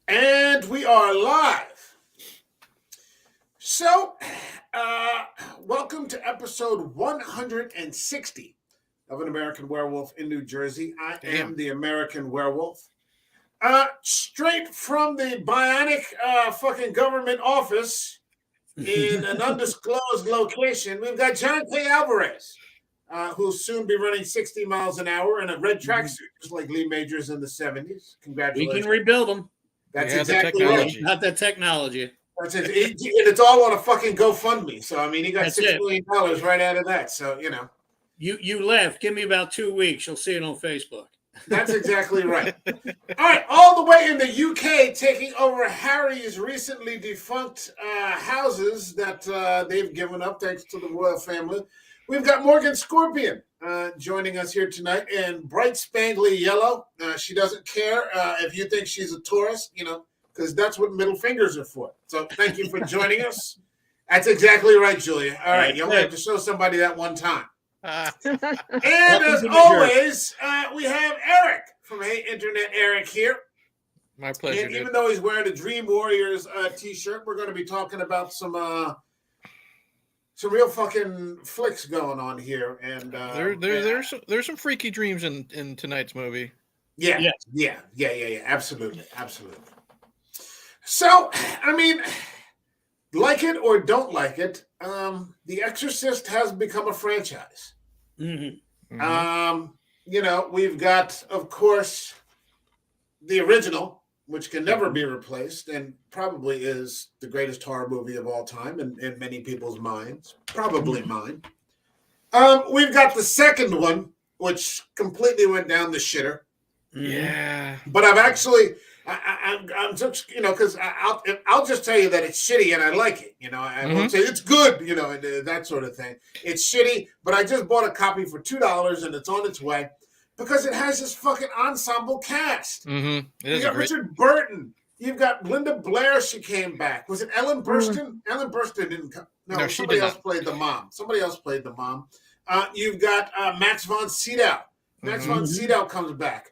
And we are live. So, welcome to episode 160 of An American Werewolf in New Jersey. I am the American Werewolf. Straight from the bionic fucking government office in an undisclosed location, we've got John K. Alvarez, who'll soon be running 60 miles an hour in a red tracksuit, just like Lee Majors in the 70s. Congratulations. We can rebuild them. That's exactly right. Not the technology. That's it. And it's all on a fucking GoFundMe. So, I mean, he got That's $6 million right out of that. So, you know. You left. Give me about 2 weeks. You'll see it on Facebook. That's exactly right. All right. All the way in the UK, taking over Harry's recently defunct houses that they've given up thanks to the royal family. We've got Morgan Scorpion joining us here tonight in bright spangly yellow. She doesn't care if you think she's a tourist, you know, because that's what middle fingers are for. So thank you for joining us. That's exactly right, Julia. All right, you'll have to show somebody that one time. And as always, we have Eric from Hey Internet Eric here. My pleasure. And even though he's wearing a Dream Warriors t-shirt, we're going to be talking about some real fucking flicks going on here. And there's some freaky dreams in tonight's movie. Yeah, absolutely. So, I mean, like it or don't like it, The Exorcist has become a franchise. You know, we've got, of course, the original, which can never be replaced and probably is the greatest horror movie of all time in many people's minds, probably mine. We've got the second one, which completely went down the shitter. Yeah. But I've actually... I'm just, you know, because I'll just tell you that it's shitty and I like it. You know, I won't say it's good, you know, and that sort of thing. It's shitty, but I just bought a copy for $2 and it's on its way because it has this fucking ensemble cast. You got Richard Burton. You've got Linda Blair. She came back. Was it Ellen Burstyn? Ellen Burstyn didn't come. No, somebody else played the mom. You've got Max von Sydow. Max von Sydow comes back.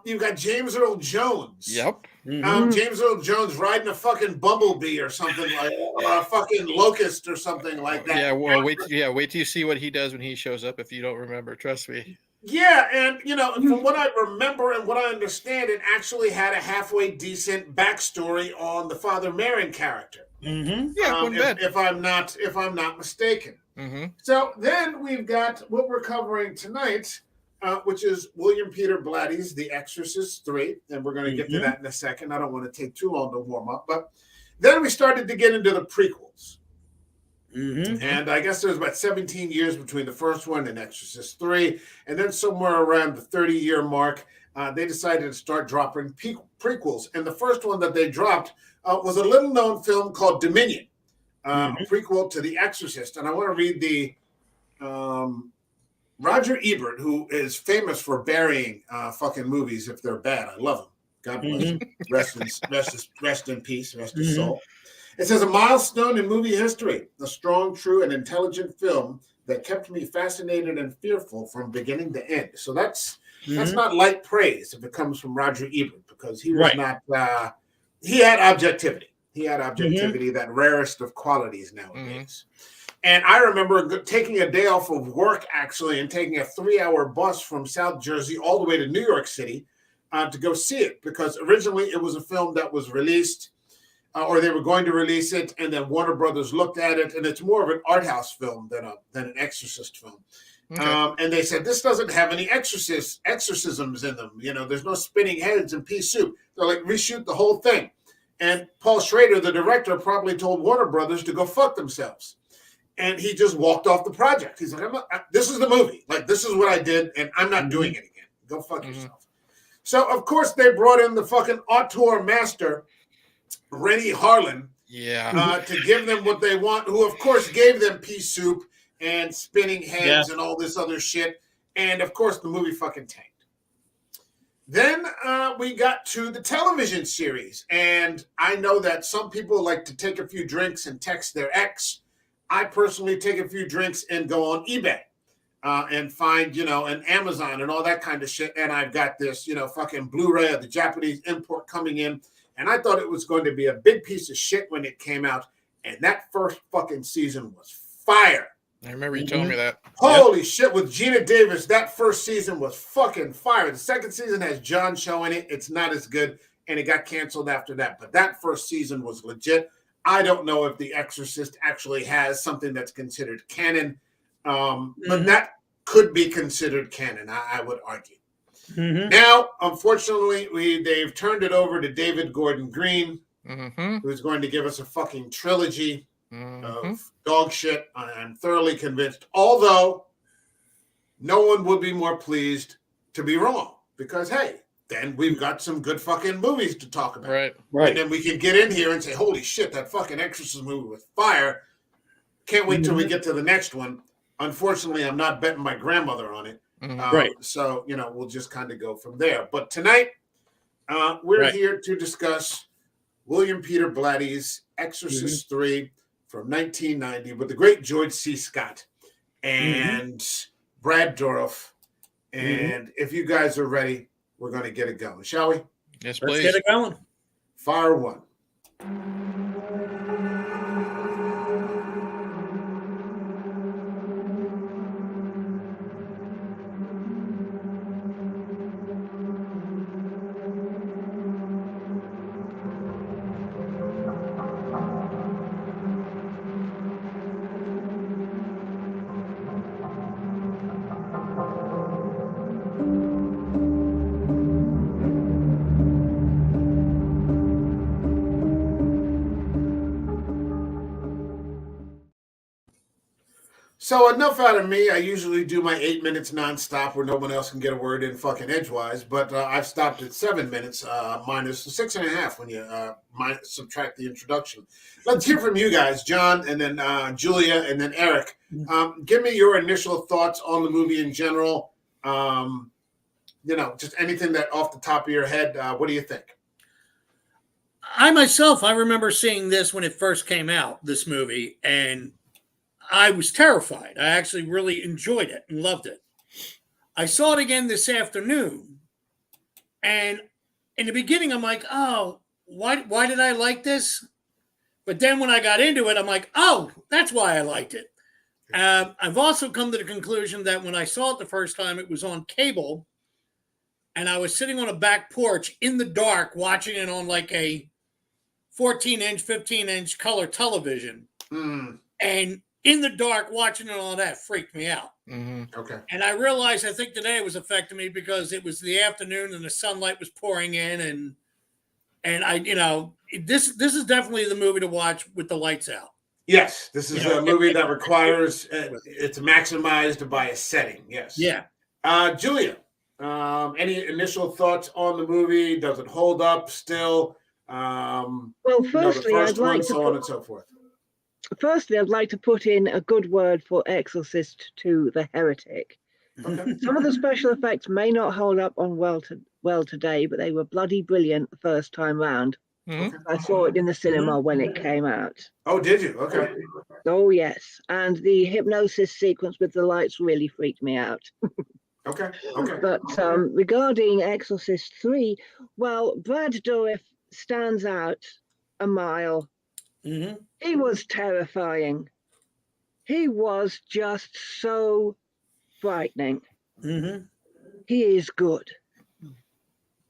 You've got James Earl Jones. Yep. James Earl Jones riding a fucking bumblebee or something like, or a fucking locust or something like that. Yeah. Well, wait till you see what he does when he shows up. If you don't remember, trust me. Yeah, and you know, from what I remember and what I understand, it actually had a halfway decent backstory on the Father Merrin character. Yeah, if I'm not mistaken. So then we've got what we're covering tonight. Which is William Peter Blatty's The Exorcist 3, and we're going to get to that in a second. I don't want to take too long to warm up, but then we started to get into the prequels. And I guess there's about 17 years between the first one and Exorcist 3, and then somewhere around the 30-year mark, they decided to start dropping prequels. And the first one that they dropped was a little-known film called Dominion, a prequel to The Exorcist. And I want to read the... Roger Ebert, who is famous for burying fucking movies if they're bad. I love him. God bless him. Rest in peace. Rest his soul. It says, a milestone in movie history, a strong, true, and intelligent film that kept me fascinated and fearful from beginning to end. So that's not light praise if it comes from Roger Ebert, because he was not, he had objectivity. He had objectivity, that rarest of qualities nowadays. And I remember taking a day off of work, actually, and taking a 3-hour bus from South Jersey all the way to New York City to go see it, because originally it was a film that was released, or they were going to release it, and then Warner Brothers looked at it, and it's more of an art house film than an Exorcist film. And they said, this doesn't have any exorcisms in them. You know, there's no spinning heads and pea soup. They're like, reshoot the whole thing. And Paul Schrader, the director, probably told Warner Brothers to go fuck themselves. And he just walked off the project. He's like, this is the movie. Like, this is what I did, and I'm not doing it again. Go fuck yourself. So, of course, they brought in the fucking auteur master, Rennie Harlan, to give them what they want, who, of course, gave them pea soup and spinning heads and all this other shit. And, of course, the movie fucking tanked. Then we got to the television series. And I know that some people like to take a few drinks and text their ex. I personally take a few drinks and go on eBay and find, you know, an Amazon and all that kind of shit. And I've got this, you know, fucking Blu-ray of the Japanese import coming in. and I thought it was going to be a big piece of shit when it came out. And that first fucking season was fire. I remember you telling me that. Holy shit, with Gina Davis, that first season was fucking fire. The second season has John Cho in it. It's not as good, and it got canceled after that. But that first season was legit. I don't know if The Exorcist actually has something that's considered canon, but that could be considered canon, I would argue. Now, unfortunately, they've turned it over to David Gordon Green, who's going to give us a fucking trilogy of dog shit. I'm thoroughly convinced, although no one would be more pleased to be wrong, because hey, then we've got some good fucking movies to talk about. Right. And then we can get in here and say, holy shit, that fucking Exorcist movie was fire. Can't wait till we get to the next one. Unfortunately, I'm not betting my grandmother on it. So, we'll just kind of go from there. But tonight, we're here to discuss William Peter Blatty's Exorcist 3 from 1990 with the great George C. Scott and Brad Dourif. And if you guys are ready, we're going to get it going, shall we? Yes, please. Let's get it going. Fire one. So enough out of me. I usually do my 8 minutes nonstop where no one else can get a word in fucking edgewise, but I've stopped at 7 minutes minus 6.5 when you subtract the introduction. Let's hear from you guys, John, and then Julia, and then Eric. Give me your initial thoughts on the movie in general. Just anything that off the top of your head. What do you think? I remember seeing this when it first came out, this movie, and I was terrified. I actually really enjoyed it and loved it. I saw it again this afternoon, and in the beginning, I'm like, oh, why did I like this? But then when I got into it, I'm like, oh, that's why I liked it. I've also come to the conclusion that when I saw it the first time, it was on cable, and I was sitting on a back porch in the dark watching it on like a 14-inch, 15-inch color television. And in the dark, watching it all that freaked me out. Okay. And I realized, I think today it was affecting me because it was the afternoon and the sunlight was pouring in, and I, this is definitely the movie to watch with the lights out. Yes, this is a movie that requires it's maximized by a setting. Yes. Yeah. Julia, any initial thoughts on the movie? Does it hold up still? Well, firstly, the I'd first like one, to so on and so forth. Firstly, I'd like to put in a good word for Exorcist II: The Heretic. Okay. Some of the special effects may not hold up on well today, but they were bloody brilliant the first time round. I saw it in the cinema when it came out. Oh, did you? Okay. Oh, yes. And the hypnosis sequence with the lights really freaked me out. Okay. But regarding Exorcist 3, well, Brad Dourif stands out a mile. He was terrifying. He was just so frightening. He is good.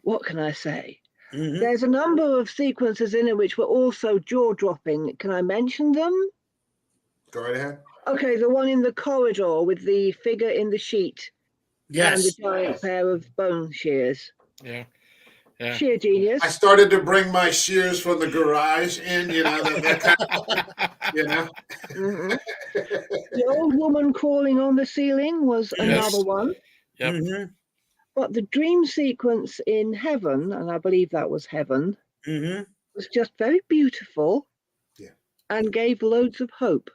What can I say? There's a number of sequences in it which were also jaw-dropping. Can I mention them? Go right ahead. Okay, the one in the corridor with the figure in the sheet. Yes. And the giant pair of bone shears. Yeah. Sheer genius. I started to bring my shears from the garage in, that kind of, The old woman crawling on the ceiling was another one. Yep. But the dream sequence in heaven, and I believe that was heaven, was just very beautiful and gave loads of hope.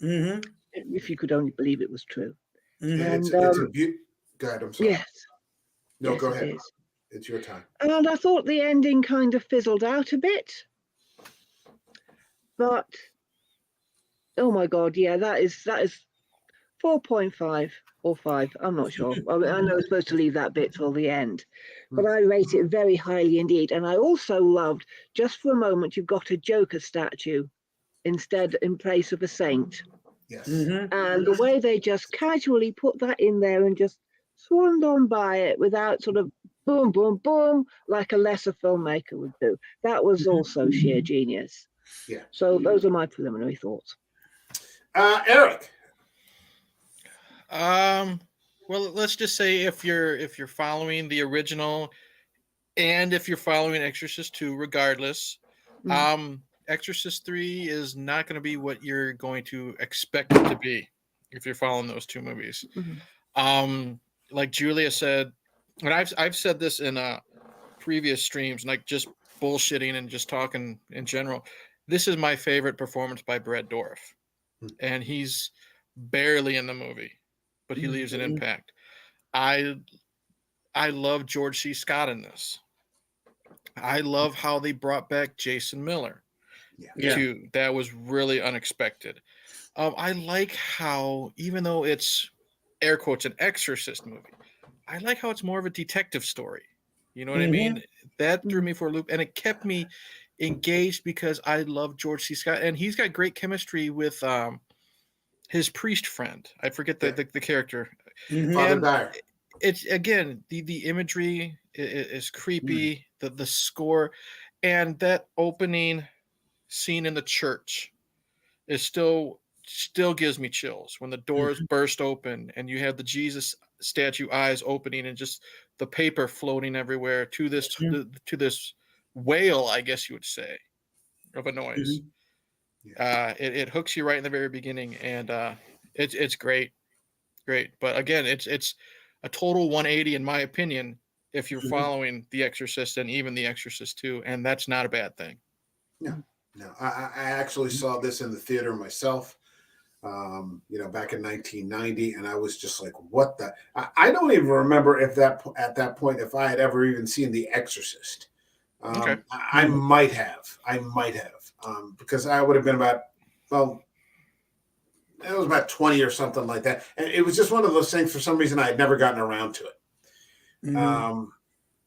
If you could only believe it was true. It's a go ahead, I'm sorry. Yes. No, yes, go ahead. It is. It's your time. And I thought the ending kind of fizzled out a bit. But oh my God, yeah, that is 4.5 or 5. I'm not sure. I know I'm supposed to leave that bit till the end, but I rate it very highly indeed. And I also loved, just for a moment, you've got a Joker statue instead in place of a saint. Yes. And the way they just casually put that in there and just swarmed on by it without sort of boom, boom, boom, like a lesser filmmaker would do. That was also sheer genius. Yeah. So those are my preliminary thoughts. Eric. Well, let's just say if you're following the original, and if you're following Exorcist 2, regardless, Exorcist 3 is not going to be what you're going to expect it to be if you're following those two movies. Like Julia said, and I've said this in previous streams, like just bullshitting and just talking in general. This is my favorite performance by Brad Dourif, and he's barely in the movie, but he leaves an impact. I love George C. Scott in this. I love how they brought back Jason Miller. Too. That was really unexpected. I like how, even though it's air quotes an Exorcist movie, I like how it's more of a detective story. You know what I mean? That threw me for a loop, and it kept me engaged because I love George C. Scott, and he's got great chemistry with his priest friend. I forget the character. Father Dyer. It's again the imagery is creepy. The score and that opening scene in the church is still gives me chills when the doors burst open and you have the Jesus statue eyes opening and just the paper floating everywhere to this to this wail, I guess you would say, of a noise. It hooks you right in the very beginning, and it's great. But again, it's a total 180 in my opinion if you're following The Exorcist and even The Exorcist 2, and that's not a bad thing. No. I actually saw this in the theater myself, back in 1990, and I was just like, "What the?" I don't even remember if at that point if I had ever even seen The Exorcist. Okay. I might have, because I would have been about, it was about 20 or something like that, and it was just one of those things. For some reason, I had never gotten around to it.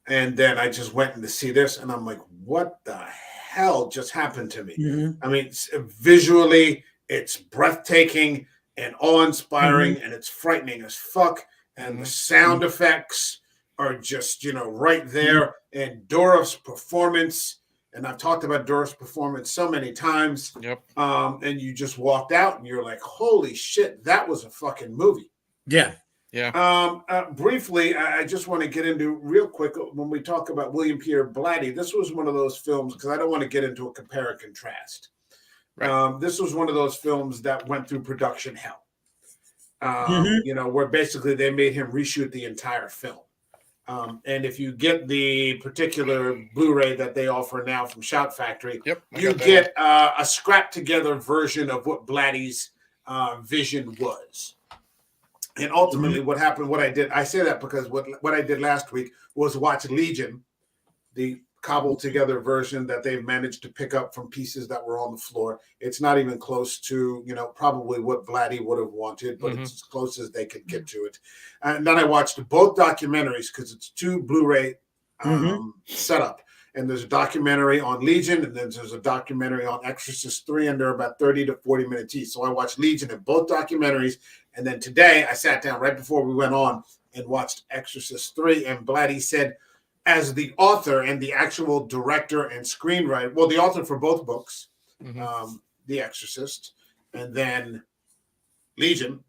And then I just went in to see this, and I'm like, "What the hell just happened to me?" I mean, visually, it's breathtaking and awe-inspiring, and it's frightening as fuck. And the sound effects are just, right there. And Dourif's performance, and I've talked about Dourif's performance so many times. Yep. And you just walked out, and you're like, "Holy shit, that was a fucking movie." Yeah. Briefly, I just want to get into real quick when we talk about William Peter Blatty. This was one of those films, because I don't want to get into a compare and contrast. Right. This was one of those films that went through production hell. Where basically they made him reshoot the entire film. And if you get the particular Blu-ray that they offer now from Shout Factory, you get a scrapped together version of what Blatty's vision was. And ultimately what happened, I say that because what I did last week was watch Legion, the cobbled together version that they've managed to pick up from pieces that were on the floor. It's not even close to, probably what Blatty would have wanted, but it's as close as they could get to it. And then I watched both documentaries because it's two Blu-ray setup. And there's a documentary on Legion, and then there's a documentary on Exorcist 3, and they're about 30 to 40 minutes each. So I watched Legion and both documentaries. And then today I sat down right before we went on and watched Exorcist 3. And Blatty said, as the author and the actual director and screenwriter, well, the author for both books, The Exorcist and then Legion,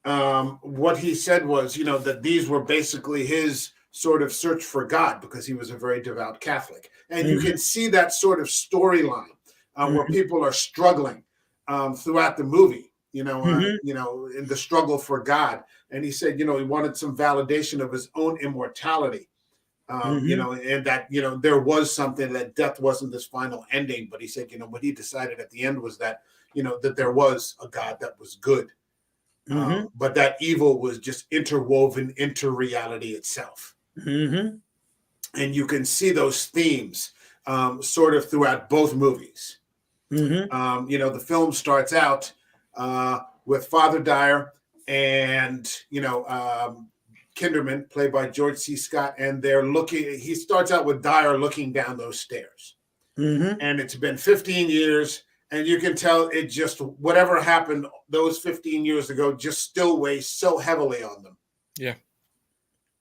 what he said was, that these were basically his sort of search for God, because he was a very devout Catholic. And you can see that sort of storyline where people are struggling throughout the movie, in the struggle for God. And he said, he wanted some validation of his own immortality. And that, there was something, that death wasn't this final ending. But he said, what he decided at the end was that, that there was a God that was good. But that evil was just interwoven into reality itself. And you can see those themes sort of throughout both movies. The film starts out with Father Dyer and Kinderman, played by George C. Scott, and they're looking. He starts out with Dyer looking down those stairs, and it's been 15 years, and you can tell it just whatever happened those 15 years ago just still weighs so heavily on them. Yeah.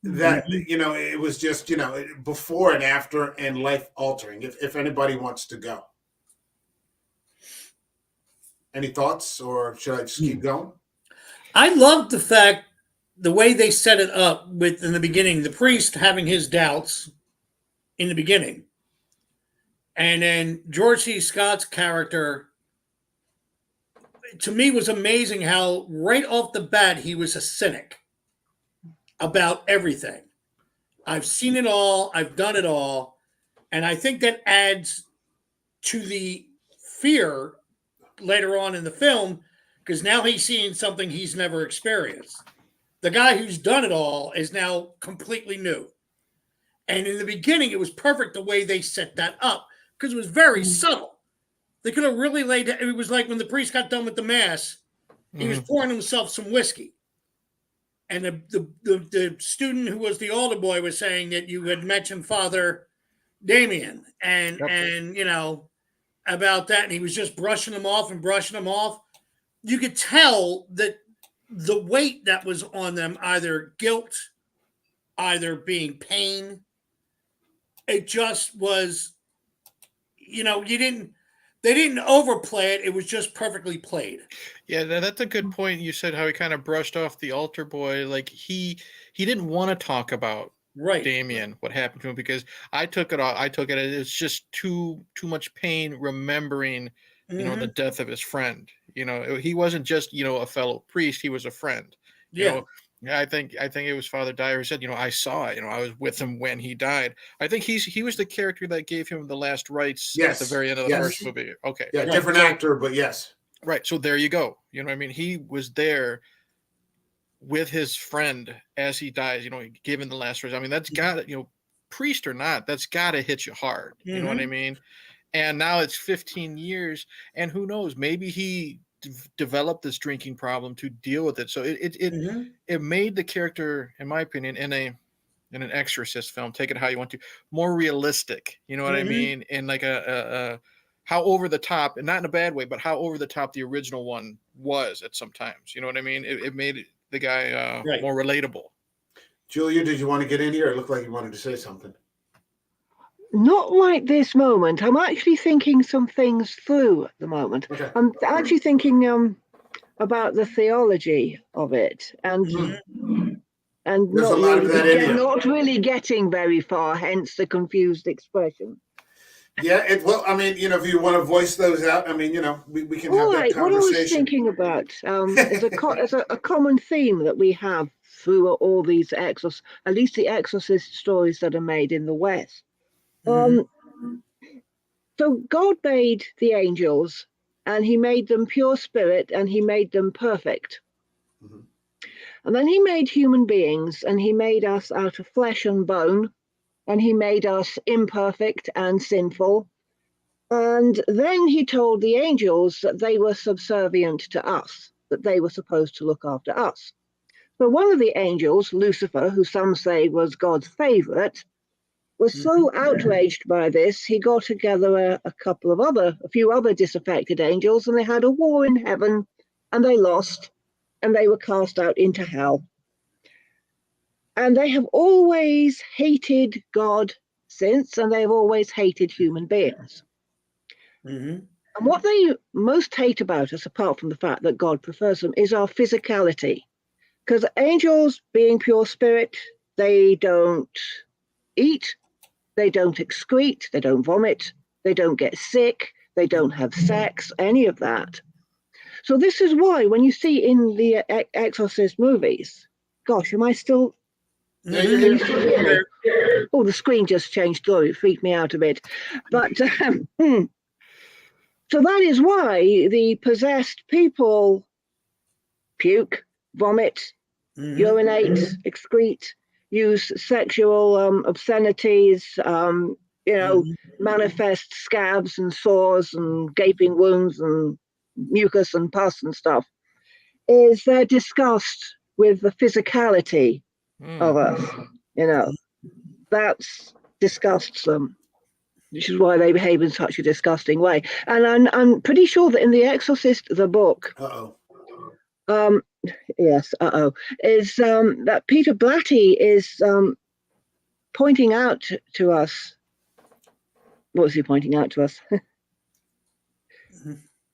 That it was just before and after and life altering. If anybody wants to go, any thoughts, or should I just keep going? I loved the way they set it up with, in the beginning, the priest having his doubts in the beginning, and then George C. Scott's character, to me, was amazing how right off the bat he was a cynic about everything. I've seen it all. I've done it all. And I think that adds to the fear later on in the film, because now he's seeing something he's never experienced. The guy who's done it all is now completely new. And in the beginning, it was perfect the way they set that up, because it was very subtle. They could have really laid it. It was like when the priest got done with the mass, he was pouring himself some whiskey. And the student who was the altar boy was saying that you had mentioned Father Damien and about that, and he was just brushing them off. You could tell that the weight that was on them, either guilt, either being pain, it just was, they didn't overplay it. It was just perfectly played. Yeah, that's a good point. You said how he kind of brushed off the altar boy. Like he didn't want to talk about Damien, what happened to him, because I took it as just too much pain remembering, the death of his friend. He wasn't just, a fellow priest. He was a friend. I think it was Father Dyer who said, I saw it. I was with him when he died. I think he was the character that gave him the last rites at the very end of the first movie. Okay. Yeah, different actor, but yes. Right. So there you go. He was there with his friend as he dies, giving the last rites. I mean, that's got to, priest or not, that's got to hit you hard. You know what I mean? And now it's 15 years, and who knows, maybe he developed this drinking problem to deal with it. So it made the character, in my opinion, in an Exorcist film, take it how you want to, more realistic. You know what I mean? And like a how over the top, and not in a bad way, but how over the top the original one was at some times. You know what I mean? It made the guy more relatable. Julia, did you want to get in here? It looked like you wanted to say something. Not right this moment. I'm actually thinking some things through at the moment. Okay. I'm actually thinking about the theology of it, and not really getting very far, hence the confused expression. Yeah, if you want to voice those out, we can have that conversation. What I was thinking about is a common theme that we have through all these at least the Exorcist stories that are made in the West. So God made the angels, and he made them pure spirit, and he made them perfect. And then he made human beings, and he made us out of flesh and bone, and he made us imperfect and sinful. And then he told the angels that they were subservient to us, that they were supposed to look after us. So one of the angels, Lucifer, who some say was God's favorite, was so outraged by this, he got together a few other disaffected angels, and they had a war in heaven, and they lost, and they were cast out into hell. And they have always hated God since, and they've always hated human beings. And what they most hate about us, apart from the fact that God prefers them, is our physicality. Because angels, being pure spirit, they don't eat, they don't excrete, they don't vomit, they don't get sick, they don't have sex, any of that. So this is why when you see in the Exorcist movies, gosh, am I still... Oh, the screen just changed. Glory, it freaked me out a bit. But so that is why the possessed people puke, vomit, urinate, excrete, use sexual obscenities, manifest scabs and sores and gaping wounds and mucus and pus and stuff. is their disgust with the physicality of us. You know, that's disgusts them, which is why they behave in such a disgusting way. And I'm pretty sure that in The Exorcist, the book, yes, is that Peter Blatty is pointing out to us. What was he pointing out to us?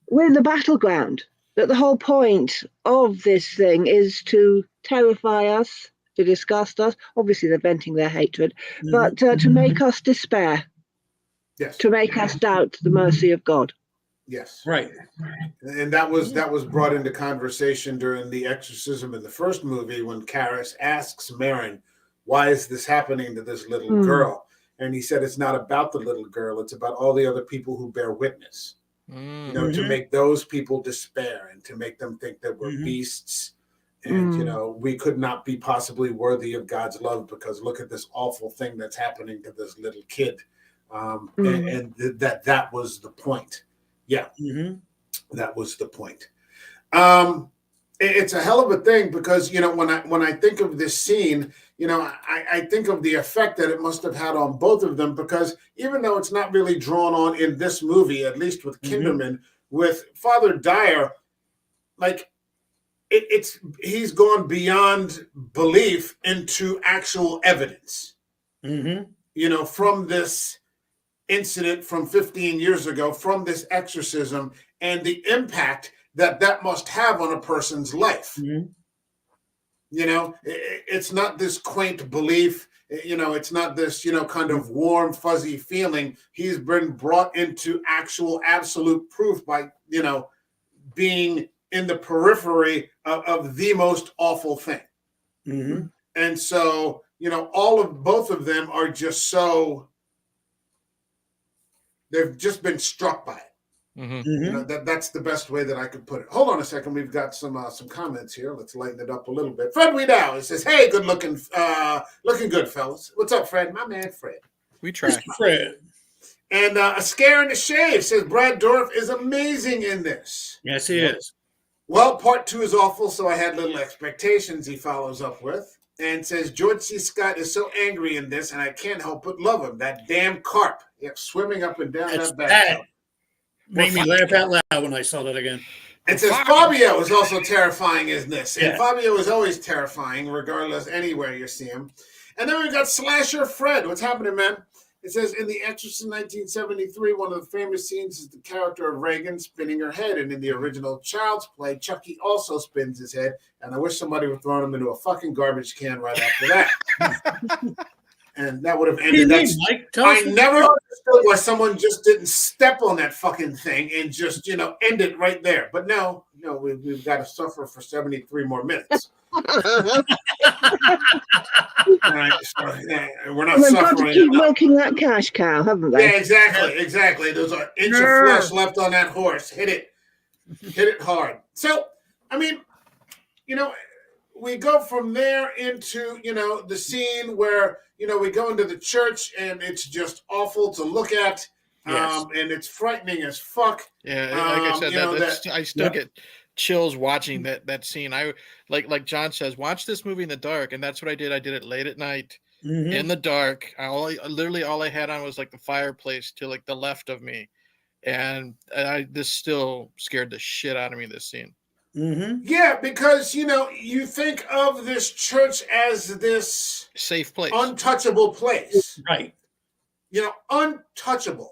We're in the battleground. That the whole point of this thing is to terrify us, to disgust us. Obviously, they're venting their hatred, but to make us despair. Yes. To make us doubt the mercy of God. Yes. Right. And that was brought into conversation during the exorcism in the first movie when Karras asks Marin, why is this happening to this little girl? And he said it's not about the little girl, it's about all the other people who bear witness. You know, to make those people despair and to make them think that we're beasts and you know, we could not be possibly worthy of God's love because look at this awful thing that's happening to this little kid. And that was the point. Yeah, that was the point. It's a hell of a thing because, you know, when I think of this scene, you know, I think of the effect that it must have had on both of them, because even though it's not really drawn on in this movie, at least with Kinderman, with Father Dyer, like he's gone beyond belief into actual evidence, you know, from this incident from 15 years ago, from this exorcism, and the impact that must have on a person's life. You know, it's not this quaint belief, you know, it's not this, you know, kind of warm, fuzzy feeling. He's been brought into actual absolute proof by, you know, being in the periphery of the most awful thing. And so, you know, both of them are just so, they've just been struck by it. You know, that's the best way that I could put it. Hold on a second. We've got some comments here. Let's lighten it up a little bit. Fred Weedow, he says, hey, good looking good, fellas. What's up, Fred? My man, Fred. We try. Fred. And a scare in the shave says Brad Dourif is amazing in this. Yes, he is. Well, part 2 is awful, so I had little expectations, he follows up with. And says, George C. Scott is so angry in this, and I can't help but love him. That damn carp. Yep, swimming up and down that bathtub. Made me laugh out loud when I saw that again. It says Fabio is also terrifying in this. And Yeah. Fabio is always terrifying, regardless, anywhere you see him. And then we've got Slasher Fred. What's happening, man? It says, in The Exorcist 1973, one of the famous scenes is the character of Reagan spinning her head. And in the original Child's Play, Chucky also spins his head. And I wish somebody would throw him into a fucking garbage can right after that. And that would have ended. I never understood why someone just didn't step on that fucking thing and just, you know, end it right there. But no, we've got to suffer for 73 more minutes. All right, so, yeah, we're not They've suffering. got to keep milking that cash cow, haven't they? Yeah, exactly. There's an inch of flesh left on that horse. Hit it hard. So, I mean, you know, we go from there into, you know, the scene where, you know, we go into the church and it's just awful to look at. Yes. And it's frightening as fuck. Yeah, like I said, I still get chills watching that scene. I like John says, watch this movie in the dark, and that's what I did. I did it late at night in the dark. Literally all I had on was like the fireplace to like the left of me, and this still scared the shit out of me. This scene. Yeah, because, you know, you think of this church as this safe place, untouchable place, right? You know, untouchable.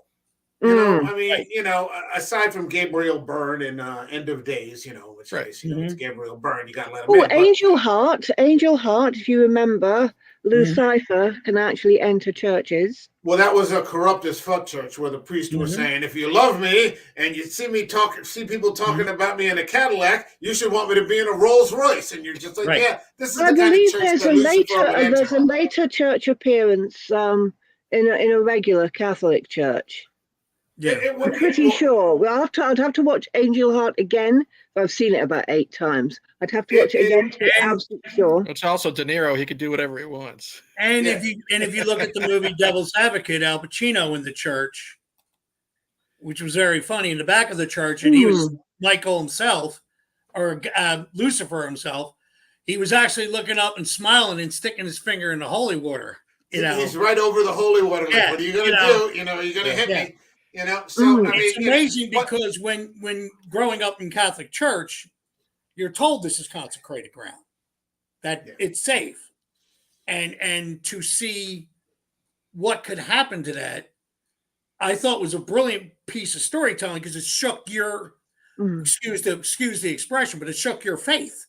You know, I mean, you know, aside from Gabriel Byrne in End of Days, you know, which is, you know, it's Gabriel Byrne, you got to let him in. Angel Heart, if you remember, Lucifer can actually enter churches. Well, that was a corrupt as fuck church where the priest was saying, if you love me and you see people talking about me in a Cadillac, you should want me to be in a Rolls Royce. And you're just like, yeah, this is the kind of church that Lucifer would enter. There's a later church appearance in a regular Catholic church. Yeah, I'm pretty sure. Well, I'd have to watch Angel Heart again. I've seen it about 8 times. I'd have to watch it again to be absolutely sure. It's also De Niro. He could do whatever he wants. And if you look at the movie Devil's Advocate, Al Pacino in the church, which was very funny, in the back of the church, and he was Michael himself. or Lucifer himself, he was actually looking up and smiling and sticking his finger in the holy water. He's right over the holy water. Like, what are you going to do? You're going to hit me. So I mean, it's amazing because when growing up in Catholic Church, you're told this is consecrated ground, that it's safe, and to see what could happen to that, I thought was a brilliant piece of storytelling because it shook your excuse the expression, but it shook your faith,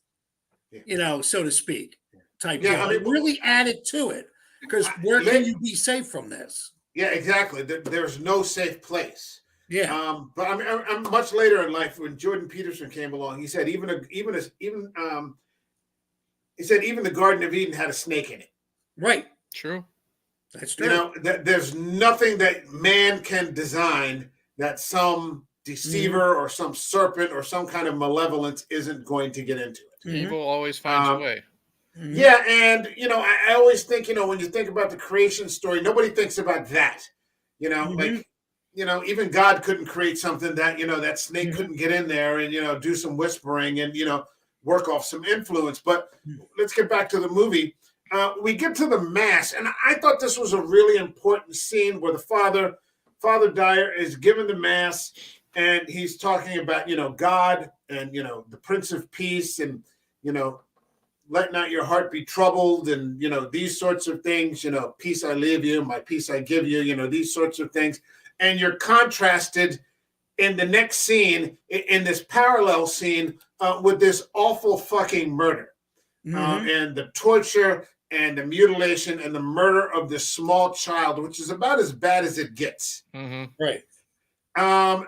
so to speak. Type deal. I mean, it really added to it because where can you be safe from this? Yeah, exactly. There's no safe place. Yeah. But I'm much later in life when Jordan Peterson came along. He said even the Garden of Eden had a snake in it. Right. True. That's true. There's nothing that man can design that some deceiver or some serpent or some kind of malevolence isn't going to get into it. Evil always finds a way. Yeah, and I always think, when you think about the creation story, nobody thinks about that. Like, even God couldn't create something that, that snake couldn't get in there and, do some whispering and, work off some influence. But let's get back to the movie. We get to the mass, and I thought this was a really important scene where Father Dyer is giving the mass, and he's talking about, God and, the Prince of Peace and, let not your heart be troubled and, these sorts of things, peace I leave you, my peace I give you, these sorts of things. And you're contrasted in the next scene, in this parallel scene, with this awful fucking murder and the torture and the mutilation and the murder of this small child, which is about as bad as it gets. Right.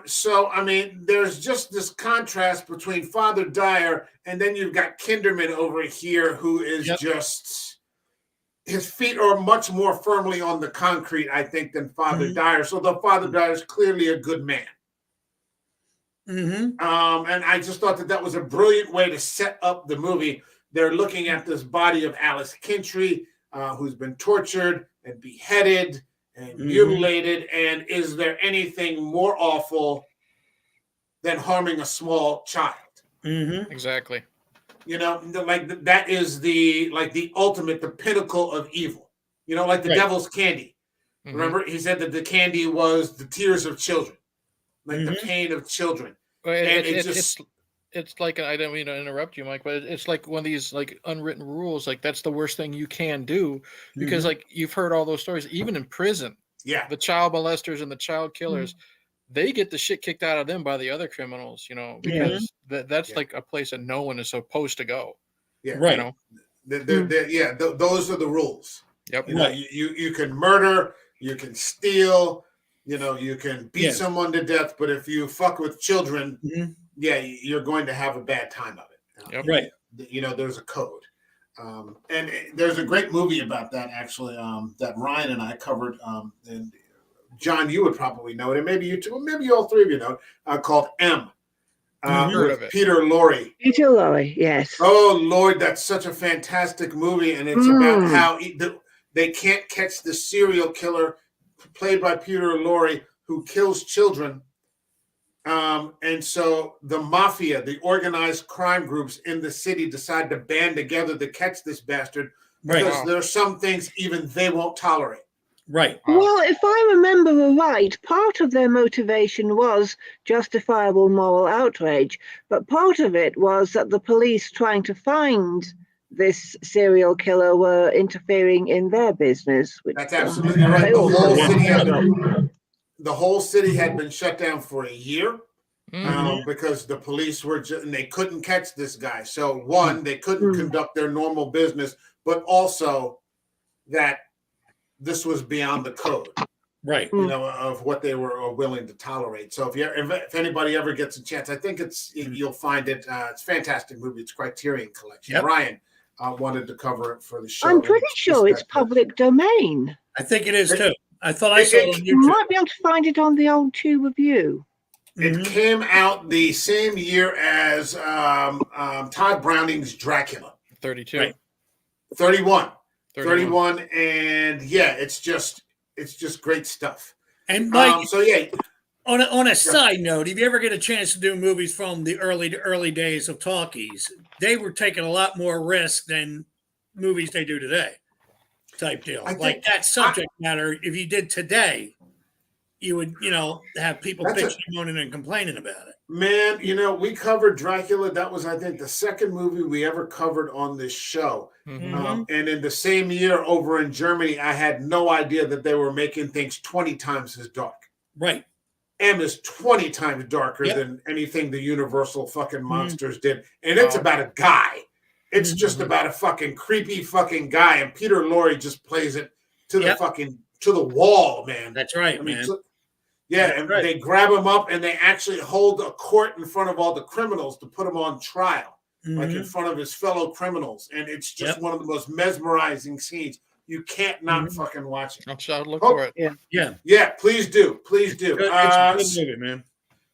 So, I mean, there's just this contrast between Father Dyer and then you've got Kinderman over here who is just, his feet are much more firmly on the concrete, I think, than Father Dyer. So the Father Dyer is clearly a good man. And I just thought that was a brilliant way to set up the movie. They're looking at this body of Alice Kintry, who's been tortured and beheaded and mutilated. And is there anything more awful than harming a small child? Exactly. Like that is the ultimate, the pinnacle of evil. Like the devil's candy. Remember, he said that the candy was the tears of children, like the pain of children. Well, it's like, I don't mean to interrupt you, Mike, but it's like one of these like unwritten rules. Like that's the worst thing you can do because like you've heard all those stories, even in prison. Yeah, the child molesters and the child killers, they get the shit kicked out of them by the other criminals, because that's like a place that no one is supposed to go. Yeah, right. Those are the rules. Yep. You can murder, you can steal, you can beat someone to death, but if you fuck with children, you're going to have a bad time of it. Yep. Right. There's a code. And there's a great movie about that, actually, that Ryan and I covered. And John, you would probably know it, and maybe you too, maybe all three of you know it, called M. With Peter Lorre. Peter Lorre, yes. Oh, Lord, that's such a fantastic movie. And it's about how they can't catch the serial killer played by Peter Lorre who kills children. And so the mafia, the organized crime groups in the city decide to band together to catch this bastard because there are some things even they won't tolerate. Right. Well, if I remember right, part of their motivation was justifiable moral outrage, but part of it was that the police trying to find this serial killer were interfering in their business. That's absolutely right. The whole city had been shut down for a year because the police were and they couldn't catch this guy. So one, they couldn't conduct their normal business, but also that this was beyond the code, right? Of what they were willing to tolerate. So if anybody ever gets a chance, I think you'll find it. It's a fantastic movie. It's Criterion Collection. Yep. Ryan wanted to cover it for the show. I'm pretty sure it's public domain. I think it is too. I thought I saw it on YouTube. You might be able to find it on the old Tube Review. It came out the same year as Todd Browning's Dracula. 32. Right. 31. And it's just great stuff. And Mike, On a side note, if you ever get a chance to do movies from the early days of talkies, they were taking a lot more risk than movies they do today. Type deal. Like that subject matter, if you did today, you would, have people bitching, moaning, and complaining about it. Man, we covered Dracula. That was, I think, the second movie we ever covered on this show. And in the same year over in Germany, I had no idea that they were making things 20 times as dark. Right. M is 20 times darker than anything the Universal fucking monsters did. And it's about a guy. It's just about a fucking creepy fucking guy. And Peter Lorre just plays it to the to the wall, man. That's right, man. They grab him up and they actually hold a court in front of all the criminals to put him on trial, like in front of his fellow criminals. And it's just one of the most mesmerizing scenes. You can't not fucking watch it. I'm sure I'll look for it. Yeah, please do. Please do. It's a good movie, man.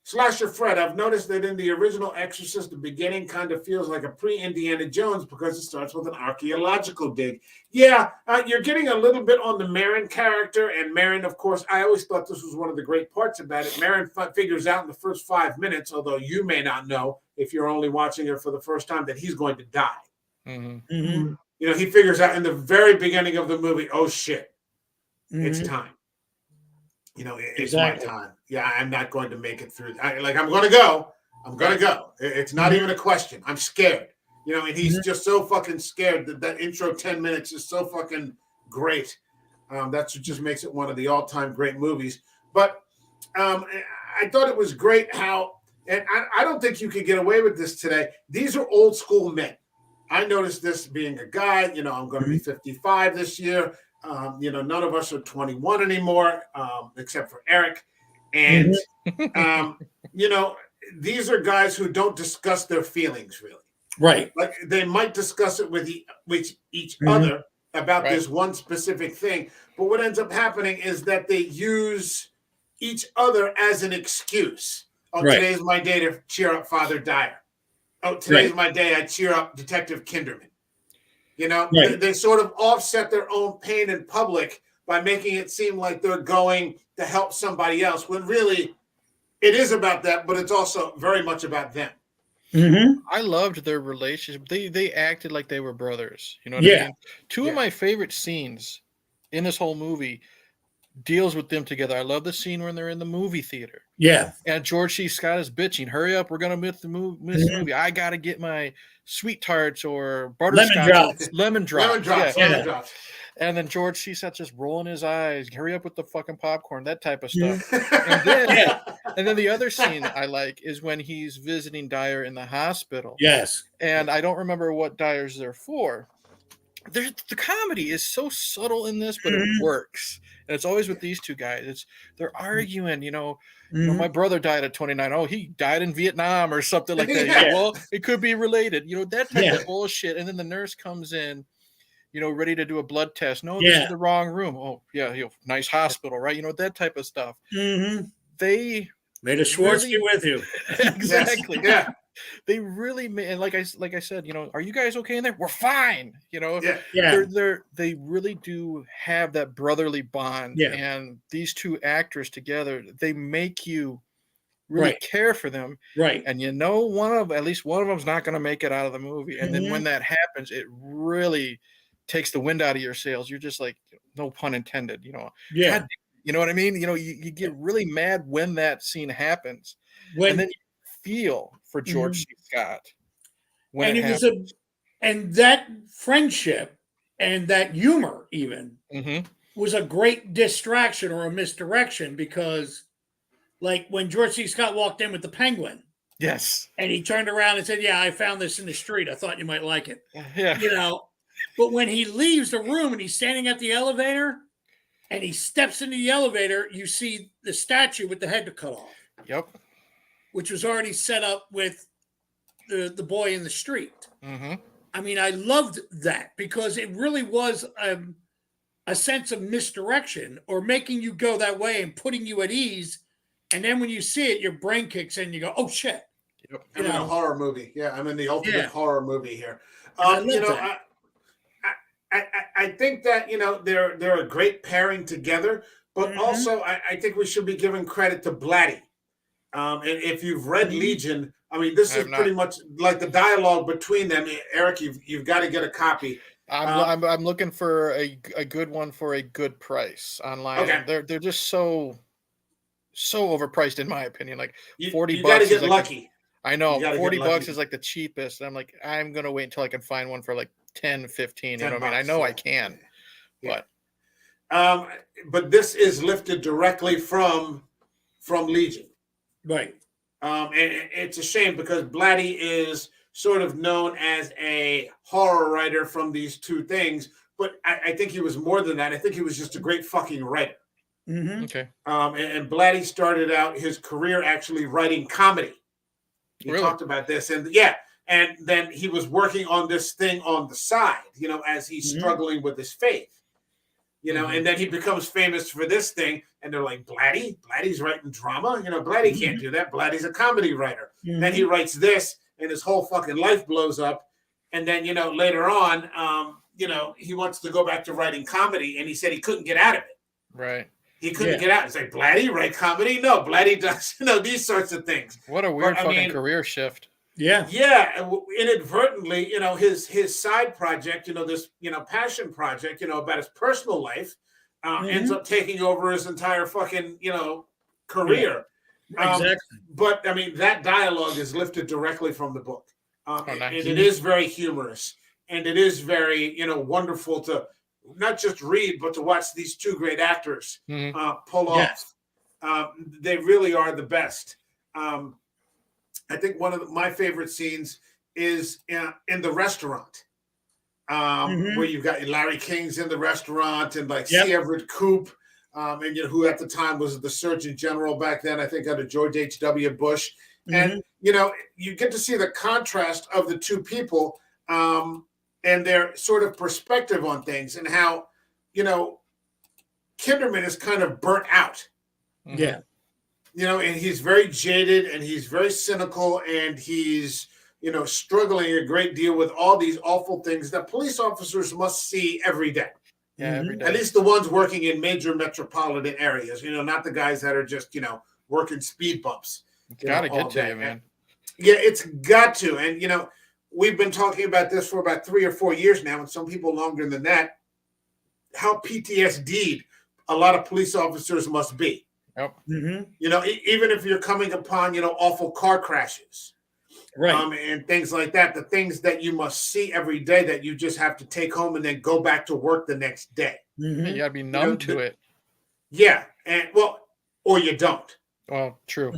Slasher Fred, I've noticed that in the original Exorcist, the beginning kind of feels like a pre-Indiana Jones because it starts with an archaeological dig. Yeah, you're getting a little bit on the Marin character, and Marin, of course, I always thought this was one of the great parts about it. Marin figures out in the first 5 minutes, although you may not know if you're only watching it for the first time, that he's going to die. He figures out in the very beginning of the movie, oh shit, it's time. It's my time. Yeah, I'm not going to make it through. I'm going to go. I'm going to go. It's not even a question. I'm scared. And he's just so fucking scared that intro 10 minutes is so fucking great. That's what just makes it one of the all-time great movies. But I thought it was great how, and I don't think you could get away with this today. These are old school men. I noticed this being a guy. I'm going to be 55 this year. None of us are 21 anymore, except for Eric. And, these are guys who don't discuss their feelings really. Right. Like they might discuss it with each other about this one specific thing. But what ends up happening is that they use each other as an excuse. Oh, today's my day to cheer up Father Dyer. Oh, today's my day. I cheer up Detective Kinderman. They sort of offset their own pain in public by making it seem like they're going to help somebody else, when really it is about that, but it's also very much about them. I loved their relationship. They acted like they were brothers. You know what I mean? Two of my favorite scenes in this whole movie deals with them together. I love the scene when they're in the movie theater. Yeah. And George C. Scott is bitching, hurry up, we're going to miss the movie. I got to get my sweet tarts or butterscotch. Lemon drops. Lemon drops. And then George C. Scott's just rolling his eyes, hurry up with the fucking popcorn, that type of stuff. And then the other scene I like is when he's visiting Dyer in the hospital. Yes. And I don't remember what Dyer's there for. The comedy is so subtle in this, but it works. And it's always with these two guys. They're arguing, my brother died at 29. Oh, he died in Vietnam or something like that. Well, it could be related, that type of bullshit. And then the nurse comes in, ready to do a blood test. No, this is the wrong room. Oh, yeah, nice hospital, right? That type of stuff. They made a Schwartz be with you. Exactly. Yeah. They really made, and like I said, are you guys okay in there? We're fine. They really do have that brotherly bond. Yeah. And these two actors together, they make you really care for them. Right. And at least one of them's not going to make it out of the movie. And then when that happens, it really takes the wind out of your sails. You're just like, no pun intended, Yeah. God, you know what I mean? You get really mad when that scene happens. And then you feel for George C. Scott when it happens. And that friendship and that humor even was a great distraction or a misdirection, because like when George C. Scott walked in with the penguin. Yes. And he turned around and said, I found this in the street. I thought you might like it. Yeah. But when he leaves the room and he's standing at the elevator and he steps into the elevator, you see the statue with the head cut off. Yep. Which was already set up with the boy in the street. I mean, I loved that because it really was a sense of misdirection or making you go that way and putting you at ease. And then when you see it, your brain kicks in and you go, oh, shit. Yep. I'm in a horror movie. Yeah, I'm in the ultimate horror movie here. I think that, they're a great pairing together But also, I think we should be giving credit to Blatty. And if you've read Legion, I mean, this is pretty much like the dialogue between them. Eric, you've got to get a copy. I'm looking for a good one for a good price online. Okay. They're just so overpriced in my opinion. Like $40. You got to get lucky. I know $40 is like the cheapest. And I'm like, I'm gonna wait until I can find one for like 10, 15. You know what I mean? I know I can, but this is lifted directly from Legion. Right. And it's a shame because Blatty is sort of known as a horror writer from these two things, but I think he was more than that. I think he was just a great fucking writer. Okay. And Blatty started out his career actually writing comedy. He talked about this, and then he was working on this thing on the side, as he's struggling with his faith, and then he becomes famous for this thing, and they're like, Blatty's writing drama, Blatty can't do that. Blatty's a comedy writer. Then he writes this, and his whole fucking life blows up, and then later on, he wants to go back to writing comedy, and he said he couldn't get out of it. Right. He couldn't get out. It's like, Blatty write comedy? No, Blatty does, these sorts of things. What a weird career shift. Yeah. Yeah. Inadvertently, his side project, this, passion project, about his personal life, ends up taking over his entire fucking, career. Yeah. Exactly. But I mean, that dialogue is lifted directly from the book. Nice. And it is very humorous, and it is very, wonderful to not just read, but to watch these two great actors pull off. They really are the best. I think one of my favorite scenes is in the restaurant, where you've got Larry King's in the restaurant, and like C. Everett Koop, and who at the time was the Surgeon General back then, I think under George H.W. Bush. And you get to see the contrast of the two people, and their sort of perspective on things, and how, Kinderman is kind of burnt out. Yeah. And he's very jaded, and he's very cynical, and he's, struggling a great deal with all these awful things that police officers must see every day. Yeah, every day. At least the ones working in major metropolitan areas, not the guys that are just, working speed bumps. It's got to get to you, man. Yeah, it's got to. And, we've been talking about this for about 3 or 4 years now, and some people longer than that, how PTSD'd a lot of police officers must be. Yep. Even if you're coming upon, awful car crashes, right, and things like that, the things that you must see every day that you just have to take home and then go back to work the next day. You gotta be numb to it. Yeah, and or you don't. Well, true.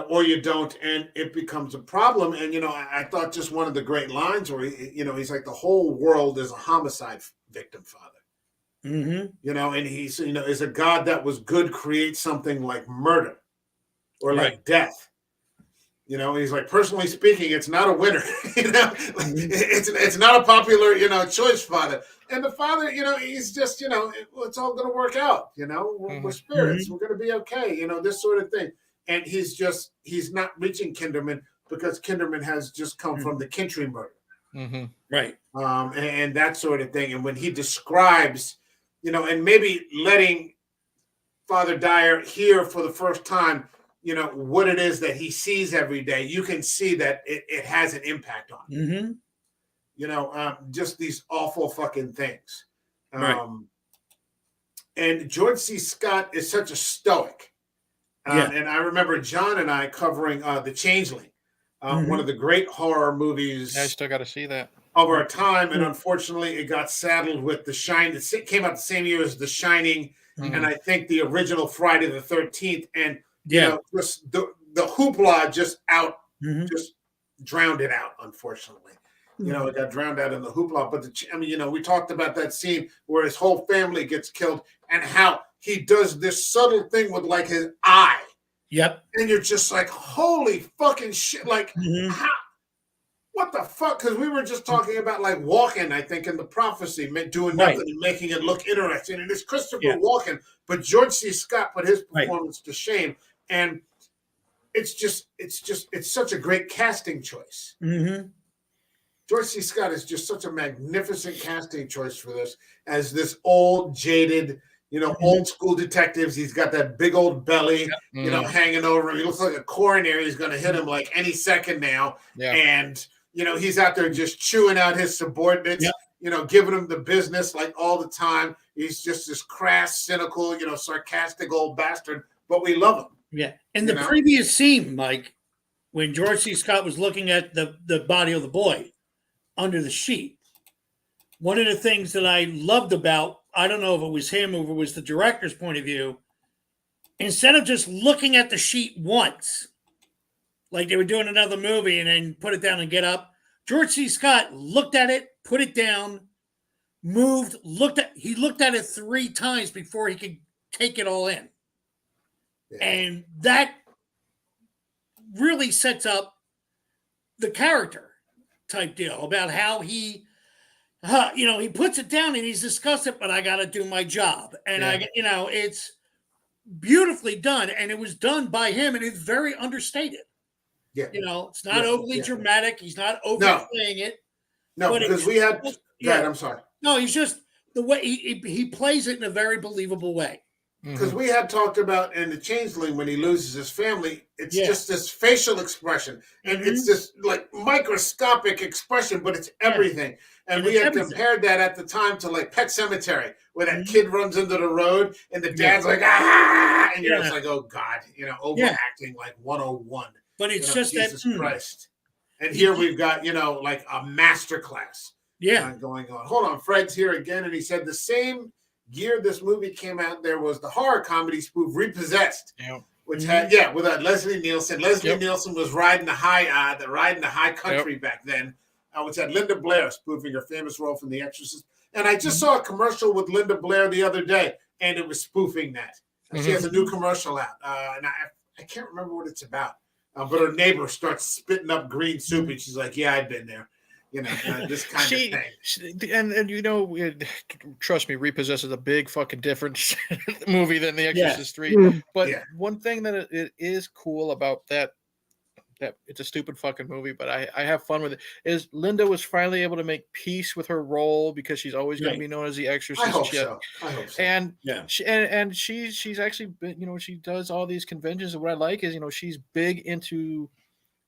Or you don't, and it becomes a problem. And I thought just one of the great lines where he's like, the whole world is a homicide victim, Father. And he's, is a God that was good create something like murder or like death? He's like, personally speaking, it's not a winner. It's not a popular, choice, Father. And the Father, he's just, it's all going to work out. We're spirits. We're going to be okay. This sort of thing. And he's not reaching Kinderman because Kinderman has just come from the Kintry murder. Right. And that sort of thing. And when he describes, and maybe letting Father Dyer hear for the first time, what it is that he sees every day, you can see that it has an impact on him. Just these awful fucking things. Right. And George C. Scott is such a stoic. And I remember John and I covering The Changeling, one of the great horror movies. I still got to see that. Of our time, and unfortunately, it got saddled with The Shining. It came out the same year as The Shining, and I think the original Friday the 13th. And just the hoopla just drowned it out. Unfortunately, it got drowned out in the hoopla. But we talked about that scene where his whole family gets killed, and how he does this subtle thing with like his eye. Yep. And you're just like, holy fucking shit! Like, how? What the fuck? Because we were just talking about like Walken, I think, in The Prophecy, doing nothing and making it look interesting. And it's Christopher Walken, but George C. Scott put his performance to shame. And it's such a great casting choice. George C. Scott is just such a magnificent casting choice for this, as this old, jaded, old school detectives. He's got that big old belly, hanging over him. He looks like a coronary. He's going to hit him like any second now. Yeah. And, he's out there just chewing out his subordinates, giving them the business like all the time. He's just this crass, cynical, sarcastic old bastard, but we love him. Yeah. In the previous scene, Mike, when George C. Scott was looking at the body of the boy under the sheet, one of the things that I loved about, I don't know if it was him or if it was the director's point of view, instead of just looking at the sheet once, like they were doing another movie and then put it down and get up, George C. Scott looked at it, put it down, moved, he looked at it 3 times before he could take it all in. Yeah. And that really sets up the character type deal about how he puts it down and he's discussing it, but I got to do my job. And it's beautifully done. And it was done by him and it's very understated. Yeah. It's not overly dramatic. He's not overplaying it. No, because we had, right, I'm sorry. No, he's just the way he plays it in a very believable way. Because we had talked about in The Changeling when he loses his family, it's just this facial expression. And it's this like microscopic expression, but it's everything. And we had compared that at the time to like Pet Sematary, where that kid runs into the road and the dad's like, ah! And you're just like, oh God, overacting like 101. But it's just Jesus Christ. And here we've got, like a masterclass going on. Hold on, Fred's here again. And he said the same year this movie came out, there was the horror comedy spoof Repossessed, which had with Leslie Nielsen. Leslie Nielsen was riding the high country back then, which had Linda Blair spoofing her famous role from The Exorcist. And I just saw a commercial with Linda Blair the other day, and it was spoofing that. She has a new commercial out, and I can't remember what it's about. But her neighbor starts spitting up green soup, and she's like, "Yeah, I've been there." This kind of thing. And trust me, Repossessed is a big fucking different movie than The Exorcist 3. But one thing that it is cool about that it's a stupid fucking movie, but I have fun with it, is Linda was finally able to make peace with her role because she's always going to be known as the Exorcist. I hope so. And she's actually been, she does all these conventions, and what I like is, she's big into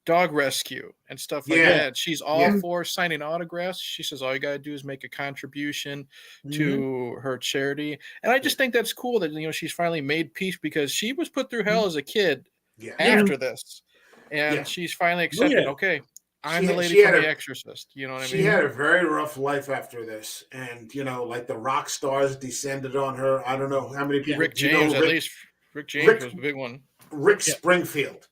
dog rescue and stuff like that. She's all for signing autographs. She says all you gotta do is make a contribution to her charity, and I just think that's cool that she's finally made peace, because she was put through hell as a kid after this, and she's finally accepted. Okay, I'm the lady from The Exorcist. You know what I mean? She had a very rough life after this, and like the rock stars descended on her. I don't know how many people. Rick James, at least. Rick James was the big one. Rick Springfield.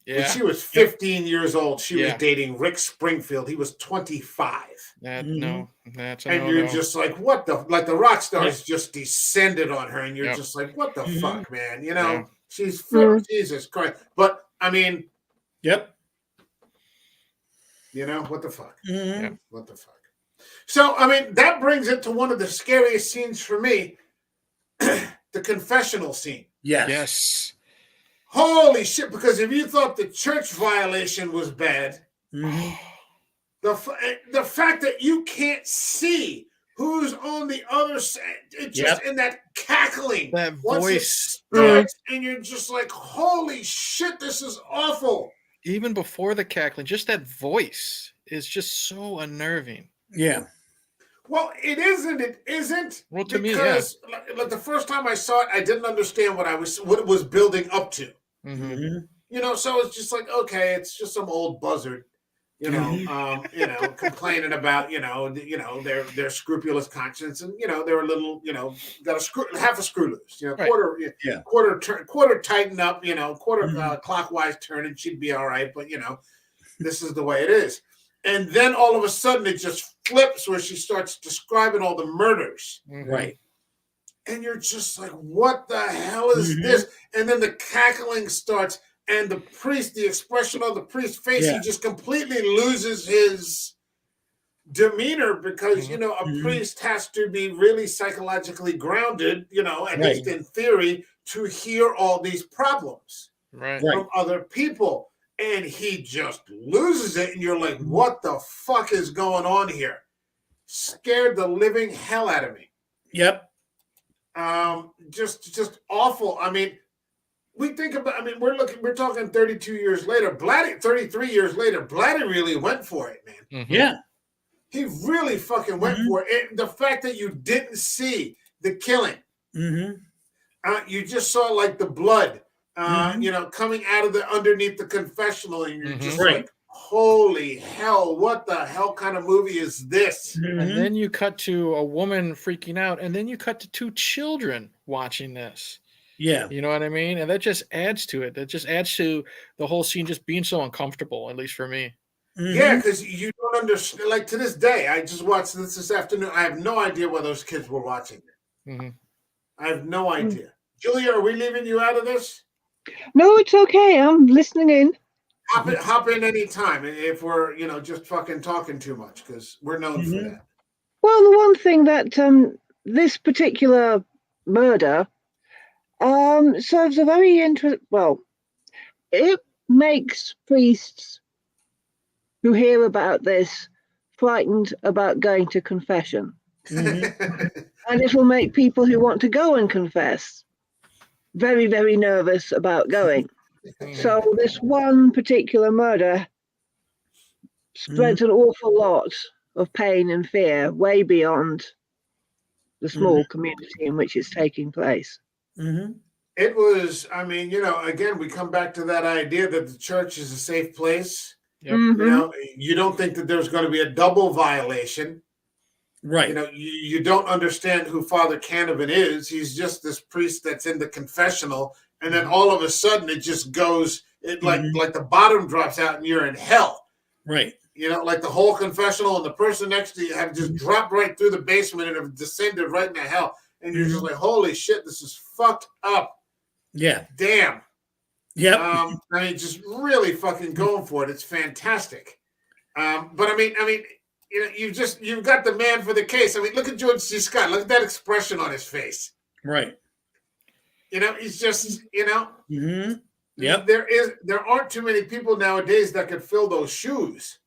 Yeah. When she was 15 years old, she was dating Rick Springfield. He was 25. No, that's and you're just like, what the? Like the rock stars just descended on her, and you're just like, what the fuck, man? She's Jesus Christ. But I mean, what the fuck? What the fuck? So I mean, that brings it to one of the scariest scenes for me, the confessional scene. Yes. Holy shit, because if you thought the church violation was bad, the fact that you can't see who's on the other side, it's just in that cackling. That voice. Starts, and you're just like, holy shit, this is awful. Even before the cackling, just that voice is just so unnerving. Yeah. Well, it isn't. Well, to me, like the first time I saw it, I didn't understand what it was building up to. So it's just like, okay, it's just some old buzzard, complaining about, their scrupulous conscience, and they're a little, got half a screw loose, quarter tighten up, quarter clockwise turn, and she'd be all right, but this is the way it is. And then all of a sudden it just flips where she starts describing all the murders. Right. And you're just like, what the hell is this? And then the cackling starts, and the priest, the expression on the priest's face, he just completely loses his demeanor, because, a priest has to be really psychologically grounded, at least in theory, to hear all these problems from other people. And he just loses it, and you're like, what the fuck is going on here? Scared the living hell out of me. Yep. Just awful. I mean, we think about. I mean, we're talking 32 years later. Blatty, 33 years later. Blatty really went for it, man. Mm-hmm. Yeah. He really fucking went for it. The fact that you didn't see the killing, you just saw like the blood, coming out of the underneath the confessional, and you're just like, holy hell, what the hell kind of movie is this? And then you cut to a woman freaking out, and then you cut to 2 children watching this. Yeah. You know what I mean? And that just adds to it. That just adds to the whole scene just being so uncomfortable, at least for me. Yeah, because you don't understand. Like, to this day, I just watched this afternoon. I have no idea why those kids were watching it. I have no idea. Julia, are we leaving you out of this? No, it's okay. I'm listening in. Hop in any time if we're just fucking talking too much, because we're known for that. Well, the one thing that this particular murder serves a very it makes priests who hear about this frightened about going to confession. And it will make people who want to go and confess very, very nervous about going. So this one particular murder spreads an awful lot of pain and fear way beyond the small community in which it's taking place. It was, I mean, again, we come back to that idea that the church is a safe place. Yep. You don't think that there's going to be a double violation. Right. You don't understand who Father Canavan is. He's just this priest that's in the confessional. And then all of a sudden it just goes, like the bottom drops out and you're in hell. Right. Like the whole confessional and the person next to you have just dropped right through the basement and have descended right into hell. And you're just like, holy shit, this is fucked up. Yeah. Damn. Yep. I mean, just really fucking going for it. It's fantastic. But I mean, you've got the man for the case. I mean, look at George C. Scott. Look at that expression on his face. Right. He's just, Yep. There aren't too many people nowadays that could fill those shoes.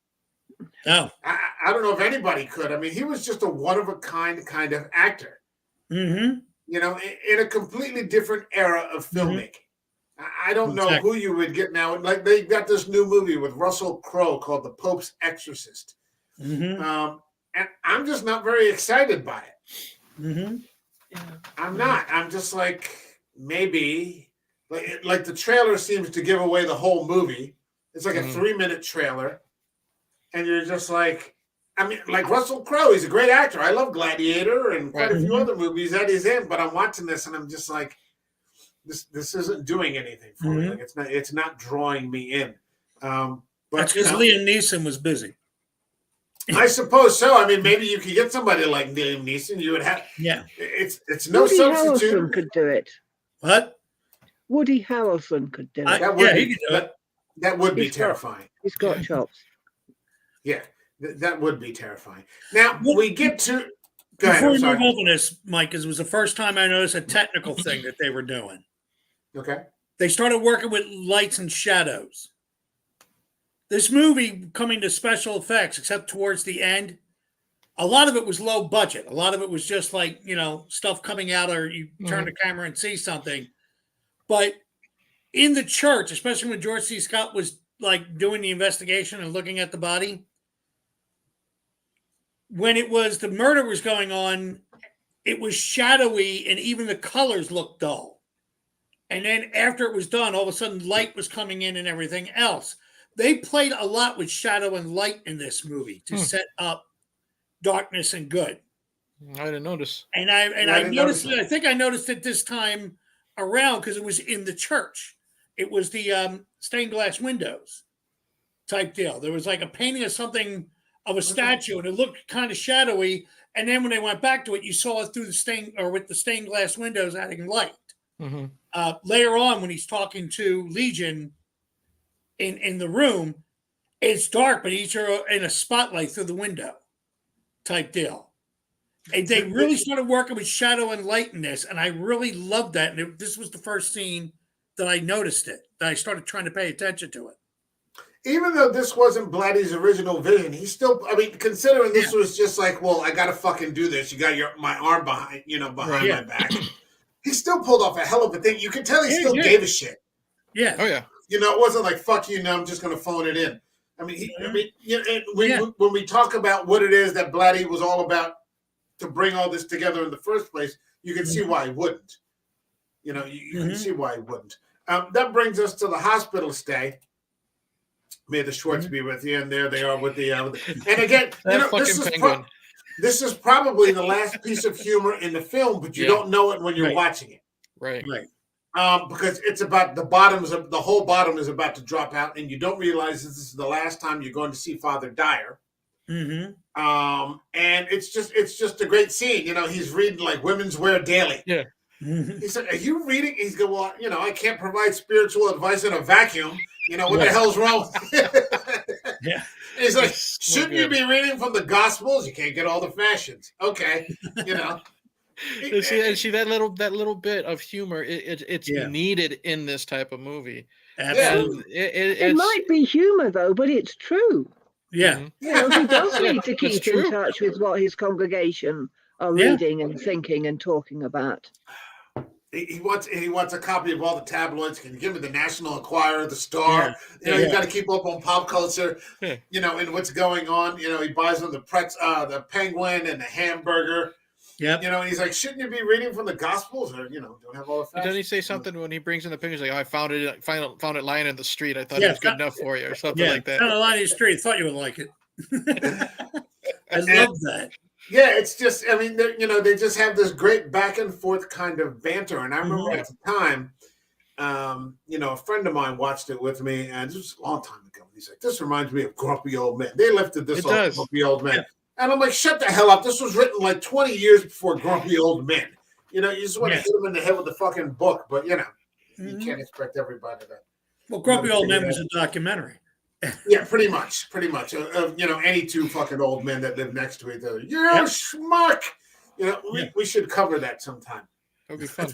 No. I don't know if anybody could. I mean, he was just a one-of-a-kind kind of actor. In a completely different era of filmmaking. I don't know who you would get now. Like, they got this new movie with Russell Crowe called The Pope's Exorcist. And I'm just not very excited by it. I'm not. I'm just like, maybe. Like the trailer seems to give away the whole movie. It's like a 3-minute trailer. And you're just like, I mean, like Russell Crowe, he's a great actor. I love Gladiator and quite a few other movies that he's in, but I'm watching this and I'm just like, this isn't doing anything for me. Like it's not drawing me in. But that's because Liam Neeson was busy. I suppose so. I mean, maybe you could get somebody like Liam Neeson. You would have. Yeah. It's no Woody substitute. Harrelson could do it. What? Woody Harrelson could do it. He could do it. That would be terrifying. He's got chops. Yeah, that would be terrifying. Now we get to. Go Before ahead, we move on to this, Mike, because it was the first time I noticed a technical thing that they were doing. Okay. They started working with lights and shadows. This movie coming to special effects, except towards the end, a lot of it was low budget. A lot of it was just like, stuff coming out or you turn the camera and see something. But in the church, especially when George C. Scott was like doing the investigation and looking at the body, when the murder was going on, it was shadowy and even the colors looked dull. And then after it was done, all of a sudden light was coming in and everything else. They played a lot with shadow and light in this movie to set up darkness and good. I didn't notice. And I noticed it. I think I noticed it this time around because it was in the church. It was the stained glass windows type deal. There was like a painting of something of a statue, and it looked kind of shadowy. And then when they went back to it, you saw it through with the stained glass windows adding light. Later on, when he's talking to Legion in the room, it's dark, but he's in a spotlight through the window type deal. And they really started working with shadow and light in this, and I really loved that. And this was the first scene that I noticed it, that I started trying to pay attention to it. even though this wasn't Blatty's original vision, he still, I mean, considering this was just like, well, I got to fucking do this. You got my arm behind, behind my back. He still pulled off a hell of a thing. You can tell he still gave a shit. Yeah. Oh yeah. It wasn't like, fuck you, no, I'm just going to phone it in. I mean, when we talk about what it is that Blatty was all about to bring all this together in the first place, you can see why he wouldn't. You can see why he wouldn't. That brings us to the hospital stay. May the Schwartz be with you, and there they are with the and again, this is probably the last piece of humor in the film, but you don't know it when you're watching it, right? Because it's about the whole bottom is about to drop out, and you don't realize this is the last time you're going to see Father Dyer. And it's just a great scene. He's reading like Women's Wear Daily. Yeah. He said, "Are you reading?" He's going, "Well, I can't provide spiritual advice in a vacuum. What the hell's wrong?" Yeah. He's like, "Shouldn't you be reading from the Gospels? You can't get all the fashions." Okay, See that little bit of humor, it's needed in this type of movie. Absolutely. It might be humor though, but it's true. Yeah. He does need to keep in touch with what his congregation are reading and thinking and talking about. He wants a copy of all the tabloids. Can you give me the National Enquirer, the Star? He's got to keep up on pop culture, and what's going on. He buys them the Penguin and the hamburger. Yeah. And he's like, shouldn't you be reading from the Gospels, or don't have all the facts? Doesn't he say something when he brings in the pictures like, "I found it lying in the street. I thought it was good enough for you," or something like that. Found it lying in the street. Thought you would like it. I love that. Yeah, it's just, I mean, they just have this great back and forth kind of banter. And I remember at the time, a friend of mine watched it with me, and this was a long time ago. He's like, "This reminds me of Grumpy Old Men." They lifted this off Grumpy Old Men. Yeah. And I'm like, shut the hell up. This was written like 20 years before Grumpy Old Men. You just want to hit them in the head with the fucking book, but you can't expect everybody to. Well, Grumpy Old Men was a documentary. Yeah, pretty much. Any two fucking old men that live next to each other. You're a schmuck. We should cover that sometime. That'd be fun.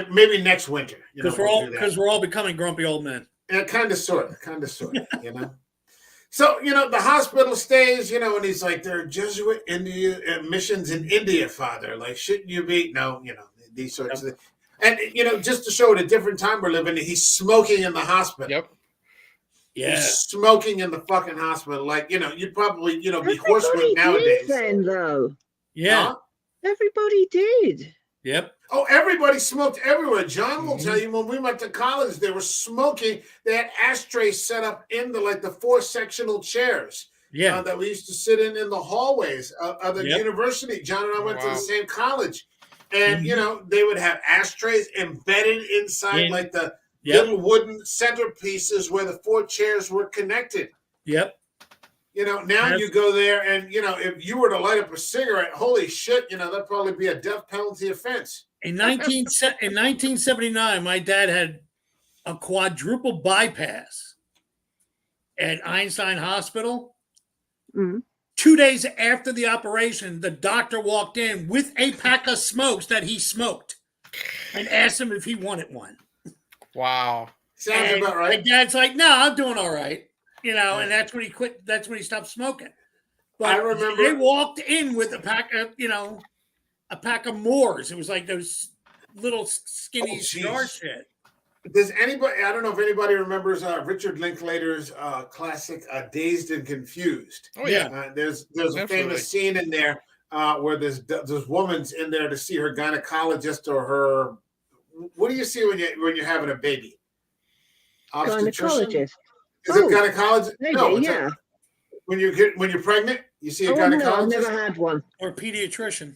Maybe next winter. Because we're all becoming grumpy old men. Yeah, kind of, sort of. So, the hospital stays, and he's like, "There are Jesuit missions in India, Father. Like, shouldn't you be?" No, these sorts of things. And, just to show it a different time we're living in, he's smoking in the hospital. Yep. Yeah. He's smoking in the fucking hospital. Like, you'd probably, be horsewhipped nowadays. Then, though. Yeah. Huh? Everybody did. Yep. Oh, everybody smoked everywhere. John will tell you, when we went to college, they were smoking. They had ashtrays set up in the 4 sectional chairs. Yeah. That we used to sit in the hallways of the university. John and I went to the same college. And, they would have ashtrays embedded inside the little wooden centerpieces where the 4 chairs were connected. Yep. Now you go there and, if you were to light up a cigarette, holy shit, that'd probably be a death penalty offense. In 1979, my dad had a quadruple bypass at Einstein Hospital. 2 days after the operation, the doctor walked in with a pack of smokes that he smoked and asked him if he wanted one. Wow. Sounds about right. My dad's like, "No, I'm doing all right." And that's when he quit. That's when he stopped smoking. But I remember they walked in with a pack of, a pack of Moors. It was like those little skinny cigar shit. Does anybody? I don't know if anybody remembers Richard Linklater's classic "Dazed and Confused." Oh yeah. There's a famous scene in there where this woman's in there to see her gynecologist or her. What do you see when you're having a baby? Gynecologist. Is it gynecologist? Maybe, no. Yeah. When you're pregnant, you see a gynecologist. No, I've never had one. Or pediatrician.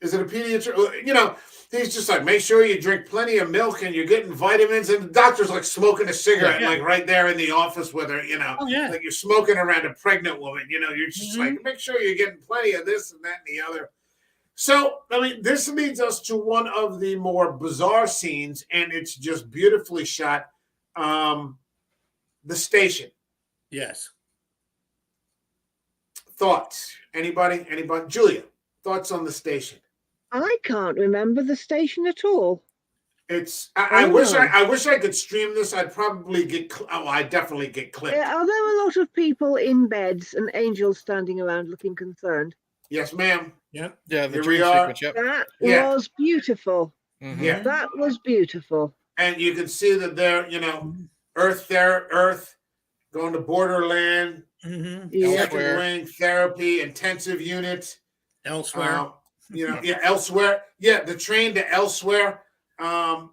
Is it a pediatrician? He's just like, make sure you drink plenty of milk and you're getting vitamins. And the doctor's like smoking a cigarette, like right there in the office with her, like you're smoking around a pregnant woman. You're just like, make sure you're getting plenty of this and that and the other. So, I mean, this leads us to one of the more bizarre scenes, and it's just beautifully shot. The station. Yes. Thoughts? Anybody? Julia, thoughts on the station? I can't remember the station at all. I wish I could stream this. I'd probably get. I definitely get clipped. Are there a lot of people in beds and angels standing around looking concerned? Yes, ma'am. Yep. Yeah, the Here dream we are. sequence. Yep. That Yeah. was beautiful. Yeah. That was beautiful. And you can see that they're, Earth, going to Borderland, Yeah. second wing, therapy, intensive unit. Elsewhere. Elsewhere. Yeah, the train to elsewhere. And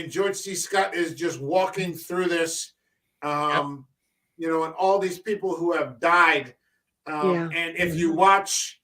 George C. Scott is just walking through this, and all these people who have died. And if you watch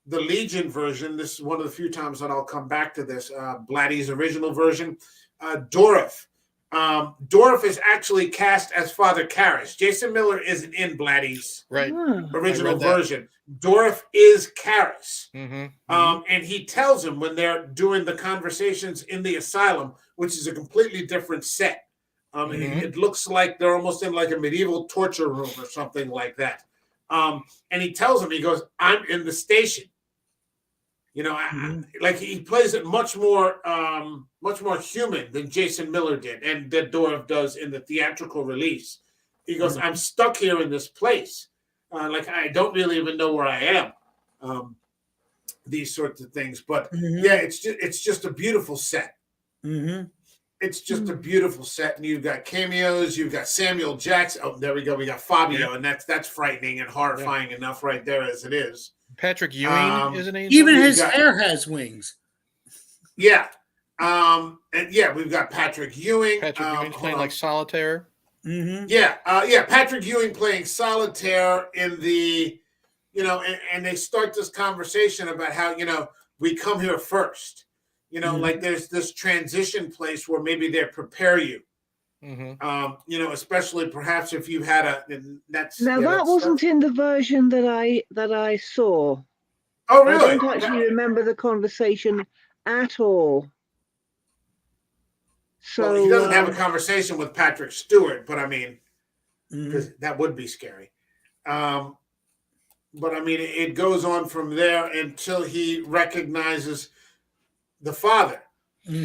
the Legion version, this is one of the few times that I'll come back to this, Blatty's original version, Dorff. Dorff is actually cast as Father Karras. Jason Miller isn't in Blatty's original version. Dorff is Karras. And he tells him when they're doing the conversations in the asylum, which is a completely different set. It looks like they're almost in like a medieval torture room or something like that. And he tells him, he goes, "I'm in the station." Like he plays it much more human than Jason Miller did, and that Dorff does in the theatrical release. He goes, "I'm stuck here in this place. Like I don't really even know where I am." These sorts of things, but it's just a beautiful set. It's just a beautiful set, and you've got cameos. You've got Samuel Jackson. Oh, there we go. We got Fabio, and that's frightening and horrifying enough right there as it is. Patrick Ewing is an angel. Even his hair has wings. Yeah. We've got Patrick Ewing. Patrick Ewing playing like solitaire. Patrick Ewing playing solitaire in the, and they start this conversation about how, we come here first. Like there's this transition place where maybe they prepare you. Especially perhaps if you had that wasn't in the version that I saw. Oh, really? I don't actually remember the conversation at all. So he doesn't have a conversation with Patrick Stewart, but I mean, because that would be scary. But I mean, it goes on from there until he recognizes the father.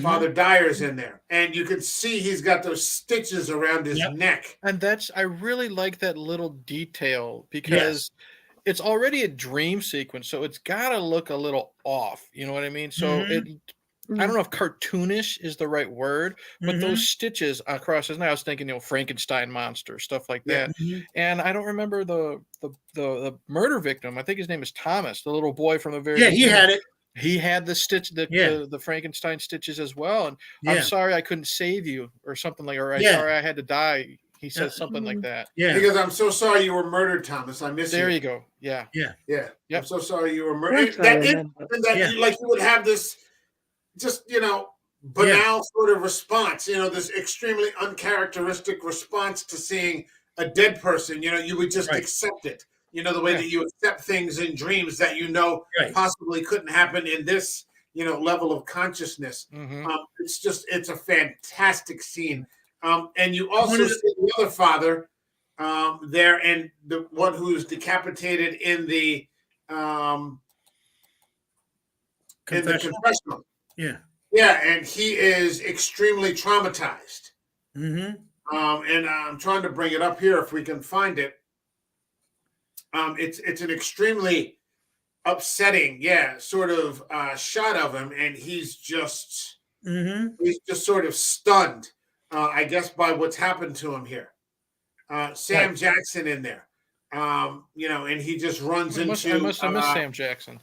Father Dyer's in there, and you can see he's got those stitches around his neck. And I really like that little detail because it's already a dream sequence, so it's got to look a little off. You know what I mean? So I don't know if cartoonish is the right word, but those stitches across his neck, I was thinking, Frankenstein monster, stuff like that. And I don't remember the murder victim. I think his name is Thomas, the little boy from the very beginning. He had it. He had the stitch, the Frankenstein stitches as well. And I'm sorry I couldn't save you, or something like, or sorry I had to die. He says something like that. Yeah. Because I'm so sorry you were murdered, Thomas. I miss you. There you go. Yeah. Yep. I'm so sorry you were murdered. You would have this just, banal sort of response, this extremely uncharacteristic response to seeing a dead person. You would just accept it. The way that you accept things in dreams that possibly couldn't happen in this, level of consciousness. It's a fantastic scene. And you also see the other father there, and the one who's decapitated in the confessional. Yeah, and he is extremely traumatized. And I'm trying to bring it up here if we can find it. It's an extremely upsetting, sort of shot of him, and he's just sort of stunned, I guess, by what's happened to him here. Sam Jackson in there, and he just runs into. I must have missed Sam Jackson.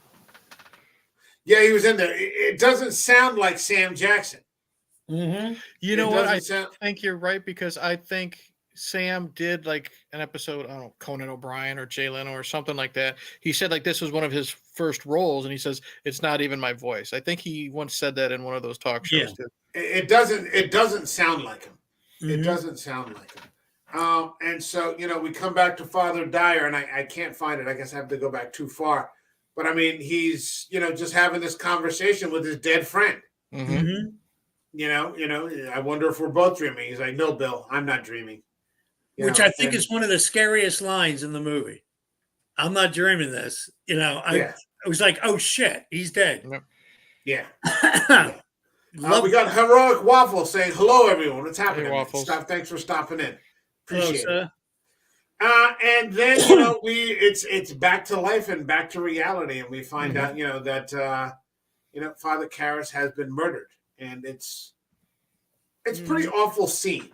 Yeah, he was in there. It doesn't sound like Sam Jackson. You know what? I think you're right, because I think Sam did like an episode, I don't know, Conan O'Brien or Jay Leno or something like that. He said like this was one of his first roles, and he says it's not even my voice. I think he once said that in one of those talk shows too. It doesn't sound like him. It doesn't sound like him. And so we come back to Father Dyer, and I can't find it. I guess I have to go back too far. But I mean, he's just having this conversation with his dead friend. I wonder if we're both dreaming. He's like, "No, Bill, I'm not dreaming." Which I think is one of the scariest lines in the movie. I'm not dreaming this. I was like, oh shit, he's dead. Yeah. We got Heroic Waffle saying hello, everyone. What's happening? Hey, Waffles. Thanks for stopping in. Hello, Appreciate it. sir. And then it's back to life and back to reality, and we find out that Father Karras has been murdered, and it's pretty awful scene.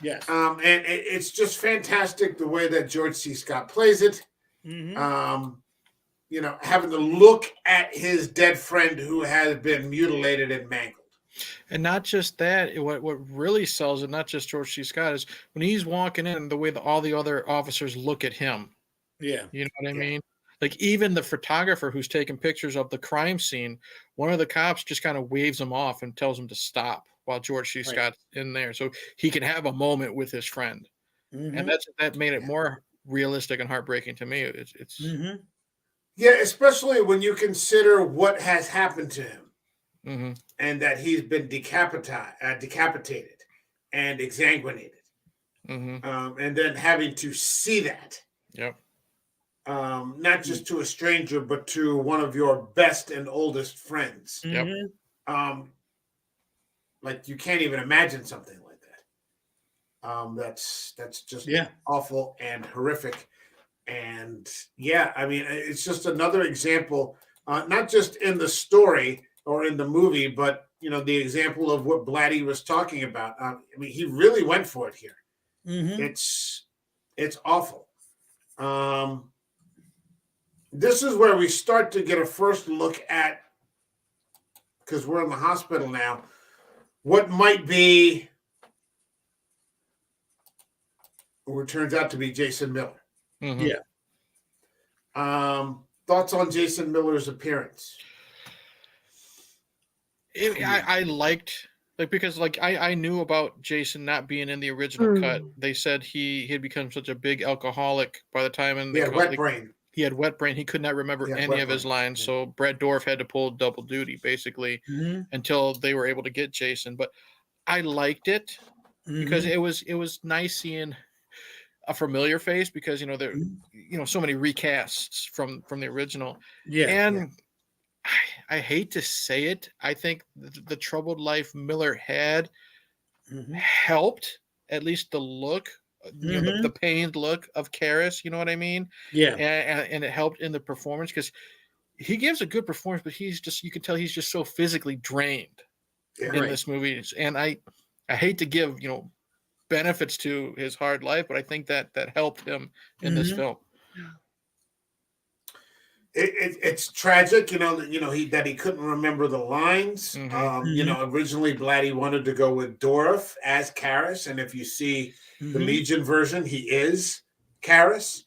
Yes. And it's just fantastic the way that George C. Scott plays it. Having to look at his dead friend who has been mutilated and mangled. And not just that, what really sells it, not just George C. Scott, is when he's walking in, the way that all the other officers look at him. Yeah. You know what I mean? Like even the photographer who's taking pictures of the crime scene, one of the cops just kind of waves him off and tells him to stop while George C. Scott's in there, so he can have a moment with his friend. And that made it more realistic and heartbreaking to me. It's Yeah, especially when you consider what has happened to him. And that he's been decapitated and exsanguinated. And then having to see that. Yep. Not just to a stranger, but to one of your best and oldest friends. Yep. Like you can't even imagine something like that. That's just awful and horrific. And I mean, it's just another example, not just in the story or in the movie, but the example of what Blatty was talking about. I mean, he really went for it here. It's awful. This is where we start to get a first look at, because we're in the hospital now, what might be, or it turns out to be Jason Miller. Yeah. Thoughts on Jason Miller's appearance? I liked, because I knew about Jason not being in the original cut. They said he had become such a big alcoholic by the time, and he had wet brain. He had wet brain. He could not remember any of his lines. Yeah. So Brett Dorff had to pull double duty basically until they were able to get Jason. But I liked it because it was nice seeing a familiar face, because there so many recasts from the original. I hate to say it, I think the troubled life Miller had helped, at least the look, the pained look of Karras, you know what I mean? Yeah. And it helped in the performance, because he gives a good performance, but you can tell he's just so physically drained in this movie. And I hate to give, benefits to his hard life, but I think that helped him in this film. It's tragic, that he couldn't remember the lines. Originally Blatty wanted to go with Dorff as Karras, and if you see the Legion version, he is Karras.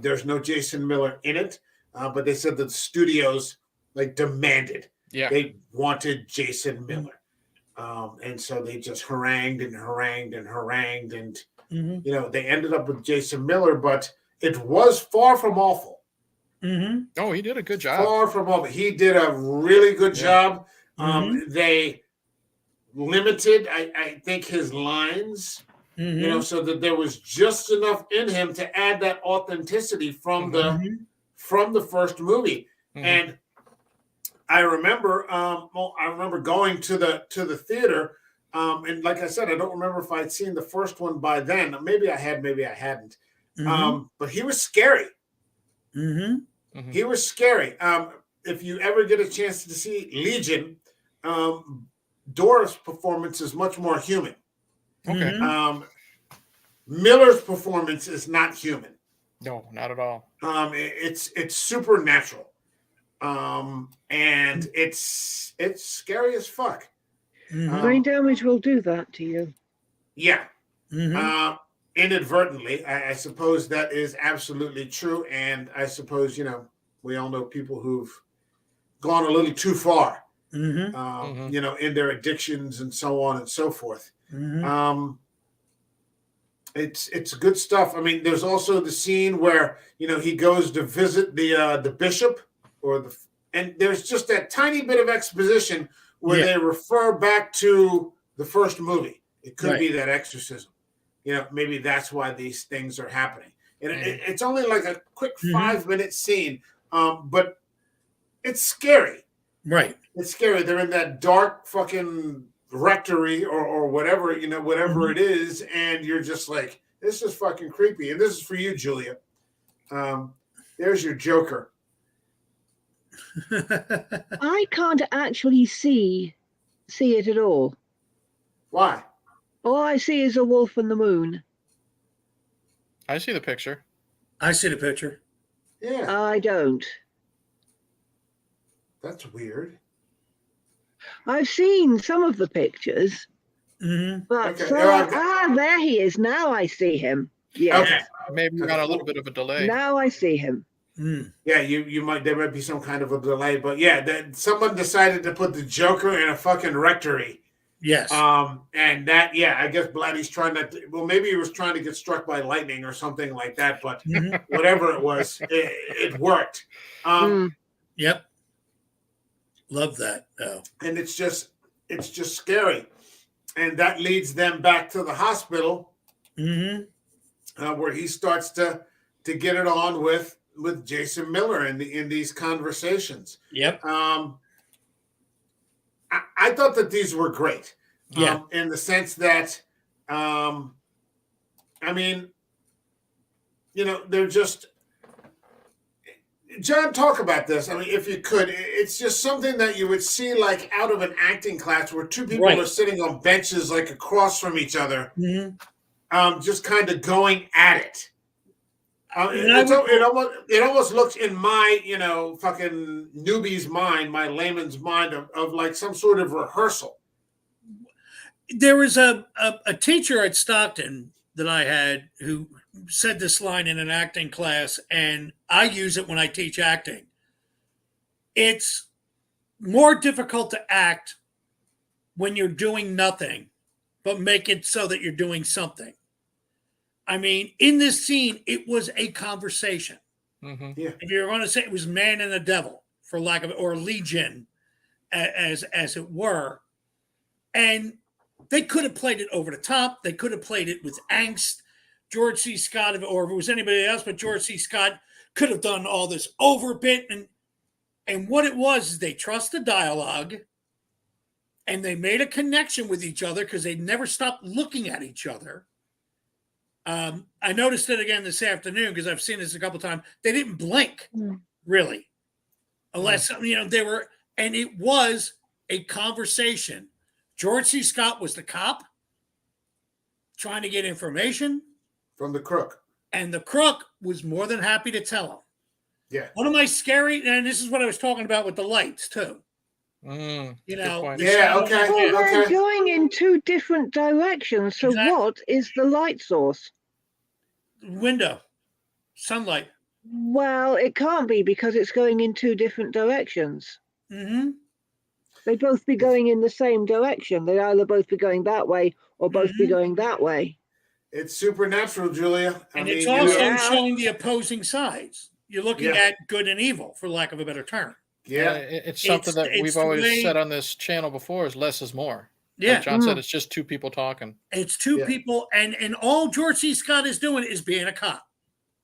There's no Jason Miller in it, but they said that the studios demanded. Yeah, they wanted Jason Miller, and so they just harangued, and they ended up with Jason Miller, but it was far from awful. Oh, he did a good job. Far from over. He did a really good job. They limited, I think, his lines, so that there was just enough in him to add that authenticity from the first movie. And I remember, going to the theater, and like I said, I don't remember if I'd seen the first one by then. Maybe I had, maybe I hadn't. But he was scary. He was scary. If you ever get a chance to see Legion, Dorff's performance is much more human. Miller's performance is not human. No, not at all. It's supernatural, and it's scary as fuck. Brain damage will do that to you. Yeah. Inadvertently, I suppose that is absolutely true, and I suppose we all know people who've gone a little too far, in their addictions and so on and so forth. It's good stuff. I mean, there's also the scene where he goes to visit the bishop, and there's just that tiny bit of exposition where they refer back to the first movie. It could be that exorcism. Maybe that's why these things are happening. And it's only like a quick 5-minute scene, but it's scary. Right. It's scary. They're in that dark fucking rectory or whatever, whatever it is, and you're just like, this is fucking creepy. And this is for you, Julia. There's your Joker. I can't actually see it at all. Why? All I see is a wolf and the moon. I see the picture. I see the picture. Yeah, I don't. that's weird. I've seen some of the pictures, Mm-hmm. but Okay. there he is. Now I see him. Yeah. Okay. Maybe we got a little bit of a delay. Now I see him. Mm. Yeah, there might be some kind of a delay, but yeah, someone decided to put the Joker in a fucking rectory. Yes. And that, yeah, I guess Blatty's trying to, well, maybe he was trying to get struck by lightning or something like that, but whatever it was, it worked. Yep. Love that, though. And it's just scary. And that leads them back to the hospital, where he starts to get it on with Jason Miller in these conversations. Yep. I thought that these were great. Yeah. In the sense that, I mean, they're just. John, talk about this. I mean, if you could, it's just something that you would see like out of an acting class where two people are sitting on benches like across from each other, just kind of going at it. It almost looks in my, fucking newbie's mind, my layman's mind of like some sort of rehearsal. There was a teacher at Stockton that I had who said this line in an acting class, and I use it when I teach acting. It's more difficult to act when you're doing nothing, but make it so that you're doing something. I mean, in this scene, it was a conversation. Mm-hmm. Yeah. If you're going to say it was man and the devil, for lack of it, or legion, as it were, and they could have played it over the top. They could have played it with angst. George C. Scott, or if it was anybody else, but George C. Scott could have done all this over bit. And what it was is they trust the dialogue, and they made a connection with each other because they never stopped looking at each other. I noticed it again this afternoon because I've seen this a couple of times. They didn't blink, really, unless they were, and it was a conversation. George C. Scott was the cop trying to get information From the crook. and the crook was more than happy to tell him. Yeah. One of my scary, and this is what I was talking about with the lights too. Good point. Yeah, okay. Well, they're going in two different directions. So Exactly. what is the light source? Window, sunlight. Well, it can't be because it's going in two different directions. Mm-hmm. They'd both be going in the same direction. They'd either both be going that way or both be going that way. It's supernatural, Julia. And it's also showing the opposing sides. You're looking Yeah. at good and evil, for lack of a better term. Yeah. It's something that it's we've the always way- said on this channel before: is less is more. Yeah. Like John said, it's just two people talking. It's two Yeah. people, and all George C. Scott is doing is being a cop.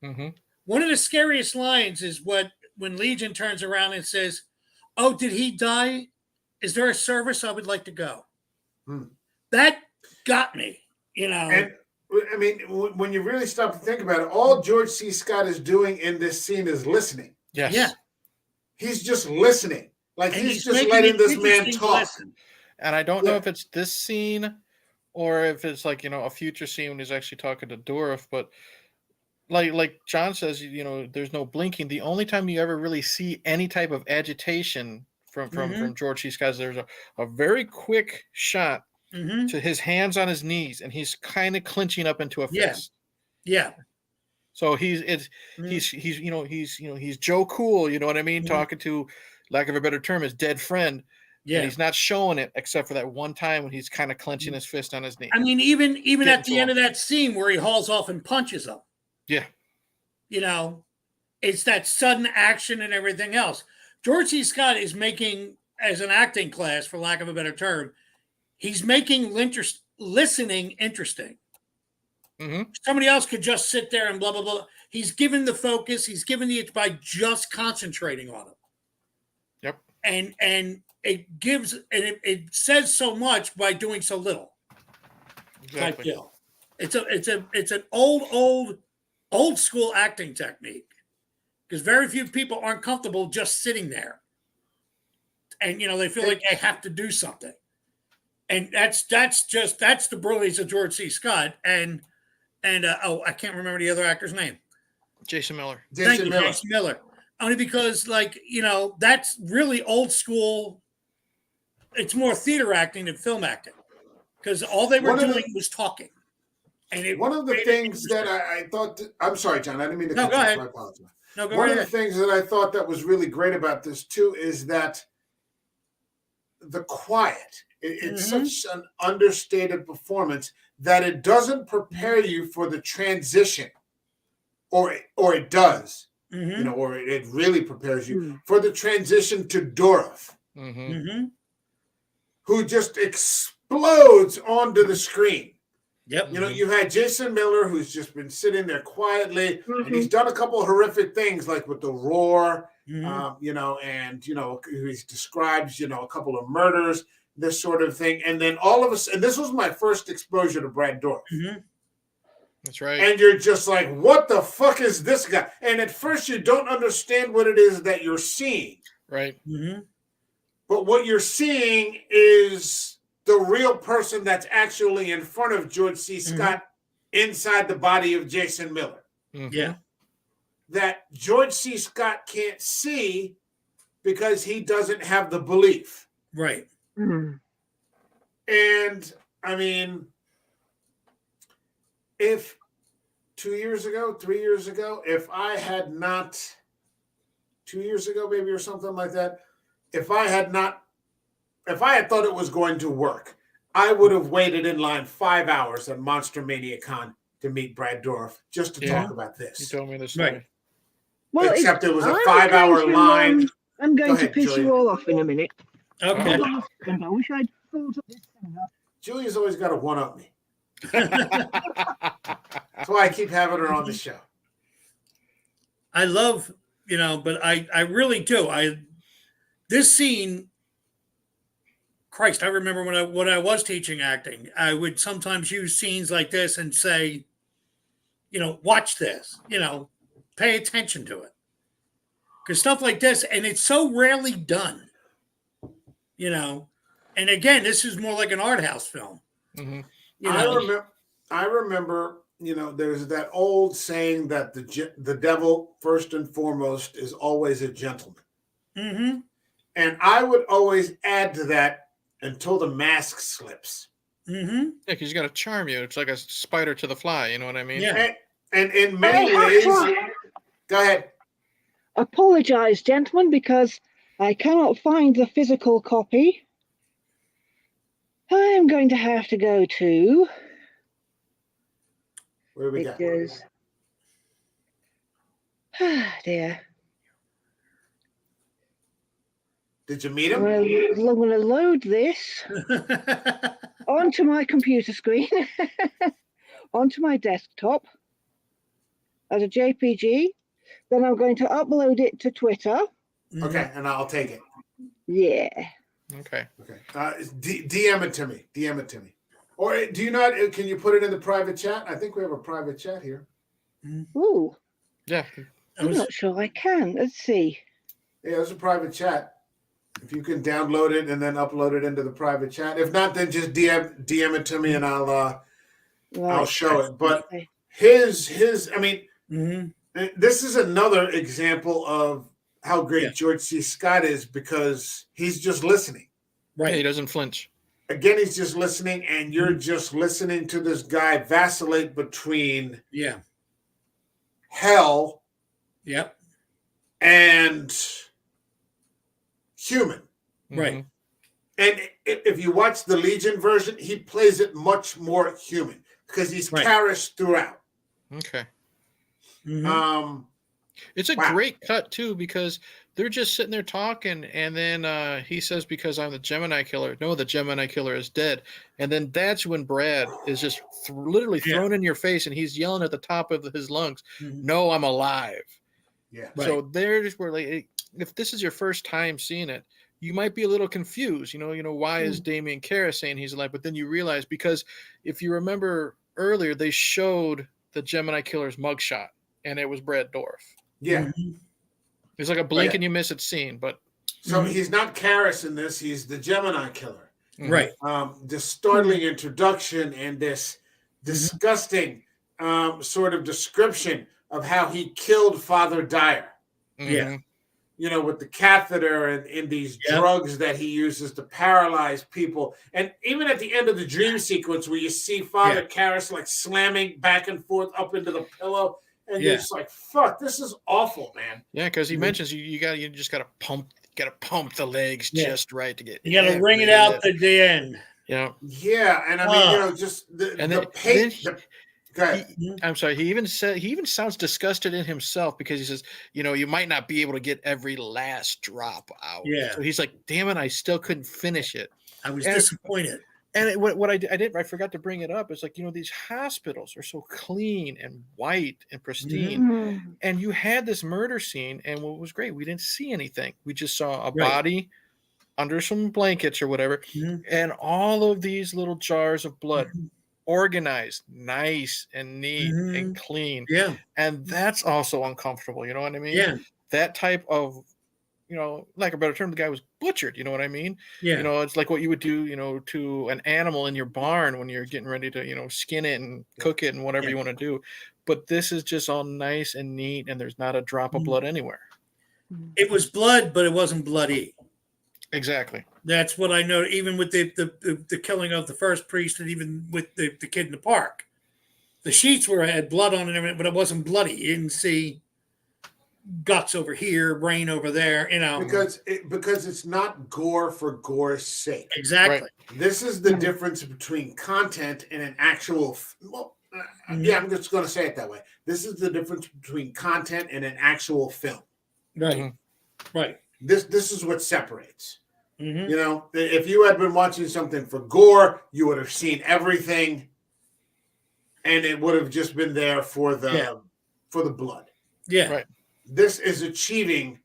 Mm-hmm. One of the scariest lines is when Legion turns around and says, "Oh, did he die? Is there a service I would like to go?" That got me, And I mean, when you really stop to think about it, all George C. Scott is doing in this scene is listening. Yes. Yeah. He's just listening. Like And he's just making letting it this man interesting to talk. listen. And I don't know Yeah. if it's this scene or if it's like, a future scene when he's actually talking to Dorff, but like John says, there's no blinking. The only time you ever really see any type of agitation from George C. Scott is there's a very quick shot to his hands on his knees, and he's kind of clinching up into a fist. Yeah. So he's Joe Cool, you know what I mean? Talking to, lack of a better term, his dead friend. Yeah. And he's not showing it except for that one time when he's kind of clenching his fist on his knee. I mean, even Getting at the to end him. of that scene where he hauls off and punches him, Yeah. It's that sudden action and everything else. George C. Scott is making, as an acting class, for lack of a better term, he's making listening interesting. Somebody else could just sit there and blah, blah, blah. He's given the focus. He's given the by just concentrating on him. Yep. and it gives and it says so much by doing so little. Type Exactly. deal. It's an old school acting technique, because very few people aren't comfortable just sitting there, and they feel like they have to do something, and that's the brilliance of George C. Scott and I can't remember the other actor's name. Jason Miller. Thank you, Jason Miller. Only because, that's really old school. It's more theater acting than film acting, because all they were doing was talking. And one of the things that I thought, I'm sorry, John, I didn't mean to cut you off. I apologize. No, go One right of the things that I thought that was really great about this too is that the quiet. It's such an understated performance that it doesn't prepare you for the transition, or it does, or it really prepares you for the transition to Dorothy, who just explodes onto the screen. Yep. You had Jason Miller, who's just been sitting there quietly, and he's done a couple of horrific things, like with The Roar, and he describes, a couple of murders, this sort of thing. And then all of us, and this was my first exposure to Brad Dourif. That's right. And you're just like, what the fuck is this guy? And at first you don't understand what it is that you're seeing. Right. But what you're seeing is the real person that's actually in front of George C. Scott inside the body of Jason Miller. Yeah. That George C. Scott can't see because he doesn't have the belief. Right. And I mean, if 2 years ago, 3 years ago, if I had not, 2 years ago maybe or something like that, if I had thought it was going to work, I would have waited in line 5 hours at Monster Mania Con to meet Brad Dourif just to talk about this. You told me this story. Right. Well, Except it was a 5 hour line. I'm going ahead, to piss Julia. you all off in a minute. Okay. I wish I'd thought of this sooner. Julia's always got to one-up me. That's why I keep having her on the show. I love, but I really do. This scene, Christ, I remember when I was teaching acting, I would sometimes use scenes like this and say, watch this, pay attention to it. Because stuff like this, and it's so rarely done, and again, this is more like an art house film. I remember, there's that old saying that the devil, first and foremost, is always a gentleman. And I would always add to that, until the mask slips. Yeah, because you got to charm you. It's like a spider to the fly. You know what I mean? Yeah. And in many ways, go ahead. Apologize, gentlemen, because I cannot find the physical copy. I'm going to have to go to. What do we got? Because, dear. Did you meet him? I'm going to load this onto my computer screen, onto my desktop as a JPG. Then I'm going to upload it to Twitter. Okay, and I'll take it. Yeah. Okay. DM it to me. DM it to me. Or do you not? Can you put it in the private chat? I think we have a private chat here. Ooh. Yeah. I'm not sure I can. Let's see. Yeah, there's a private chat. If you can download it and then upload it into the private chat. If not, then just DM it to me and I'll show it. But his I mean, this is another example of how great George C. Scott is, because he's just listening. Right. He doesn't flinch. Again, he's just listening, and you're just listening to this guy vacillate between hell and human. Right. And if you watch the Legion version, he plays it much more human because he's Karish throughout. Okay. It's a great cut too, because they're just sitting there talking, and then he says, "Because I'm the Gemini killer." No, the Gemini killer is dead. And then that's when Brad is just literally thrown in your face, and he's yelling at the top of his lungs, "No, I'm alive." Yeah. So there's where, like, if this is your first time seeing it, you might be a little confused. Why is Damien Karras saying he's alive? But then you realize, because if you remember earlier, they showed the Gemini killer's mugshot, and it was Brad Dourif. Yeah. It's like a blink and you miss it scene, but so he's not Karras in this. He's the Gemini killer. Right. This startling introduction and this disgusting sort of description of how he killed Father Dyer. Yeah. With the catheter and these drugs that he uses to paralyze people. And even at the end of the dream sequence where you see Father Karras like slamming back and forth up into the pillow, and you're just like, fuck, this is awful, man. Yeah, because he mentions you just gotta pump the legs just right to get. You gotta wring it out to the end. Yeah. Yeah, and I mean, just the pace. I'm sorry. He even sounds disgusted in himself, because he says, you might not be able to get every last drop out. Yeah. So he's like, damn it, I still couldn't finish it. I was disappointed. And what I forgot to bring it up. It's like, these hospitals are so clean and white and pristine. And you had this murder scene, and what was great, we didn't see anything. We just saw a body under some blankets or whatever, and all of these little jars of blood. Organized, nice and neat and clean. Yeah. And that's also uncomfortable. You know what I mean? Yeah. That type of, like a better term, the guy was butchered. You know what I mean? Yeah. It's like what you would do, to an animal in your barn when you're getting ready to, skin it and cook it and whatever you want to do. But this is just all nice and neat, and there's not a drop of blood anywhere. It was blood, but it wasn't bloody. Exactly. That's what I know. Even with the killing of the first priest, and even with the kid in the park, the sheets had blood on it and everything, but it wasn't bloody. You didn't see guts over here, brain over there. Because it's not gore for gore's sake. Exactly. Right. This is the difference between content and an actual. I'm just going to say it that way. This is the difference between content and an actual film. Right. Right. This is what separates. If you had been watching something for gore, you would have seen everything, and it would have just been there for the blood. Yeah. Right. This is achieving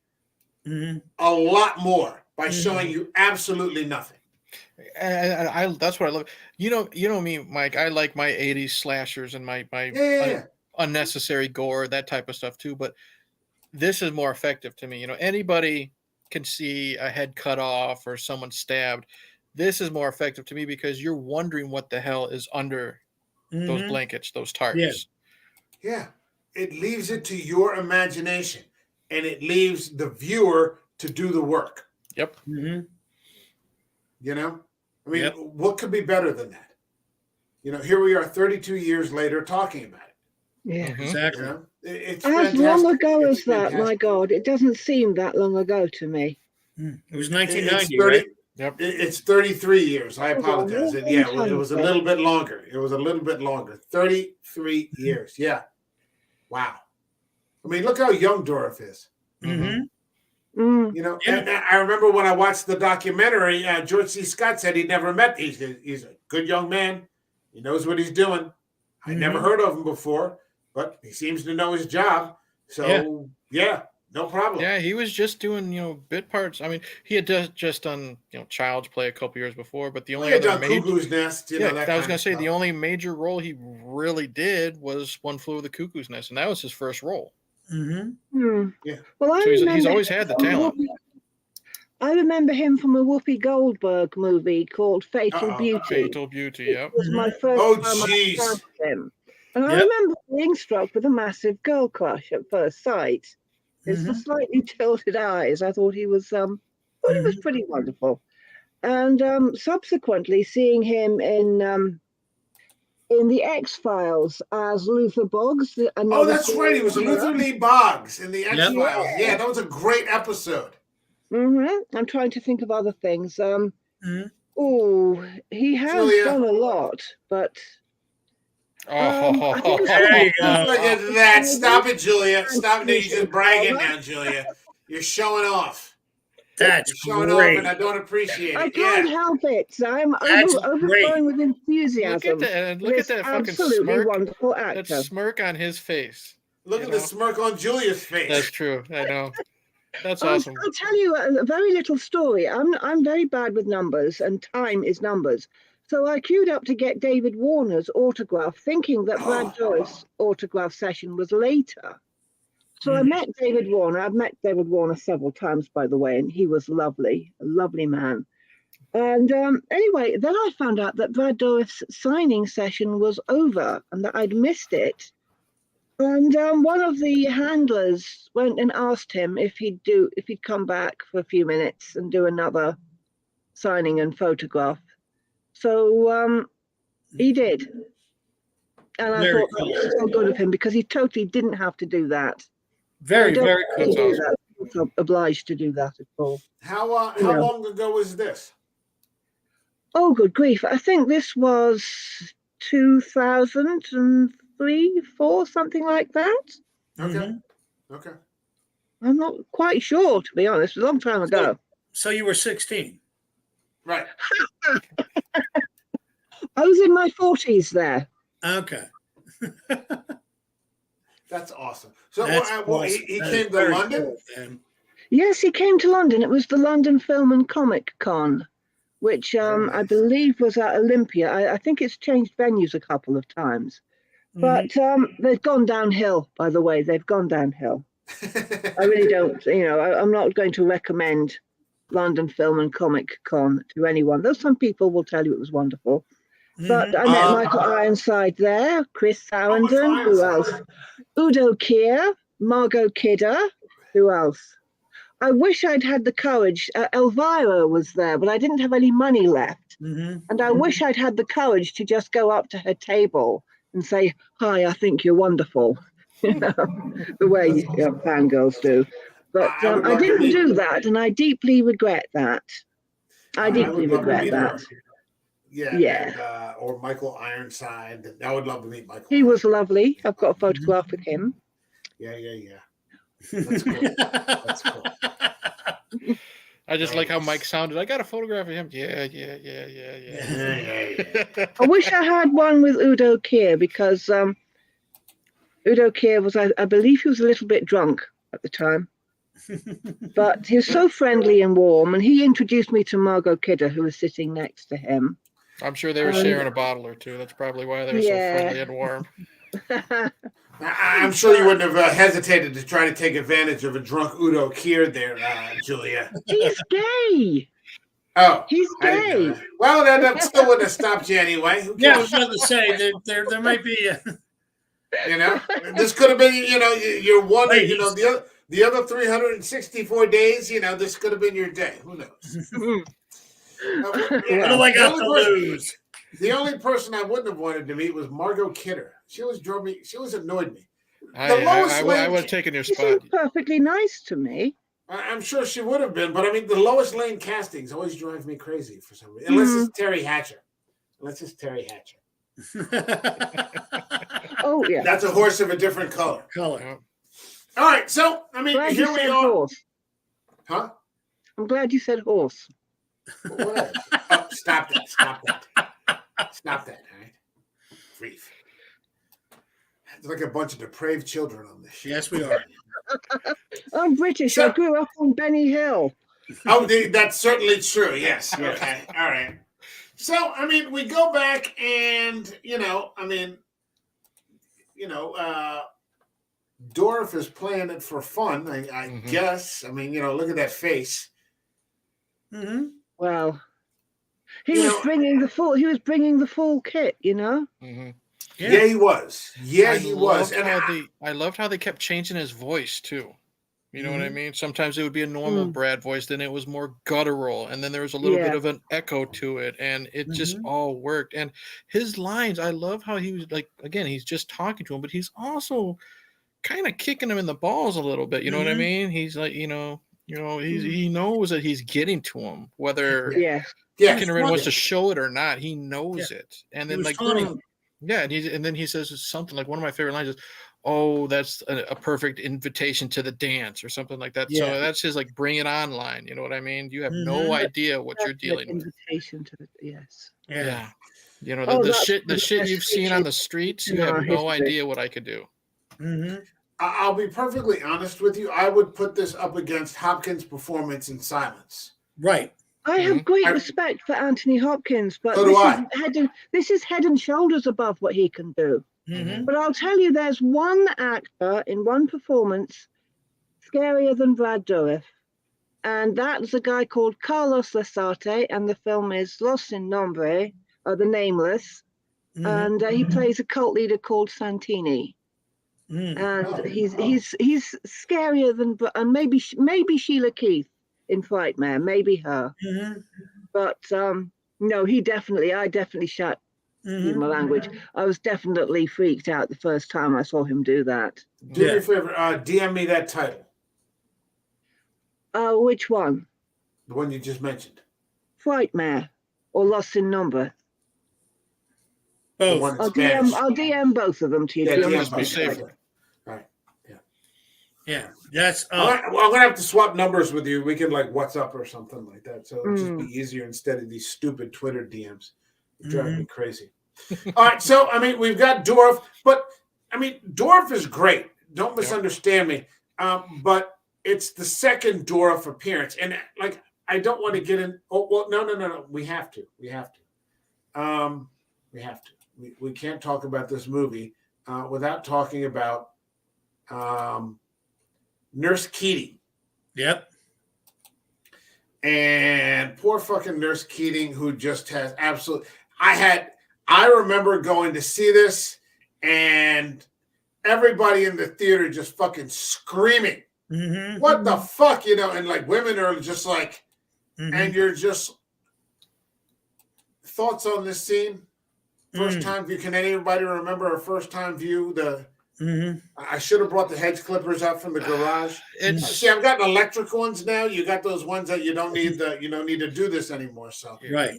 a lot more by showing you absolutely nothing. And that's what I love. You know me, Mike. I like my 80s slashers and my unnecessary gore, that type of stuff too. But this is more effective to me. Anybody can see a head cut off or someone stabbed. This is more effective to me because you're wondering what the hell is under those blankets, those tarps. Yeah. It leaves it to your imagination, and it leaves the viewer to do the work. Yep. What could be better than that? Here we are 32 years later talking about it. Yeah. Exactly. It's as fantastic. long ago It's as that, fantastic. my God, it doesn't seem that long ago to me. It was 1990, It's 30 right? Yep. It's 33 years. I apologize. It was a little bit longer. 33 years. Yeah. Wow. I mean, look how young Dorif is. And I remember when I watched the documentary, George C. Scott said he'd never met. He's a good young man. He knows what he's doing. I never heard of him before, but he seems to know his job. So, no problem. Yeah, he was just doing, bit parts. I mean, he had just done, Child's Play a couple years before, but the only He had other done Cuckoo's Nest. I was going to say the only major role he really did was One Flew Over the Cuckoo's Nest, and that was his first role. Yeah. Well, So he's always had the talent. I remember him from a Whoopi Goldberg movie called Fatal Beauty. Fatal Beauty, yep. It was my first time I saw him. And I remember being struck with a massive girl crush at first sight. It's the slightly tilted eyes. I thought he was he was pretty wonderful. And subsequently seeing him in the X-Files as Luther Boggs. Oh, that's right. He was Luther Lee Boggs in the X-Files. Yeah, that was a great episode. I'm trying to think of other things. He has Julia. done a lot, but Oh, There you go. Look at that. Stop it, Julia. Stop it. You're just bragging now, Julia. You're showing off. That's You're showing great. off, and I don't appreciate it. I can't help it. I'm overflowing with enthusiasm. Look at that fucking absolutely smirk. wonderful That actor. smirk on his face. Look at the smirk on Julia's face. That's true. I know. That's awesome. I'll tell you a very little story. I'm very bad with numbers, and time is numbers. So I queued up to get David Warner's autograph, thinking that Brad Dourif's autograph session was later. So I met David Warner. I've met David Warner several times, by the way, and he was lovely, a lovely man. And anyway, then I found out that Brad Dourif's signing session was over and that I'd missed it. And one of the handlers went and asked him if he'd come back for a few minutes and do another signing and photograph. So he did. And I thought that was so good of him because he totally didn't have to do that. Very cool. Awesome. Not obliged to do that at all. How long ago was this? Oh, good grief. I think this was 2003, 4, something like that. Okay. Okay. I'm not quite sure, to be honest. It was a long time ago. So you were 16. Right. I was in my 40s there. Okay. That's awesome. So That's he awesome. came to London? Cool, Yes, he came to London. It was the London Film and Comic Con, which I believe was at Olympia. I think it's changed venues a couple of times. But they've gone downhill, by the way. They've gone downhill. I really don't, I'm not going to recommend London Film and Comic Con to anyone, though some people will tell you it was wonderful. But I met Michael Ironside there, Chris Sarandon, who else? Udo Kier, Margot Kidder, who else? I wish I'd had the courage. Elvira was there, but I didn't have any money left. And I wish I'd had the courage to just go up to her table and say, "Hi, I think you're wonderful," the way fangirls do. But I didn't do that, and I deeply regret that. I deeply regret that. Yeah. Or Michael Ironside. I would love to meet Michael. He was lovely. I've got a photograph with him. Yeah. That's cool. That's cool. I just like how Mike sounded. I got a photograph of him. Yeah. I wish I had one with Udo Kier because Udo Kier was, I believe he was a little bit drunk at the time. But he was so friendly and warm, and he introduced me to Margot Kidder, who was sitting next to him. I'm sure they were sharing a bottle or two. That's probably why they were so friendly and warm. I'm sure you wouldn't have hesitated to try to take advantage of a drunk Udo Kier there, Julia. He's gay. Oh, He's gay. Well, that still wouldn't have stopped you anyway. Who Yeah, I cares? was about to say there might be This could have been, your one, the other 364 days, this could have been your day. Who knows? what do I got to lose? The only person I wouldn't have wanted to meet was Margot Kidder. She always annoyed me. I would have taken your She spot. seemed perfectly nice to me. I'm sure she would have been, but I mean, the Lois Lane castings always drive me crazy for some reason. Unless it's Terry Hatcher. Oh, yeah. That's a horse of a different color. Color. All right, so, I mean, Glad here you we said are. horse. Huh? I'm glad you said horse. Whatever. Oh, stop that. Stop that, all right? Grief. It's like a bunch of depraved children on this shit. Yes, we are. I'm British. I grew up on Benny Hill. Oh, that's certainly true. Yes. Okay. All right. So, I mean, we go back and, Dorff is playing it for fun, I guess. I mean, look at that face. Well, he was bringing the full kit, Yeah, he was. Yeah, he was. And I loved how they kept changing his voice too. You know what I mean? Sometimes it would be a normal Brad voice, then it was more guttural, and then there was a little bit of an echo to it, and it just all worked. And his lines, I love how he was like, again, he's just talking to him, but he's also kind of kicking him in the balls a little bit. You know what I mean? He's like, he knows that he's getting to him, whether Kinnaman wants to show it or not. He knows it, and then and then he says something like, one of my favorite lines is, "Oh, that's a perfect invitation to the dance," or something like that. So that's his like "bring it on" line. You know what I mean? You have no idea what you're dealing with. Invitation to the Yeah. The shit you've seen on the streets, you have no idea what I could do. I'll be perfectly honest with you. I would put this up against Hopkins' performance in Silence. Right. I have great respect for Anthony Hopkins, but So do I. This is head and shoulders above what he can do. Mm-hmm. But I'll tell you, there's one actor in one performance scarier than Brad Dourif, and that's a guy called Carlos Lasarte, and the film is Los Sin Nombre, or The Nameless, and he plays a cult leader called Santini. And he's scarier than, and maybe Sheila Keith in Frightmare, maybe her. But no, I definitely shut. Use my language. I was definitely freaked out the first time I saw him do that. Do me a favor, DM me that title. Which one? The one you just mentioned. Frightmare or Lost in Number? Both. I'll DM both of them to you. Yeah, to be DM honest. be safe. All right. Yeah. That's. I'm gonna have to swap numbers with you. We can like WhatsApp or something like that, so it'll just be easier instead of these stupid Twitter DMs. It drives me crazy. All right, so I mean, we've got Dourif, but I mean, Dourif is great. Don't misunderstand me. But it's the second Dourif appearance, and like I don't want to get in. Oh well, no. We have to. We have to. We can't talk about this movie without talking about Nurse Keating. Yep. And poor fucking Nurse Keating, who just has absolute. I remember going to see this, and everybody in the theater just fucking screaming. What the fuck, and like women are just like, and you're just thoughts on this scene. First time view. Can anybody remember a first time view? I should have brought the hedge clippers out from the garage. See, I've got electric ones now. You got those ones that you don't need to do this anymore. So right.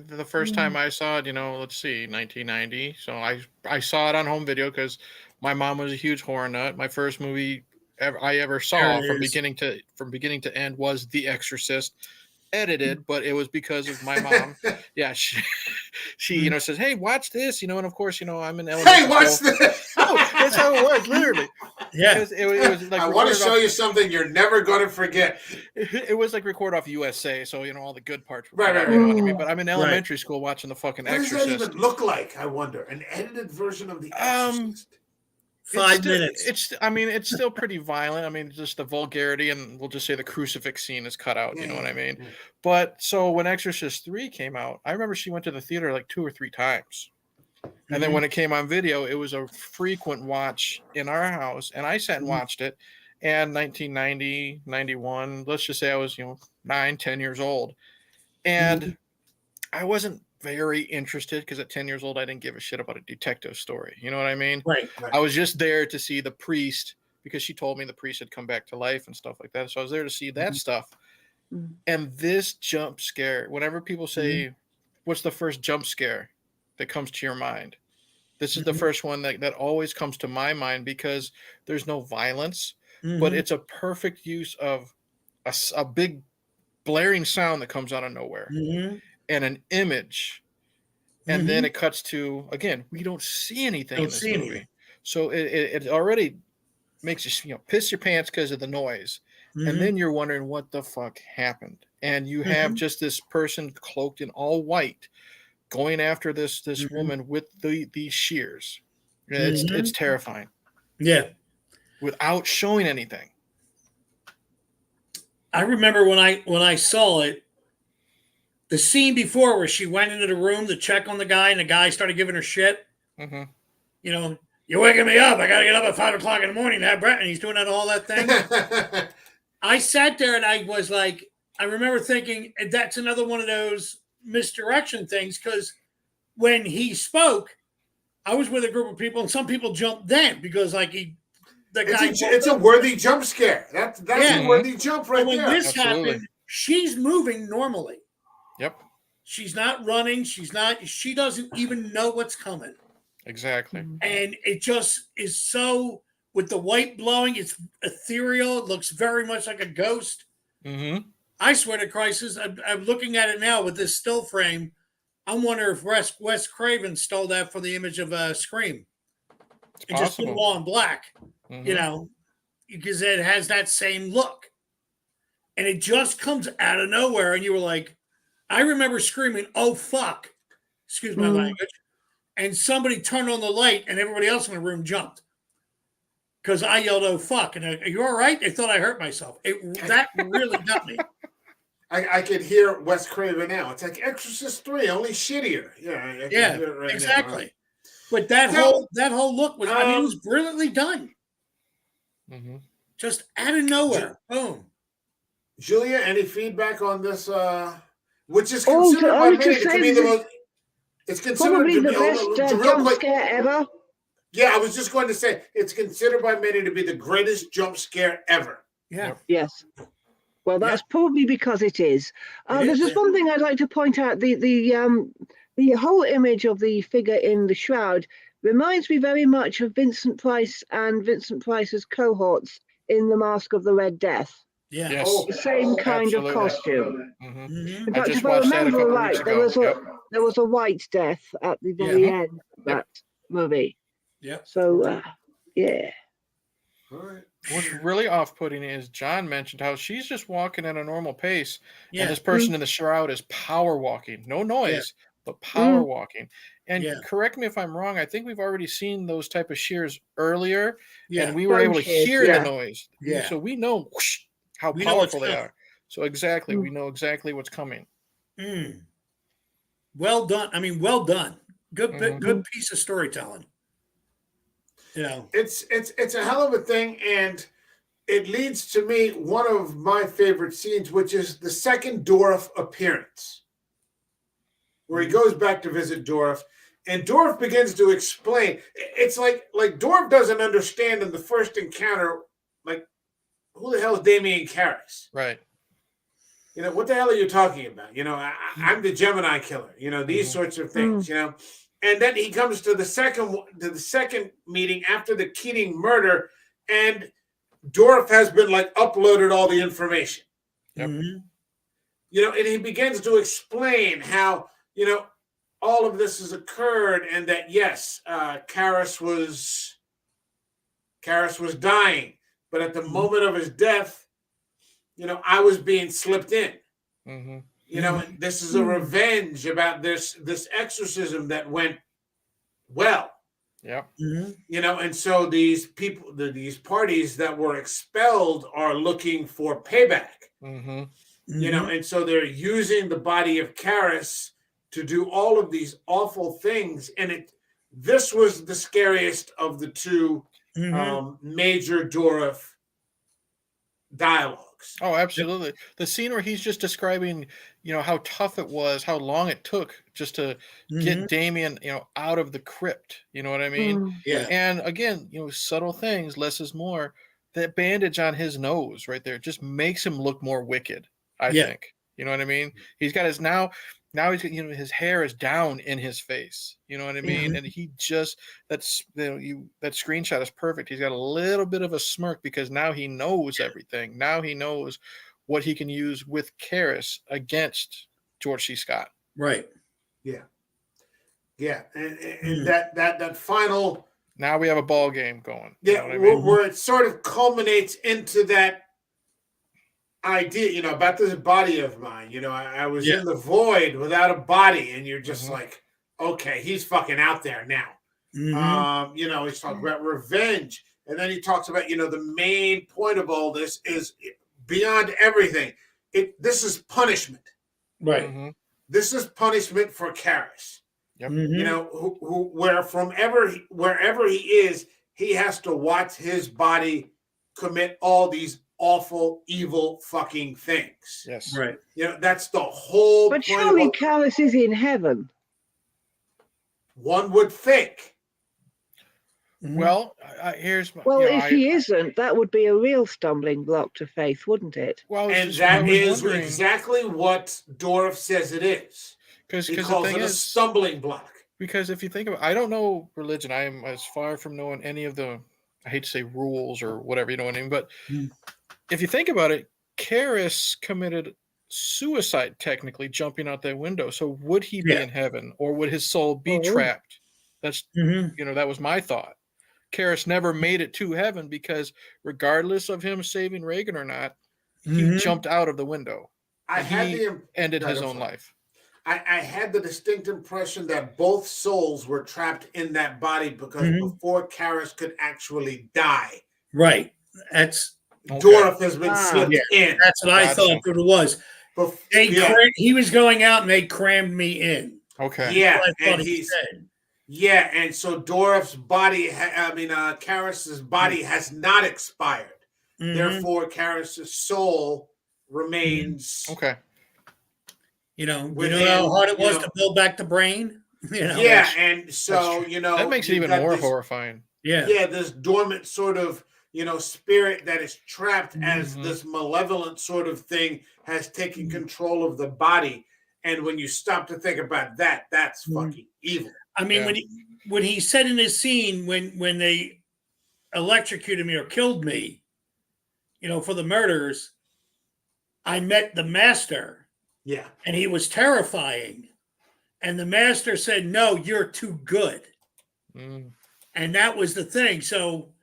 The first time I saw it, let's see, 1990. So I saw it on home video because my mom was a huge horror nut. My first movie I ever saw from beginning to end was The Exorcist, edited, but it was because of my mom. Yeah, she says, "Hey, watch this," and of course, I'm in elementary hey, watch school. this. No, that's how it was, literally. Yeah, it was like I want to show you something you're never going to forget. It was like recorded off USA, so all the good parts. Right. You know what I mean? But I'm in elementary school watching the fucking What Exorcist. does that even look like? I wonder. An edited version of The Exorcist. 5 minutes. It's still pretty violent. I mean, just the vulgarity, and we'll just say the crucifix scene is cut out. You know what I mean? Yeah. But so when Exorcist 3 came out, I remember she went to the theater like 2 or 3 times. And then when it came on video, it was a frequent watch in our house. And I sat and watched it. And 1990, 91, let's just say I was, 9, 10 years old. And I wasn't very interested because at 10 years old, I didn't give a shit about a detective story. You know what I mean? Right. I was just there to see the priest because she told me the priest had come back to life and stuff like that. So I was there to see that stuff. And this jump scare, whenever people say, what's the first jump scare that comes to your mind? This is the first one that always comes to my mind because there's no violence, but it's a perfect use of a big blaring sound that comes out of nowhere and an image. And then it cuts to, again, we don't see anything in this movie. So it already makes you piss your pants because of the noise. And then you're wondering what the fuck happened. And you have just this person cloaked in all white going after this woman with these shears. It's terrifying. Yeah. Without showing anything. I remember when I saw it, the scene before where she went into the room to check on the guy and the guy started giving her shit. You're waking me up. I got to get up at 5 o'clock in the morning to have Brett. And he's doing all that thing. I sat there and I was like, I remember thinking that's another one of those misdirection things. Because when he spoke, I was with a group of people and some people jumped then because it's a worthy jump scare. That's a worthy jump right there. When this happened, she's moving normally. Yep. She's not running. She doesn't even know what's coming. Exactly. And it just is so, with the white blowing, it's ethereal. It looks very much like a ghost. I swear to Christ, I'm looking at it now with this still frame. I wonder if Wes Craven stole that for the image of Scream. It's and just put it all in black. you know, because it has that same look. And it just comes out of nowhere. And you were like, I remember screaming, "Oh, fuck." Excuse my language. And somebody turned on the light and everybody else in the room jumped. Because I yelled, "Oh, fuck." And are you all right? They thought I hurt myself. That really got me. I could hear Wes Craven now. It's like Exorcist 3, only shittier. Yeah, Yeah, right exactly. Now. But that whole look was, I mean, it was brilliantly done. Just out of nowhere. Boom. Julia, any feedback on this? Which is considered by many to be the most. It's considered probably to the be best jump scare ever. Yeah, I was just going to say it's considered by many to be the greatest jump scare ever. Yeah. Yes. Well, that's probably because it is. There's just one thing I'd like to point out. The whole image of the figure in the shroud reminds me very much of Vincent Price and Vincent Price's cohorts in The Mask of the Red Death. Yeah. Yes. The same kind of costume. Mm-hmm. In fact, if I remember right, there was a white death at the very end of that movie. Yeah. So, yeah. All right. What's really off-putting is John mentioned how she's just walking at a normal pace, and this person in the shroud is power walking, no noise, but power walking. And correct me if I'm wrong. I think we've already seen those type of shears earlier, and we were able to hear the noise. Yeah. So we know how powerful they are. So we know exactly what's coming. Well done. I mean, well done. Good piece of storytelling. You know, it's a hell of a thing, and it leads to me one of my favorite scenes, which is the second Dorff appearance, where he goes back to visit Dorff, and Dorff begins to explain. It's like Dorff doesn't understand in the first encounter, like, who the hell is Damien Karras? Right. You know, what the hell are you talking about? You know, I'm the Gemini killer. You know, these sorts of things. You know. And then he comes to the second meeting after the Keating murder, and Dorff has been like uploaded all the information. You know, and he begins to explain how, you know, all of this has occurred, and that yes, Karras was dying, but at the moment of his death, you know, I was being slipped in. You know, and this is a revenge about this exorcism that went well. You know, and so these people, these parties that were expelled are looking for payback. You know, and so they're using the body of Karras to do all of these awful things. And this was the scariest of the two major Dorff dialogues. Oh, absolutely. The scene where he's just describing, you know, how tough it was, how long it took just to get Damien, you know, out of the crypt. You know what I mean? Yeah. And again, you know, subtle things, less is more. That bandage on his nose right there just makes him look more wicked, I think. You know what I mean? He's got his now he's, you know, his hair is down in his face. You know what I mean? And he just, that screenshot is perfect. He's got a little bit of a smirk because now he knows everything. Now he knows what he can use with Karras against George C. Scott. Right. Yeah. Yeah. And that final. Now we have a ball game going. Yeah. You know what I mean? Where it sort of culminates into that idea, you know, about this body of mine. You know, I was in the void without a body, and you're just like, okay, he's fucking out there now. You know, he's talking about revenge, and then he talks about, you know, the main point of all this is beyond everything. This is punishment, right? This is punishment for Karras. You know, wherever he is, he has to watch his body commit all these awful, evil fucking things. Yes. Right. You know, that's the whole But point. surely Karras is in heaven. One would think. Well, here's my. Well, you know, if he isn't, that would be a real stumbling block to faith, wouldn't it? Well, and that is exactly what Dorff says it is. Because he calls it a stumbling block. Because if you think about it, I don't know religion. I am as far from knowing any of the, I hate to say rules or whatever, you know what I mean? But if you think about it, Karras committed suicide, technically, jumping out that window. So would he be in heaven, or would his soul be trapped? That's, you know, that was my thought. Karras never made it to heaven because regardless of him saving Reagan or not, he Mhm. jumped out of the window. I And had he ended Right, his I'm own sorry. life. I had the distinct impression that both souls were trapped in that body because Mhm. before Karras could actually die, Right. That's Okay. Dorff has been Ah. slipped Yeah. in. that's what I Gotcha. thought it was. Yeah, He was going out and they crammed me in. Okay. yeah, That's what I and thought he he's said. yeah, and so Dorff's body, Karras's body has not expired. Mhm. Therefore, Karras's soul remains. Okay. You know Within, how hard it you was know- to build back the brain. You know. Yeah, That's- and so true. That makes it you've even got more this- horrifying. Yeah. Yeah, this dormant sort of spirit that is trapped as Mhm. this malevolent sort of thing has taken control of the body. And when you stop to think about that, that's fucking evil. I mean, Yeah. when he said in his scene when they electrocuted me or killed me, for the murders, I met the master Yeah, and he was terrifying. And the master said, "No, you're too good." Mm. And that was the thing. So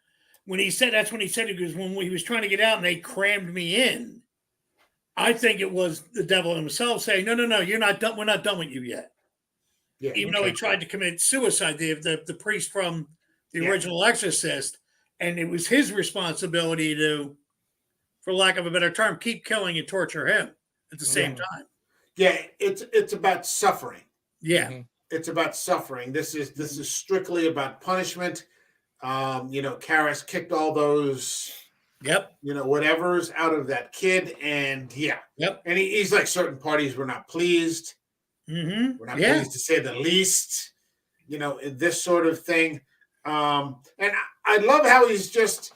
that's when he said it, because when he was trying to get out and they crammed me in, I think it was the devil himself saying, "No, you're not done. We're not done with you yet." yeah. Even though he tried to commit suicide, the priest from the Yeah. original Exorcist, and it was his responsibility to, for lack of a better term, keep killing and torture him at the same time. Yeah, it's about suffering. Yeah. Mhm. It's about suffering. This is strictly about punishment. Karras kicked all those Yep. whatever's out of that kid, and yeah, Yep. and he's like, certain parties were not pleased. Mm-hmm. We're not Yeah. pleased to say the least. This sort of thing. And I love how he's just,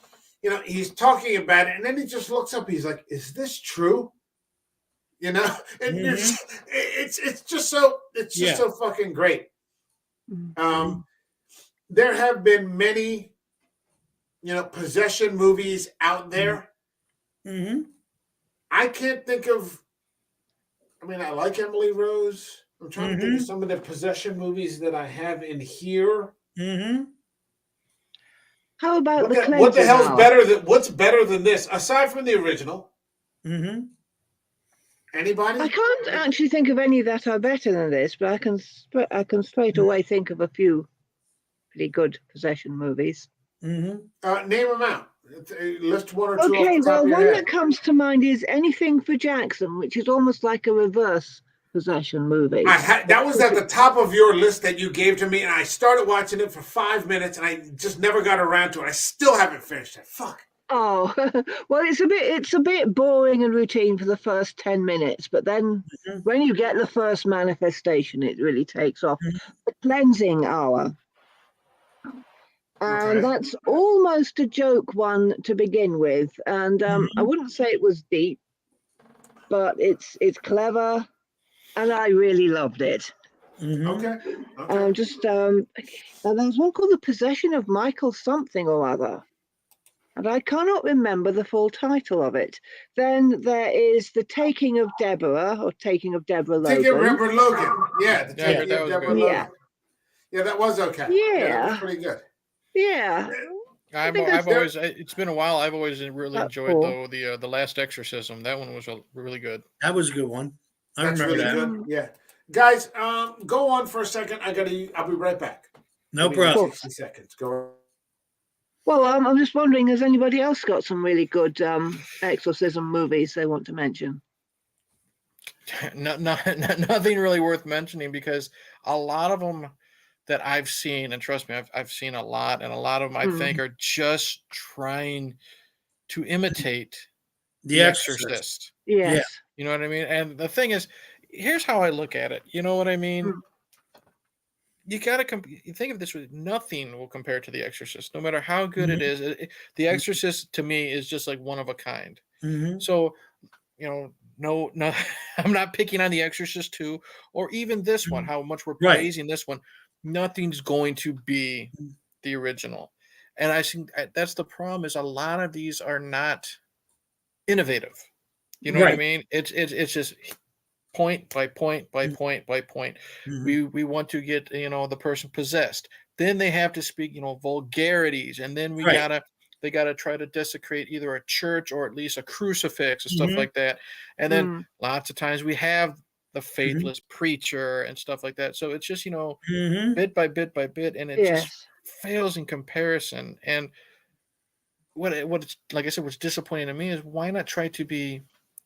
he's talking about it, and then he just looks up. He's like, "Is this true?" And it's just so fucking great. There have been many, possession movies out there. Mm-hmm. I can't think of. I mean, I like Emily Rose. I'm trying to think of some of the possession movies that I have in here. Mm-hmm. How about What the hell's Hour? what's better than this aside from the original? Mm-hmm. Anybody? I can't actually think of any that are better than this, but I can straight away think of a few pretty good possession movies. Mm-hmm. Name them out. List one or two. Okay, off the top well, of your one head. that comes to mind is Anything for Jackson, which is almost like a reverse possession movie. That was at the top of your list that you gave to me, and I started watching it for 5 minutes, and I just never got around to it. I still haven't finished it. Fuck. Oh, well, it's a bit boring and routine for the first 10 minutes, but then when you get the first manifestation, it really takes off. The Cleansing Hour. And that's almost a joke one to begin with. And I wouldn't say it was deep, but it's clever, and I really loved it. Okay. And there's one called The Possession of Michael something or other, and I cannot remember the full title of it. Then there is The Taking of Deborah, or Taking of Deborah Logan. Taking of Deborah Logan. Yeah, The Yeah, Taking that of was Deborah good. Logan. Yeah. Yeah, that was okay. Yeah. That was pretty good. Yeah. I've that's- always. It's been a while. I've always really That's enjoyed cool. the Last Exorcism. That one was really good. That was a good one. I That's remember really that. good. Yeah. Guys, go on for a second. I'll be right back. No Give me problem. 60 seconds. Go. Well, I'm just wondering, has anybody else got some really good exorcism movies they want to mention? Nothing really worth mentioning, because a lot of them that I've seen, and trust me, I've seen a lot, and a lot of them I think are just trying to imitate The Exorcist. Yes. Yeah. You know what I mean? And the thing is, here's how I look at it. You know what I mean? You got to you think of this way: nothing will compare to The Exorcist, no matter how good it is. The Exorcist to me is just like one of a kind. Mm-hmm. So, no, I'm not picking on The Exorcist 2 or even this one. How much we're praising this one, nothing's going to be the original. And I think that's the problem. Is a lot of these are not innovative. You know what I mean? It's just point by point by point by point. We want to get the person possessed. then they have to speak, vulgarities, and then Right. they gotta try to desecrate either a church or at least a crucifix and stuff Mhm. like that. And then Mm. lots of times we have the Mhm. faithless preacher and stuff like that. So it's just, Mhm. bit by bit by bit, and it just Yes. fails in comparison. And what it's like I said, what's disappointing to me is why not try to be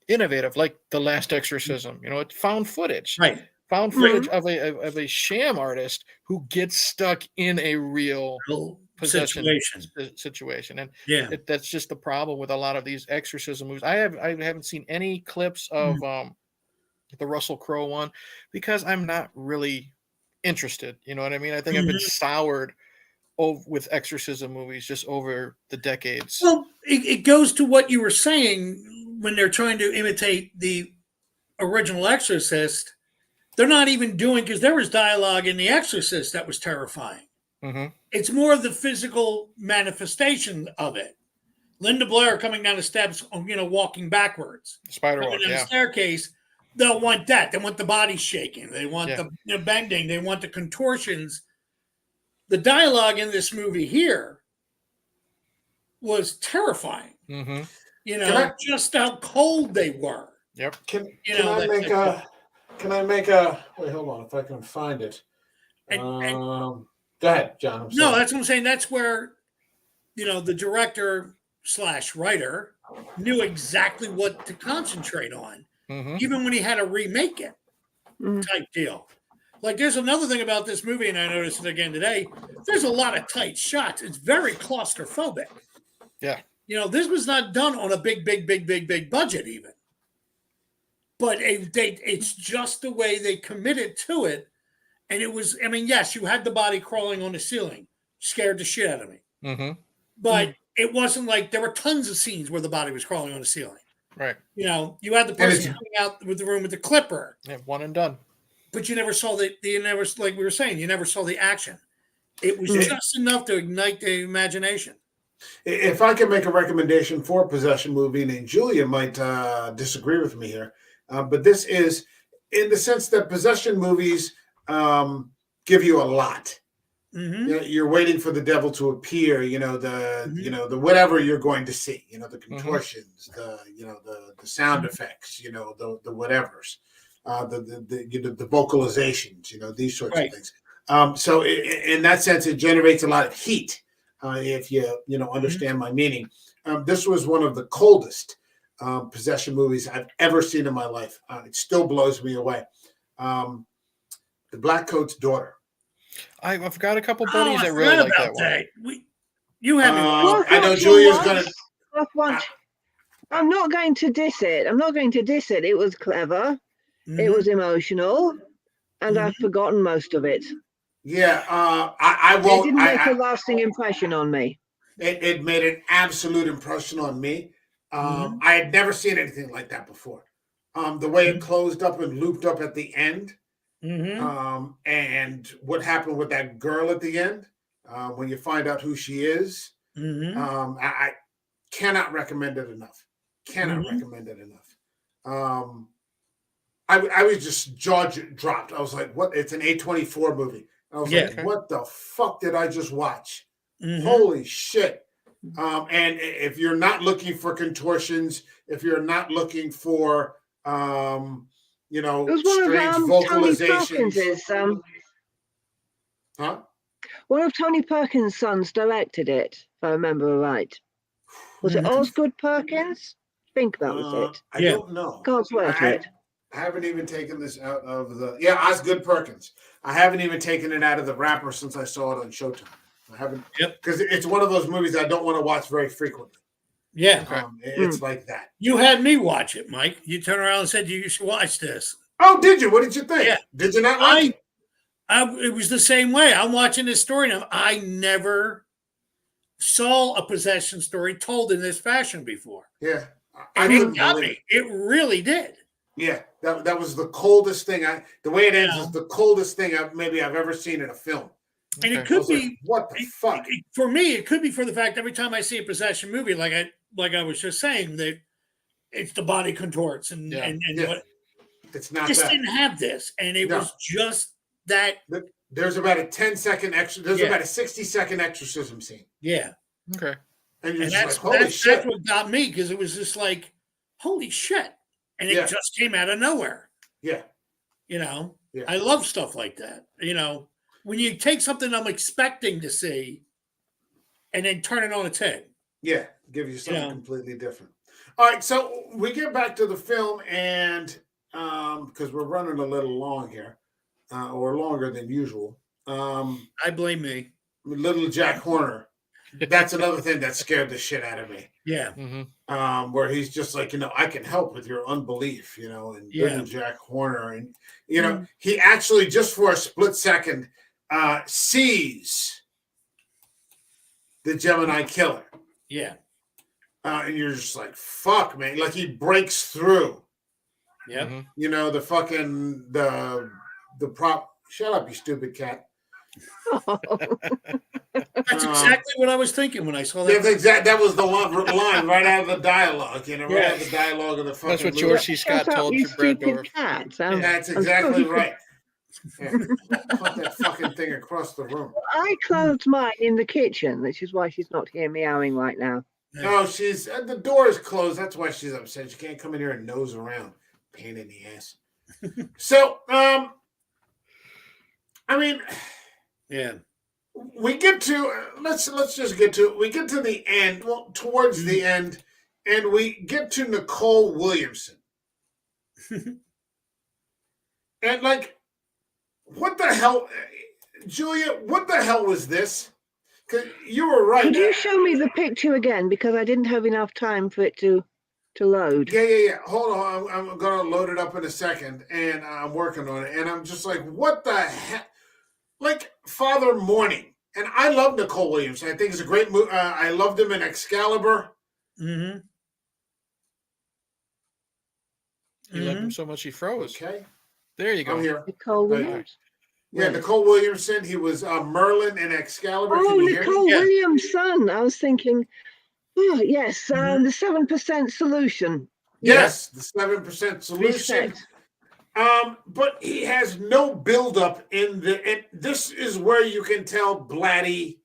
innovative, like The Last Exorcism? It's Right. found Right. footage of a sham artist who gets stuck in a real Real possession situation. situation. And Yeah. that's just the problem with a lot of these exorcism movies. I haven't seen any clips Mm. of the Russell Crowe one because I'm not really interested. You know what I mean? I think I've been Mhm. soured with exorcism movies just over the decades. Well, it goes to what you were saying when they're trying to imitate the original Exorcist. They're not even doing, because there was dialogue in The Exorcist that was terrifying. Hmm. It's more of the physical manifestation of it. Linda Blair coming down the steps, walking backwards, Spider coming walk, down the yeah, staircase. They'll want that. They want the body shaking. They want yeah. the bending. They want the contortions. The dialogue in this movie here was terrifying. Hmm. Can I Just how cold they were. Yep. can I make a wait, hold on if I can find it. and Go ahead, John. I'm no, sorry. that's what I'm saying. That's where the director / writer knew exactly what to concentrate on, Hmm. even when he had to remake it, Mm. type deal. Like, there's another thing about this movie, and I noticed it again today. There's a lot of tight shots. It's very claustrophobic. Yeah. This was not done on a big budget, even. But it's just the way they committed to it. And it was, I mean, yes, you had the body crawling on the ceiling, scared the shit out of me. Hmm. But it wasn't like there were tons of scenes where the body was crawling on the ceiling. Right. You had the person coming out with the room with the clipper, Yeah, one and done. but you never saw like we were saying, you never saw the action. It was Mm. just enough to ignite the imagination. If I can make a recommendation for a possession movie, and Julia might disagree with me here, but this is in the sense that possession movies give you a lot. Mm-hmm. You're waiting for the devil to appear. Mm-hmm. The whatever you're going to see. The Mm-hmm. contortions, the sound effects. The whatevers, the vocalizations. These sorts Right. of things. So in that sense, it generates a lot of heat. If you understand my meaning, this was one of the coldest possession movies I've ever seen in my life. It still blows me away. The Black Coat's Daughter. I've got a couple Oh, buddies I that really forgot like about that one. that. You had me. I know Julia's gonna. I'm not going to diss it. It was clever. It was emotional, and I've forgotten most of it. Yeah, I It won't. didn't make a lasting impression on me. It made an absolute impression on me. Mhm. I had never seen anything like that before. The way it closed up and looped up at the end, Mm-hmm. and what happened with that girl at the end, when you find out who she is. Mm-hmm. I cannot recommend it enough. Cannot Mhm. recommend it enough. I was just jaw dropped. I was like, "What?" It's an A24 movie. I was Yeah. like, "What the fuck did I just watch?" Mm-hmm. Holy shit! And if you're not looking for contortions, if you're not looking for, It was one strange of Tony vocalizations, Perkins's. huh? One of Tony Perkins' sons directed it, if I remember right. Was it Mhm. Osgood Perkins? I think that was it. I Yeah. don't know. Can't swear to it. I haven't even taken this out of Osgood Perkins. I haven't even taken it out of the wrapper since I saw it on Showtime. I haven't, Yep. because it's one of those movies I don't want to watch very frequently. Yeah. Okay. It's like that. You had me watch it, Mike. You turned around and said you should watch this. Oh, did you? What did you think? Yeah. Did you not like it? It was the same way. I'm watching this story now. I never saw a possession story told in this fashion before. Yeah. And couldn't it got believe me. It really did. Yeah, that was the coldest thing. The way it ends Yeah. is the coldest thing I've ever seen in a film. And it Okay. I could was like, be what the fuck? for me, it could be for the fact every time I see a possession movie, like I was just saying, that it's the body contorts and Yeah. what It's not just that. didn't have this. And it No. was just that There's about a 10-second There's Yeah. about a 60-second exorcism scene, Yeah. Okay. and you're And just that's like, holy shit! that's what got me, because it was just like, holy shit. And it Yeah. just came out of nowhere. Yeah, You know, Yeah. I love stuff like that. You know, when you take something I'm expecting to see and then turn it on its head. yeah, give you something know. completely different. All right, so we get back to the film, and because we're running a little long here, or longer than usual. I blame me. Little Jack Horner. That's another thing that scared the shit out of me. Yeah. Mm-hmm. Where he's just like, I can help with your unbelief, and Yeah. Little Jack Horner, and he actually just for a split second sees the Gemini killer. Yeah. And you're just like, fuck, man. Like he breaks through. Yep. Mm-hmm. The fucking the prop. Shut up, you stupid cat. That's exactly what I was thinking when I saw that. That was the line right out of the dialogue, right out of the dialogue of the fucking That's what movie. George C. Scott told you, Brad Dorff. Cat. That's exactly right. Yeah. Put that fucking thing across the room. I closed mine in the kitchen, which is why she's not here meowing right now. No, she's the door is closed. That's why she's upset. She can't come in here and nose around. Pain in the ass. So, I mean, Yeah. we get to let's just get to it. We get to the end, towards the end, and we get to Nicole Williamson. And like, what the hell, Julia? What the hell was this? Because you were right. Could you show me the picture again, because I didn't have enough time for it to load. Yeah. Hold on, I'm gonna load it up in a second, and I'm working on it. And I'm just like, what the heck? Like Father Morning, and I love Nicole Williamson. I think it's a great movie. I loved him in Excalibur. Mm-hmm. You loved him so much he froze. Okay, There you go. I'm here. Nicole Right. Williams. Yeah, Nicole Williamson. He was Merlin in Excalibur. Oh, Can you hear Nicole me? Yeah. Williams' son. I was thinking, oh, yes, Mhm. the 7% solution. Yes, the 7% solution. Respect. But he has no buildup and this is where you can tell Blatty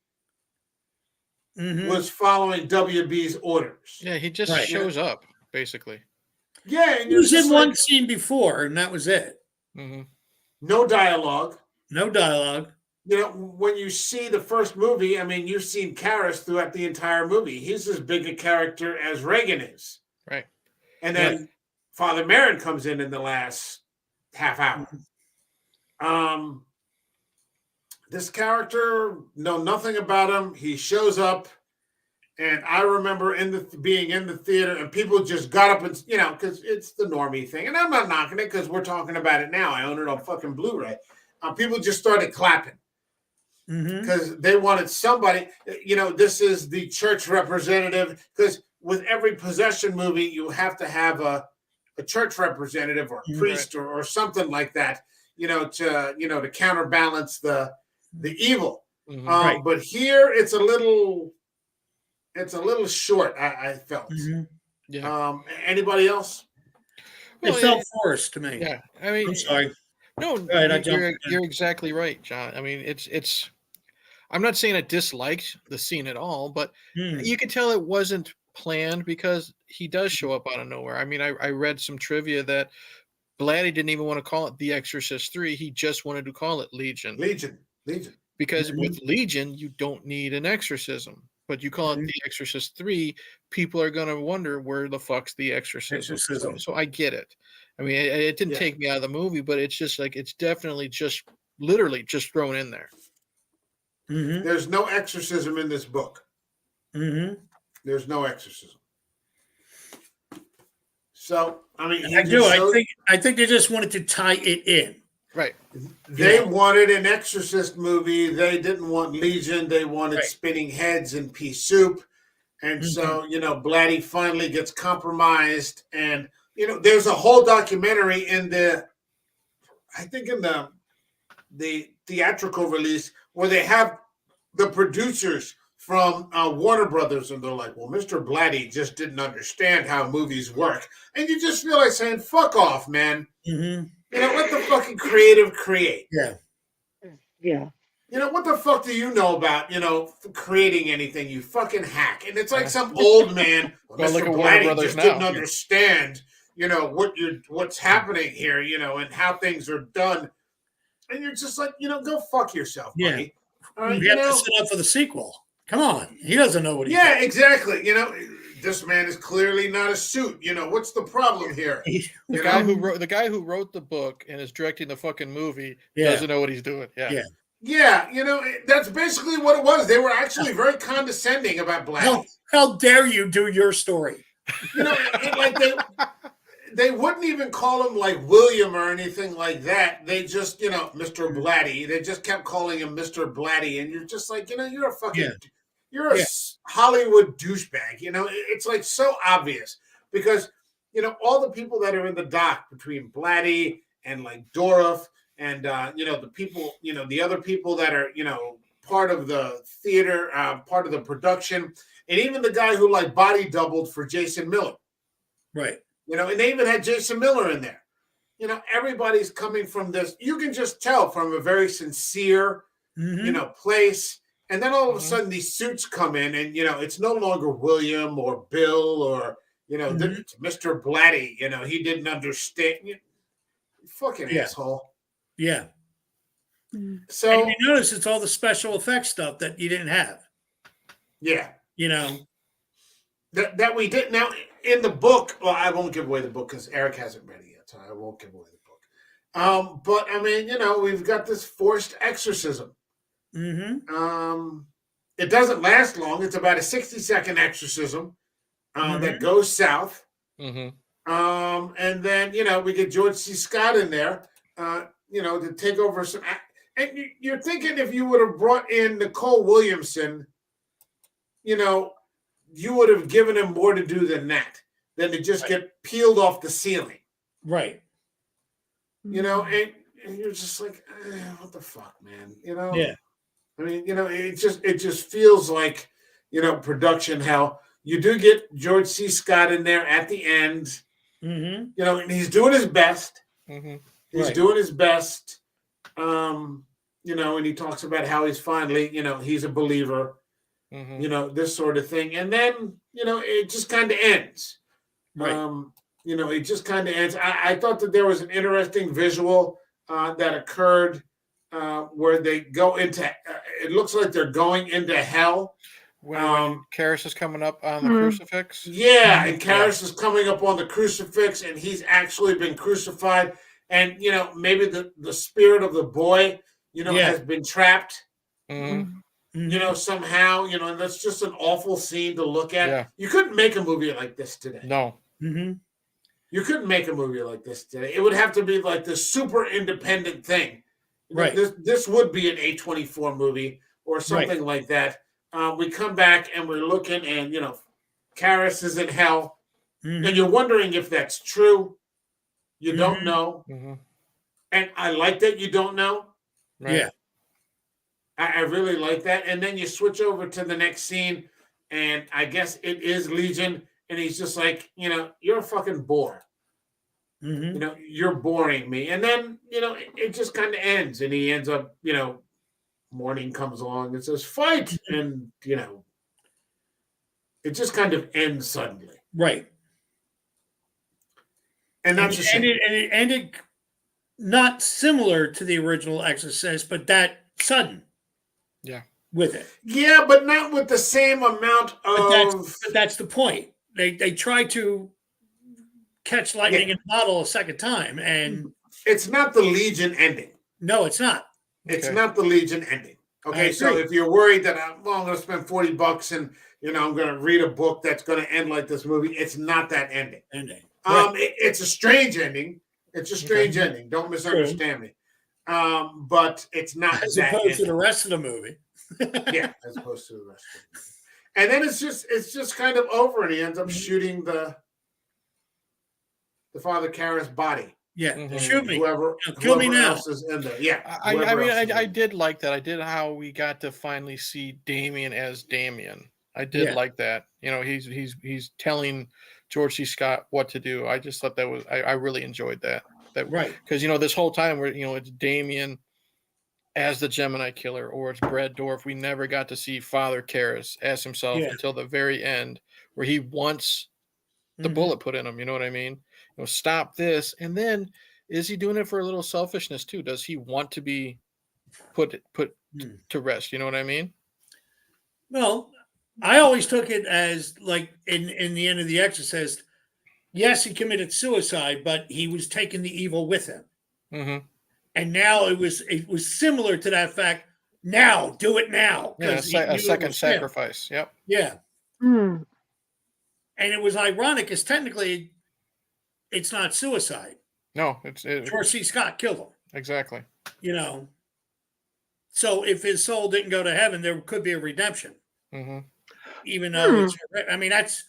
Mm-hmm. was following WB's orders. Yeah, he just Right. shows up, basically. Yeah, and He you're was just in like, one scene before, and that was it. Mm-hmm. no dialogue. No dialogue. When you see the first movie, I mean, you've seen Karras throughout the entire movie. He's as big a character as Reagan is. Right. And then Father Merrin comes in the last half hour. This character, know nothing about him. He shows up, and I remember being in the theater, and people just got up and, because it's the normie thing. And I'm not knocking it because we're talking about it now. I own it on fucking Blu-ray. People just started clapping. Because they wanted somebody, this is the church representative. Because with every possession movie, you have to have a church representative or a priest or something like that, to counterbalance the evil. Mm-hmm. But here it's a little short. I felt. Yeah. Anybody else? It Well, felt forced to me. Yeah. I mean, I'm sorry. no, ahead, I you're jumped in. exactly right, John. I mean, it's. I'm not saying I disliked the scene at all, but you could tell it wasn't planned because he does show up out of nowhere. I mean, I read some trivia that Blatty didn't even want to call it The Exorcist 3. He just wanted to call it Legion. Because with Legion, you don't need an exorcism. But you call it The Exorcist 3, people are going to wonder where the fuck's the exorcism. So I get it. I mean, it didn't take me out of the movie, but it's just like, it's definitely just literally just thrown in there. There's no exorcism in this book. There's no exorcism. So, I mean, I think they just wanted to tie it in. Right. They wanted an Exorcist movie. They didn't want Legion. They wanted spinning heads and pea soup. And so, Blatty finally gets compromised. And, there's a whole documentary in the theatrical release where they have the producers from Warner Brothers, and they're like, well, Mr. Blatty just didn't understand how movies work. And you just feel like saying, fuck off, man. Let the fucking creative create. Yeah. Yeah. You know, what the fuck do you know about, creating anything, you fucking hack? And it's like some old man, Well, look Mr. at Warner Blatty, Brothers just now. didn't understand, what's happening here, and how things are done. And you're just like, go fuck yourself, buddy. All right, We have to set up for the sequel. Come on. He doesn't know what he's yeah, exactly. This man is clearly not a suit. What's the problem here? The guy who wrote the book and is directing the fucking movie doesn't know what he's doing. Yeah. Yeah, that's basically what it was. They were actually very condescending about Blatty. How dare you do your story? Like they wouldn't even call him like William or anything like that. They just, Mr. Blatty. They just kept calling him Mr. Blatty, and you're just like, you're a fucking, you're a Hollywood douchebag. It's like so obvious because all the people that are in the dock between Blatty and like Dorff. And the people, the other people that are, part of the theater, part of the production, and even the guy who like body doubled for Jason Miller, right? And they even had Jason Miller in there. Everybody's coming from this. You can just tell from a very sincere, place. And then all of a sudden, these suits come in, and it's no longer William or Bill or it's Mr. Blatty. He didn't understand. Fucking asshole. Yeah. So and you notice it's all the special effects stuff that you didn't have. Yeah. That we did. Now, in the book, well, I won't give away the book because Eric hasn't read it yet, so I won't give away the book. But, I mean, we've got this forced exorcism. Mm-hmm. It doesn't last long. It's about a 60-second exorcism that goes south. Mm-hmm. And then, we get George C. Scott in there. To take over some. And you're thinking if you would have brought in Nicole Williamson, you would have given him more to do than that, than to just get peeled off the ceiling. Right. And you're just like, what the fuck, man? Yeah. I mean, it just feels like, production hell. You do get George C. Scott in there at the end, and he's doing his best. Mm-hmm. He's doing his best, and he talks about how he's finally, he's a believer, this sort of thing. And then, it just kind of ends. Right. It just kind of ends. I thought that there was an interesting visual that occurred where they go into, it looks like they're going into hell. When Karras is coming up on the crucifix. Yeah, and Karras is coming up on the crucifix, and he's actually been crucified. And, maybe the spirit of the boy, has been trapped, somehow, and that's just an awful scene to look at. Yeah. You couldn't make a movie like this today. No. Mm-hmm. You couldn't make a movie like this today. It would have to be like this super independent thing. Right. This would be an A24 movie or something like that. We come back and we're looking and, Karras is in hell. And you're wondering if that's true. You don't know. And I like that you don't know. Right. Yeah. I really like that. And then you switch over to the next scene, and I guess it is Legion, and he's just like, you're a fucking bore. You're boring me. And then, it just kind of ends, and he ends up, morning comes along and says, fight! And, it just kind of ends suddenly. Right. And that's it ended not similar to the original Exorcist, but that sudden. Yeah. With it. Yeah, but not with the same amount of. But that's the point. They try to catch lightning in a bottle a second time, and it's not the Legion ending. No, it's not. It's not the Legion ending. Okay, so if you're worried that I'm going to spend $40 and I'm going to read a book that's going to end like this movie, it's not that ending. It's a strange ending. It's a strange ending. Don't misunderstand me. But it's not as that opposed ending. to the rest of the movie. Yeah, as opposed to the rest of the movie. And then it's just kind of over, and he ends up shooting the Father Karras' body. Yeah, shoot me. Kill me now. Else is in there. Yeah, I did like that. I did how we got to finally see Damien as Damien. I did like that. He's telling George C. Scott what to do. I just thought that was I really enjoyed that. Because this whole time we're it's Damien as the Gemini killer, or it's Brad Dourif. We never got to see Father Karras as himself until the very end, where he wants the bullet put in him. You know what I mean? Stop this. And then, is he doing it for a little selfishness too? Does he want to be put to rest? You know what I mean? Well, I always took it as like in the end of The Exorcist. Yes, he committed suicide, but he was taking the evil with him. Mm-hmm. And now it was similar to that fact. Now, do it now. Yeah, a second sacrifice. Yep. Yeah. Mm. And it was ironic because technically it's not suicide. No, George C. Scott killed him. Exactly. So if his soul didn't go to heaven, there could be a redemption. Mm-hmm. Even though that's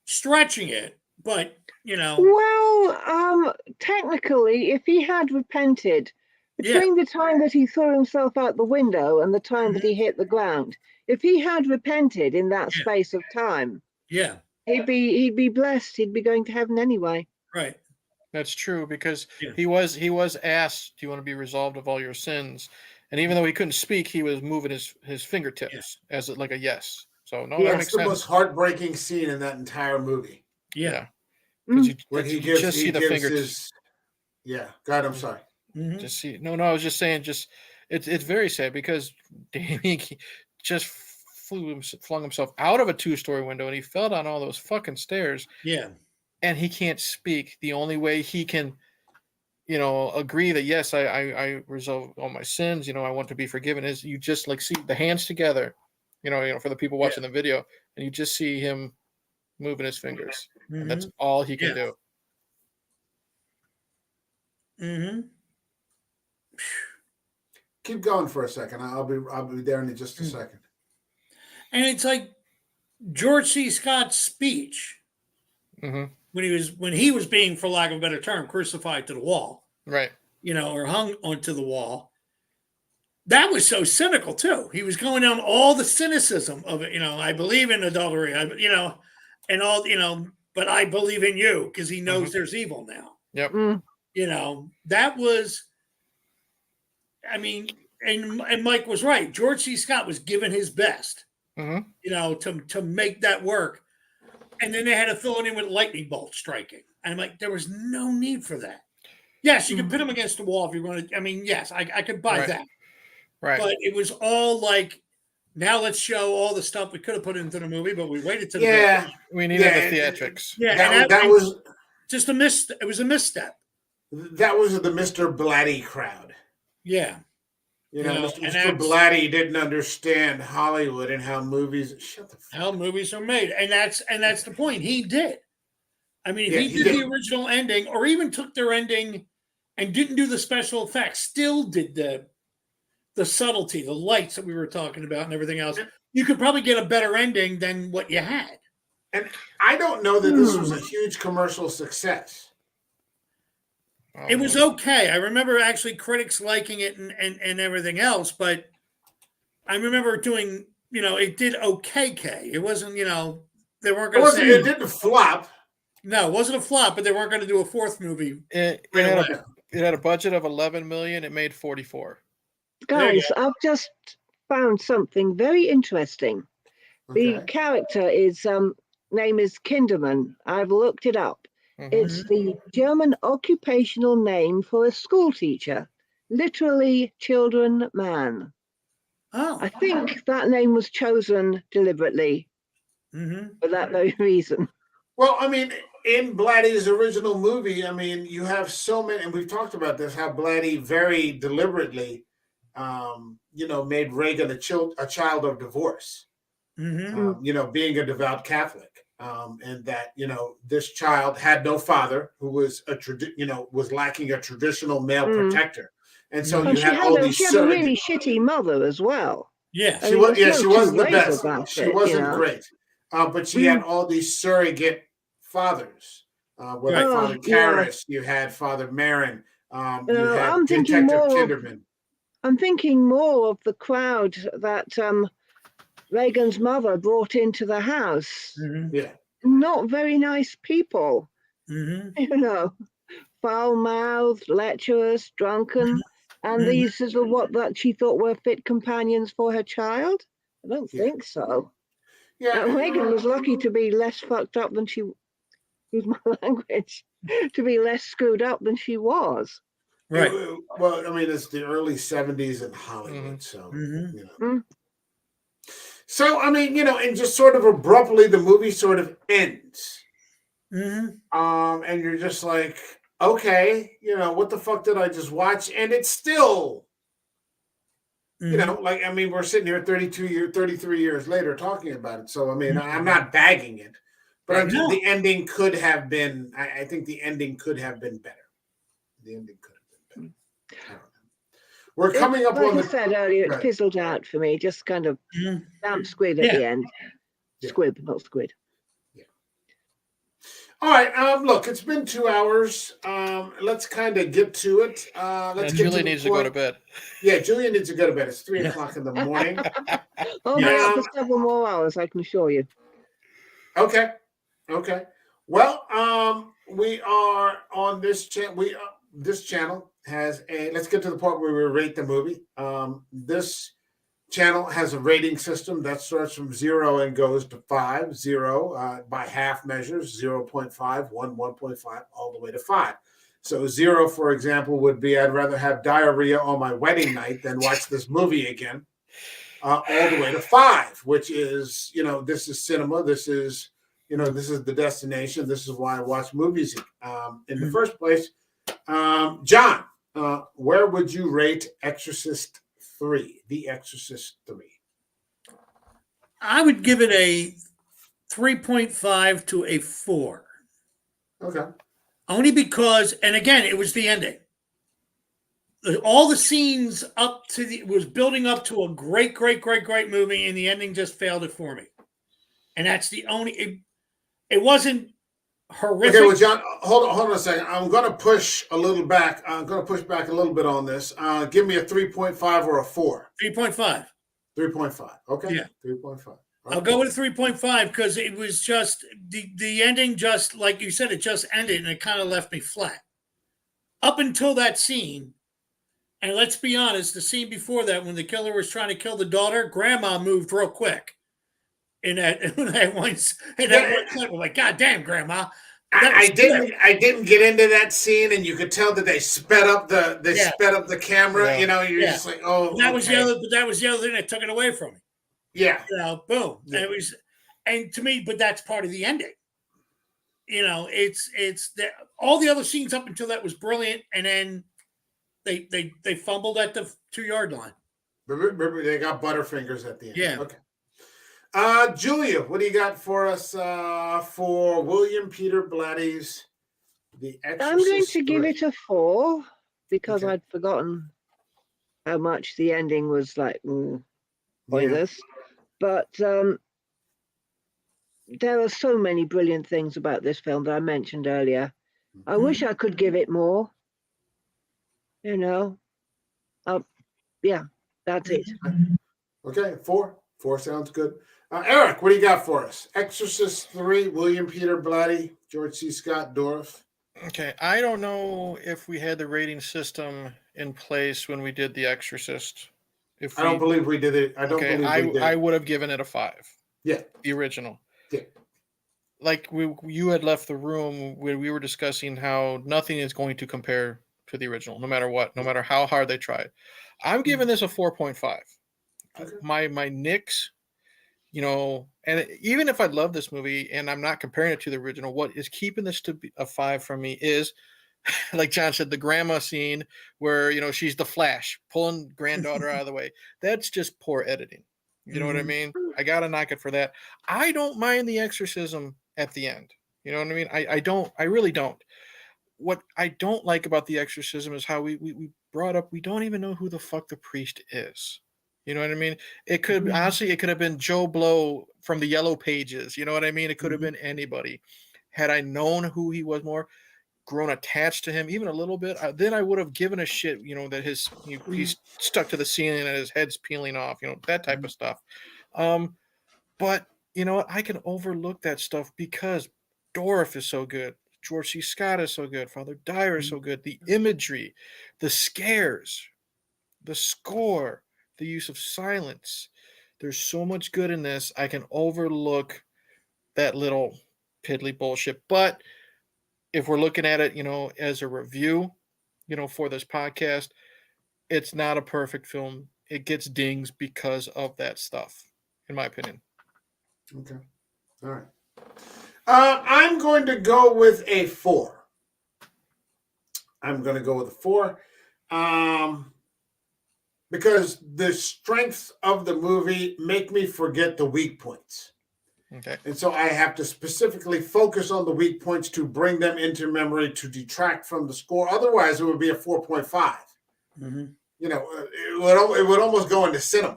stretching it, but Well, technically, if he had repented between the time that he threw himself out the window and the time that he hit the ground, if he had repented in that space of time, he'd be blessed. He'd be going to heaven anyway. Right. That's true, because he was asked, "Do you want to be resolved of all your sins?" And even though he couldn't speak, he was moving his fingertips as like a yes. So that makes sense. That's the most heartbreaking scene in that entire movie. Yeah. Because he just see the fingers. God, I'm sorry. Mm-hmm. Just see. No, I was just saying. It's very sad because Damien just flung himself out of a 2-story window and he fell down all those fucking stairs. Yeah. And he can't speak. The only way he can, agree that yes, I resolve all my sins. I want to be forgiven. Is you just like see the hands together. For the people watching the video, and you just see him moving his fingers. Mm-hmm. And that's all he can do. Mm-hmm. Keep going for a second. I'll be there in just a second. And it's like George C. Scott's speech when he was being, for lack of a better term, crucified to the wall, right? Or hung onto the wall. That was so cynical too. He was going down all the cynicism of it. I believe in adultery. And all. But I believe in you because he knows there's evil now. Yep. That was. I mean, and Mike was right. George C. Scott was giving his best. To make that work, and then they had to fill it in with lightning bolts striking. And I'm like, there was no need for that. Yes, you could put him against the wall if you're going to. I mean, yes, I could buy that. Right. But it was all like, now let's show all the stuff we could have put into the movie, but we waited to the we needed the theatrics. Yeah, that was just a miss. It was a misstep. That was the Mr. Blatty crowd. Yeah. Mr. Blatty didn't understand Hollywood and how movies movies are made. And that's the point. He did. I mean, if he did the original ending, or even took their ending and didn't do the special effects, still did the subtlety, the lights that we were talking about and everything else, you could probably get a better ending than what you had. And I don't know that this was a huge commercial success. It was okay. I remember actually critics liking it and everything else, but I remember doing, it did okay. It wasn't, they weren't going to say it didn't flop. No, it wasn't a flop, but they weren't going to do a fourth movie. It had a budget of $11 million. It made 44. Guys, I've just found something very interesting. Okay. The character name is Kinderman. I've looked it up. It's the German occupational name for a school teacher, literally children man. Oh. I think that name was chosen deliberately for that very reason. Well, I mean, in Blatty's original movie, I mean, you have so many, and we've talked about this, how Blatty very deliberately, made Reagan a child of divorce, being a devout Catholic. And that, this child had no father who was was lacking a traditional male protector. And so you had all these. She had a really shitty mother as well. Yeah. She wasn't the best. She wasn't great. But she had all these surrogate fathers. Father Karras, you had Father Marin, you had Detective Kinderman. I'm thinking more of the crowd that Reagan's mother brought into the house. Yeah. Not very nice people. Foul-mouthed, lecherous, drunken. And these are what that she thought were fit companions for her child? I don't think so. Yeah. Megan was lucky to be less fucked up than she, use my language, to be less screwed up than she was. Right. Well, I mean, it's the early 70s in Hollywood, so, you know. So, I mean, you know, and just sort of abruptly, the movie sort of ends. And you're just like, okay, you know, what the fuck did I just watch? And it's still, you know, like, I mean, we're sitting here 33 years later talking about it. So, I mean, I'm not bagging it, but the ending could have been, I think the ending could have been better. The ending could have been better. I don't know. We're coming up like on I said earlier, it fizzled out for me, just kind of damp squid at the end. Squib, not squid. All right. Look, it's been 2 hours. Let's kind of get to it. Let's get Julie needs to go to bed. Yeah, Julia needs to go to bed. It's 3 o'clock in the morning. Oh, yeah, for several more hours, I can assure you. Okay. Well, we are on this channel. This channel has a. Let's get to the part where we rate the movie. This channel has a rating system that starts from 0 and goes to 5. 0 by half measures, 0.5, 1, 1.5, all the way to 5. So 0, for example, would be I'd rather have diarrhea on my wedding night than watch this movie again. All the way to 5, which is, you know, this is cinema. This is, you know, this is the destination. This is why I watch movies in the first place. John, where would you rate Exorcist 3, The Exorcist 3? I would give it a 3.5 to a 4. Okay. Only because, and again, it was the ending. All the scenes up to it was building up to a great movie, and the ending just failed it for me. And that's the only. It wasn't horrific. Okay, well, John, hold on a second. I'm going to push a little back. I'm going to push back a little bit on this. Give me a 3.5 or a 4. 3.5. 3.5. Okay. Yeah. 3.5. Okay. I'll go with a 3.5 because it was just the ending. Just like you said, it just ended, and it kind of left me flat. Up until that scene. And let's be honest, the scene before that, when the killer was trying to kill the daughter, Grandma moved real quick. In that one clip, I'm like, God damn, Grandma! I didn't get into that scene, and you could tell that they sped up the camera. You know, you're just like, oh, that was the other thing that took it away from me. Yeah, you know, boom. Yeah. And it was, and to me, but that's part of the ending. You know, it's that all the other scenes up until that was brilliant, and then they fumbled at the 2-yard line. Remember, they got Butterfingers at the end. Yeah. Okay. Julia, what do you got for us for William Peter Blatty's The Exorcist? I'm going to give it a 4 because I'd forgotten how much the ending was like pointless. But there are so many brilliant things about this film that I mentioned earlier. I wish I could give it more. You know, yeah, that's it. Okay, 4. 4 sounds good. Eric, what do you got for us? Exorcist 3, William Peter Blatty, George C. Scott, Dorff. Okay, I don't know if we had the rating system in place when we did The Exorcist. I don't believe we did it. I would have given it a 5. Yeah. The original. Yeah. Like you had left the room when we were discussing how nothing is going to compare to the original, no matter what, no matter how hard they tried. I'm giving this a 4.5. Okay. My nicks, you know, and even if I love this movie and I'm not comparing it to the original, what is keeping this to be a 5 from me is, like John said, the grandma scene where, you know, she's the Flash pulling granddaughter out of the way. That's just poor editing. You know what I mean? I got to knock it for that. I don't mind the exorcism at the end. You know what I mean? I really don't. What I don't like about the exorcism is how we brought up, we don't even know who the fuck the priest is. You know what I mean? It could honestly, it could have been Joe Blow from the Yellow Pages. You know what I mean? It could have been anybody. Had I known who he was more, grown attached to him even a little bit, then I would have given a shit. You know that he's stuck to the ceiling and his head's peeling off. You know, that type of stuff. But you know what? I can overlook that stuff because Dorff is so good. George C. Scott is so good. Father Dyer is so good. The imagery, the scares. the score, the use of silence. There's so much good in this. I can overlook that little piddly bullshit. But if we're looking at it, as a review, for this podcast, it's not a perfect film. It gets dings because of that stuff, in my opinion. Okay. All right. I'm going to go with a 4. I'm going to go with a 4. Because the strengths of the movie make me forget the weak points. Okay. And so I have to specifically focus on the weak points to bring them into memory to detract from the score. Otherwise, it would be a 4.5. Mm-hmm. It would almost go into cinema.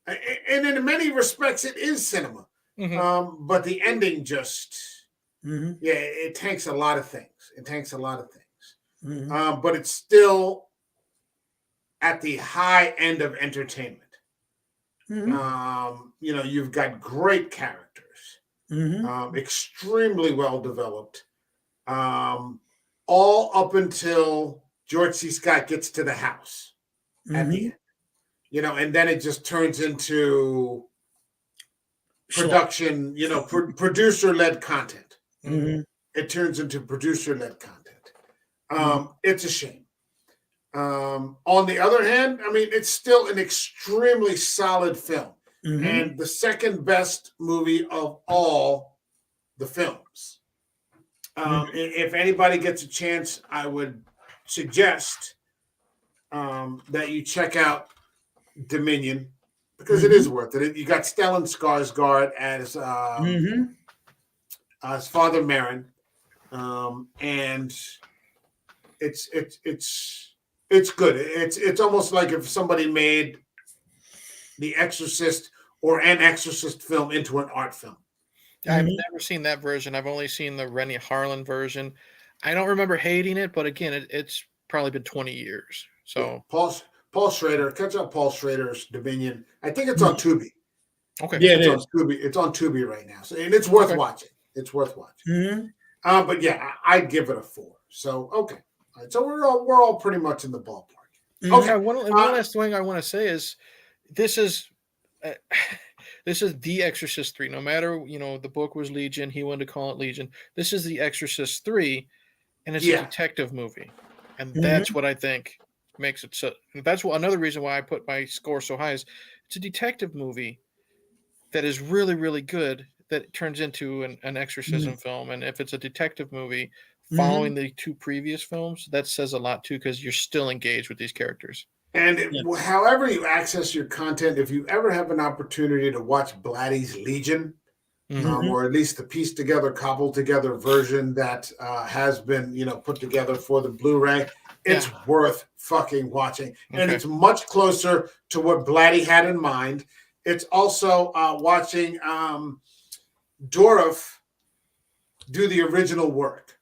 And in many respects, it is cinema. Mm-hmm. But the ending just, Mm-hmm. it tanks a lot of things. Mm-hmm. But it's still at the high end of entertainment. Mm-hmm. You've got great characters, Mm-hmm. extremely well developed, all up until George C. Scott gets to the house at the end. And then it just turns into production, producer-led content. Mm-hmm. It turns into producer-led content. It's a shame. On the other hand, it's still an extremely solid film, and the second best movie of all the films. If anybody gets a chance, I would suggest that you check out Dominion, because it is worth it. You got Stellan Skarsgård as Father Merrin, and it's good. It's almost like if somebody made The Exorcist or an Exorcist film into an art film. I've never seen that version. I've only seen the Rennie Harlan version. I don't remember hating it, but again, it's probably been 20 years. So yeah, Paul Schrader, catch up Paul Schrader's Dominion. I think it's on Tubi. Okay. Yeah, it's on Tubi. It's on Tubi right now. So, and it's worth watching. It's worth watching. Mm-hmm. But yeah, I'd give it a 4. So okay. All right, so we're all pretty much in the ballpark. Okay. One last thing I want to say is this is The Exorcist 3. No matter, the book was Legion, he wanted to call it Legion. This is The Exorcist 3, and it's a detective movie. And that's what I think makes it so. That's another reason why I put my score so high is it's a detective movie that is really, really good that turns into an exorcism film. And if it's a detective movie following the 2 previous films, that says a lot too, because you're still engaged with these characters. And however you access your content, if you ever have an opportunity to watch Blatty's Legion, or at least the pieced together, cobbled together version that has been, put together for the Blu-ray, it's worth fucking watching. And it's much closer to what Blatty had in mind. It's also watching Dorff do the original work.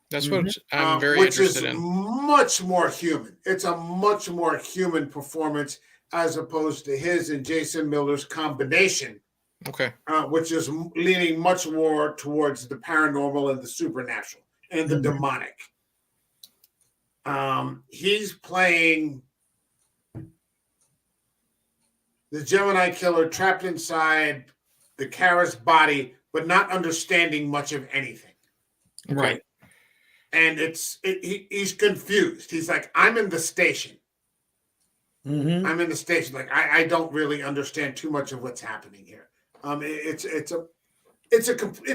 That's what I'm very which interested is in. Much more human. It's a much more human performance as opposed to his and Jason Miller's combination. Okay. Which is leaning much more towards the paranormal and the supernatural and the demonic. He's playing the Gemini killer trapped inside the Karis body, but not understanding much of anything. Right. And he's confused. He's like, I'm in the station. I'm in the station. Like, I don't really understand too much of what's happening here. It's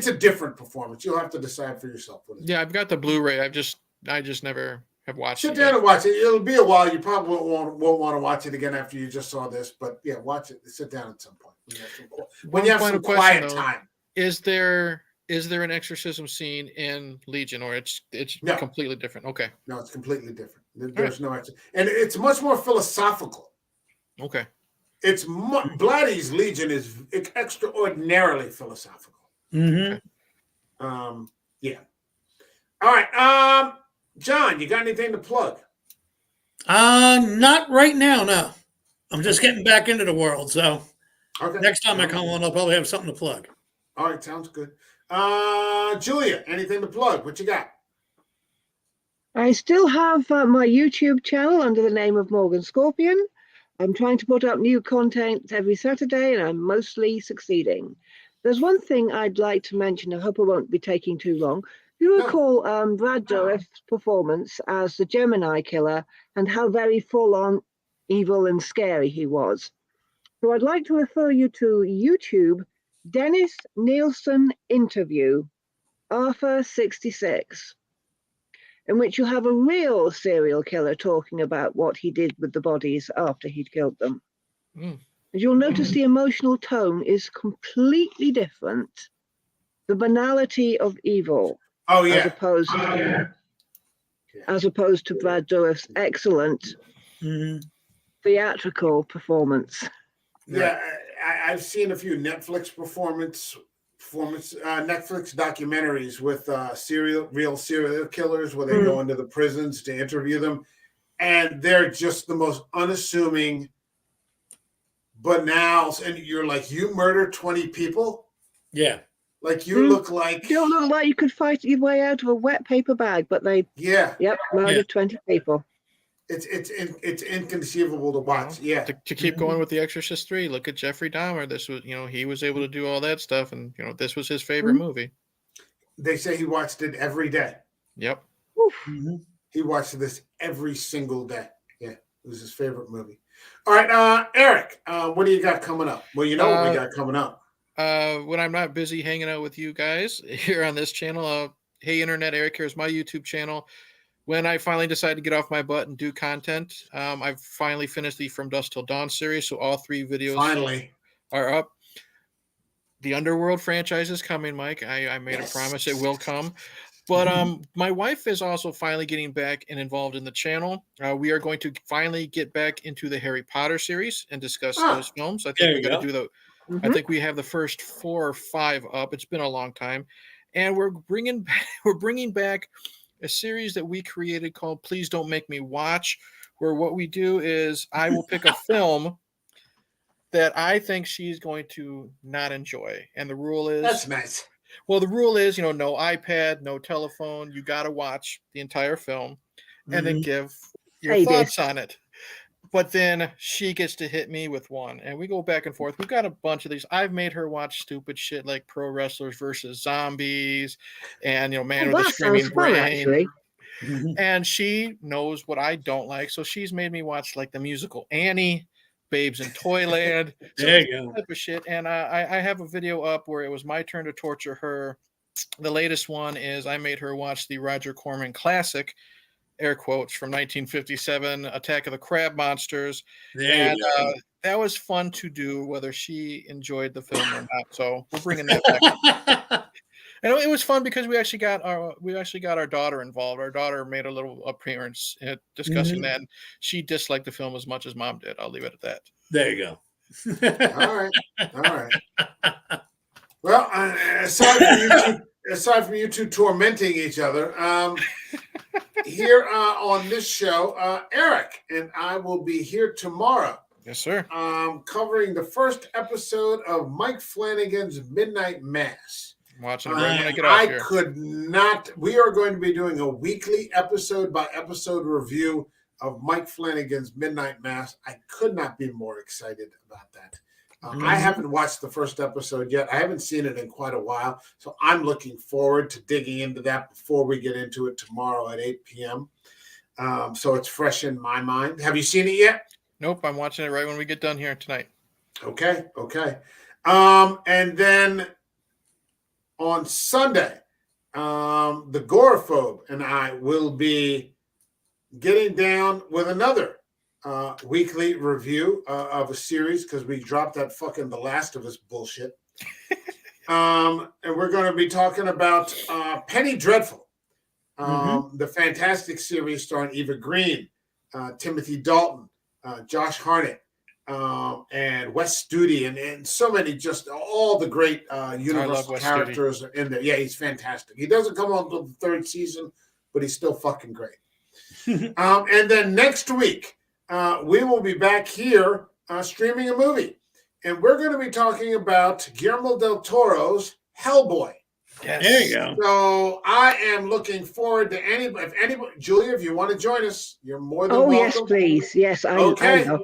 a different performance. You'll have to decide for yourself. Yeah, I've got the Blu-ray. I just never have watched it. Sit down and watch it. It'll be a while. You probably won't want to watch it again after you just saw this. But yeah, watch it. Sit down at some point when you have some quiet time. Is there an exorcism scene in Legion, or it's completely different? Okay. No, it's completely different. There's no extra, and it's much more philosophical. Okay. It's Blatty's Legion is extraordinarily philosophical. Okay. Yeah. All right. John, you got anything to plug? Not right now. No, I'm just getting back into the world. So next time I come on, I'll probably have something to plug. All right, sounds good. Julia, anything to plug? What you got? I still have my YouTube channel under the name of Morgan Scorpion. I'm trying to put up new content every Saturday, and I'm mostly succeeding. There's one thing I'd like to mention. I hope I won't be taking too long. You recall Brad Dourif's performance as the Gemini killer and how very full-on evil and scary he was. So I'd like to refer you to YouTube Dennis Nielsen interview, Arthur 66, in which you have a real serial killer talking about what he did with the bodies after he'd killed them. And you'll notice the emotional tone is completely different. The banality of evil. Oh yeah. As opposed to Brad Dourif's excellent theatrical performance. Yeah, I've seen a few Netflix Netflix documentaries with real serial killers where they go into the prisons to interview them, and they're just the most unassuming, banal. And you're like, you murdered 20 people? Yeah. Like you look like you look like you could fight your way out of a wet paper bag, but they murdered 20 people. It's inconceivable to watch. Yeah. To keep going with the Exorcist 3, look at Jeffrey Dahmer. This was, he was able to do all that stuff, and this was his favorite movie. They say he watched it every day. Yep. He watched this every single day. Yeah, it was his favorite movie. All right, Eric, what do you got coming up? Well, you know what we got coming up. When I'm not busy hanging out with you guys here on this channel, Hey Internet, Eric, here's my YouTube channel. When I finally decided to get off my butt and do content, I've finally finished the From Dusk Till Dawn series, so all 3 videos are up. The Underworld franchise is coming, Mike. I made a promise it will come. But my wife is also finally getting back and involved in the channel. We are going to finally get back into the Harry Potter series and discuss those films. I think we're going to do I think we have the first 4 or 5 up. It's been a long time, and we're bringing back a series that we created called Please Don't Make Me Watch, where what we do is I will pick a film that I think she's going to not enjoy. And the rule is... That's nice. Well, the rule is, no iPad, no telephone. You got to watch the entire film and then give your thoughts on it. But then she gets to hit me with one, and we go back and forth. We've got a bunch of these. I've made her watch stupid shit like Pro Wrestlers versus Zombies and, Man with a Screaming Brain. And she knows what I don't like, so she's made me watch like the musical Annie, Babes in Toyland. There you go. Type of shit. And I have a video up where it was my turn to torture her. The latest one is I made her watch the Roger Corman classic, air quotes, from 1957, Attack of the Crab Monsters. And that was fun to do, whether she enjoyed the film or not. So we're bringing that back. And it was fun because we actually got our daughter involved. Our daughter made a little appearance discussing that. And she disliked the film as much as Mom did. I'll leave it at that. There you go. All right. Well, aside from you two tormenting each other, here on this show, Eric and I will be here tomorrow. Yes, sir. Covering the first episode of Mike Flanagan's Midnight Mass. I'm watching it right when I get off here. I could not. We are going to be doing a weekly episode by episode review of Mike Flanagan's Midnight Mass. I could not be more excited about that. I haven't watched the first episode yet. I haven't seen it in quite a while. So I'm looking forward to digging into that before we get into it tomorrow at 8 p.m. So it's fresh in my mind. Have you seen it yet? Nope. I'm watching it right when we get done here tonight. Okay. And then on Sunday, the Goraphobe and I will be getting down with another weekly review of a series because we dropped that fucking The Last of Us bullshit. And we're going to be talking about Penny Dreadful, the fantastic series starring Eva Green, Timothy Dalton, Josh Hartnett, and Wes Studi, and so many, just all the great Universal characters are in there. Yeah, he's fantastic. He doesn't come on until the 3rd season, but he's still fucking great. And then next week, we will be back here streaming a movie. And we're going to be talking about Guillermo del Toro's Hellboy. Yes. There you go. So I am looking forward to anybody. If anybody, Julia, if you want to join us, you're more than Oh, yes, welcome. please. Yes, I Okay. love.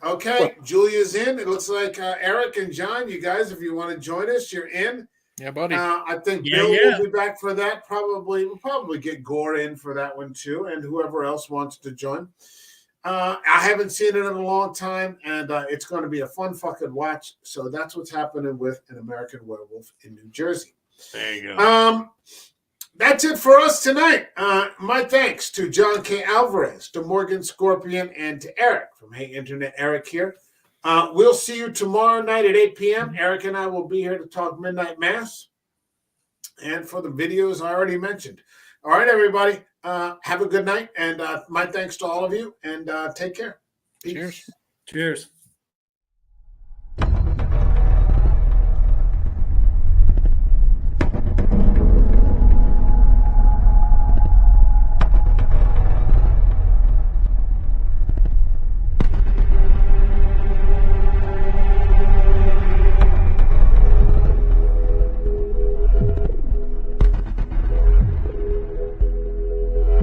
Okay, Julia's in. It looks like Eric and John, you guys, if you want to join us, you're in. Yeah, buddy. I think Yeah, Bill yeah. will be back for that. We'll probably get Gore in for that one too, and whoever else wants to join. I haven't seen it in a long time, and it's going to be a fun fucking watch. So that's what's happening with An American Werewolf in New Jersey. There you go. That's it for us tonight. My thanks to John K. Alvarez, to Morgan Scorpion, and to Eric from Hey Internet Eric here. We'll see you tomorrow night at 8 p.m. Eric and I will be here to talk Midnight Mass and for the videos I already mentioned. All right, everybody. Have a good night, and my thanks to all of you, and take care. Peace. Cheers. Cheers.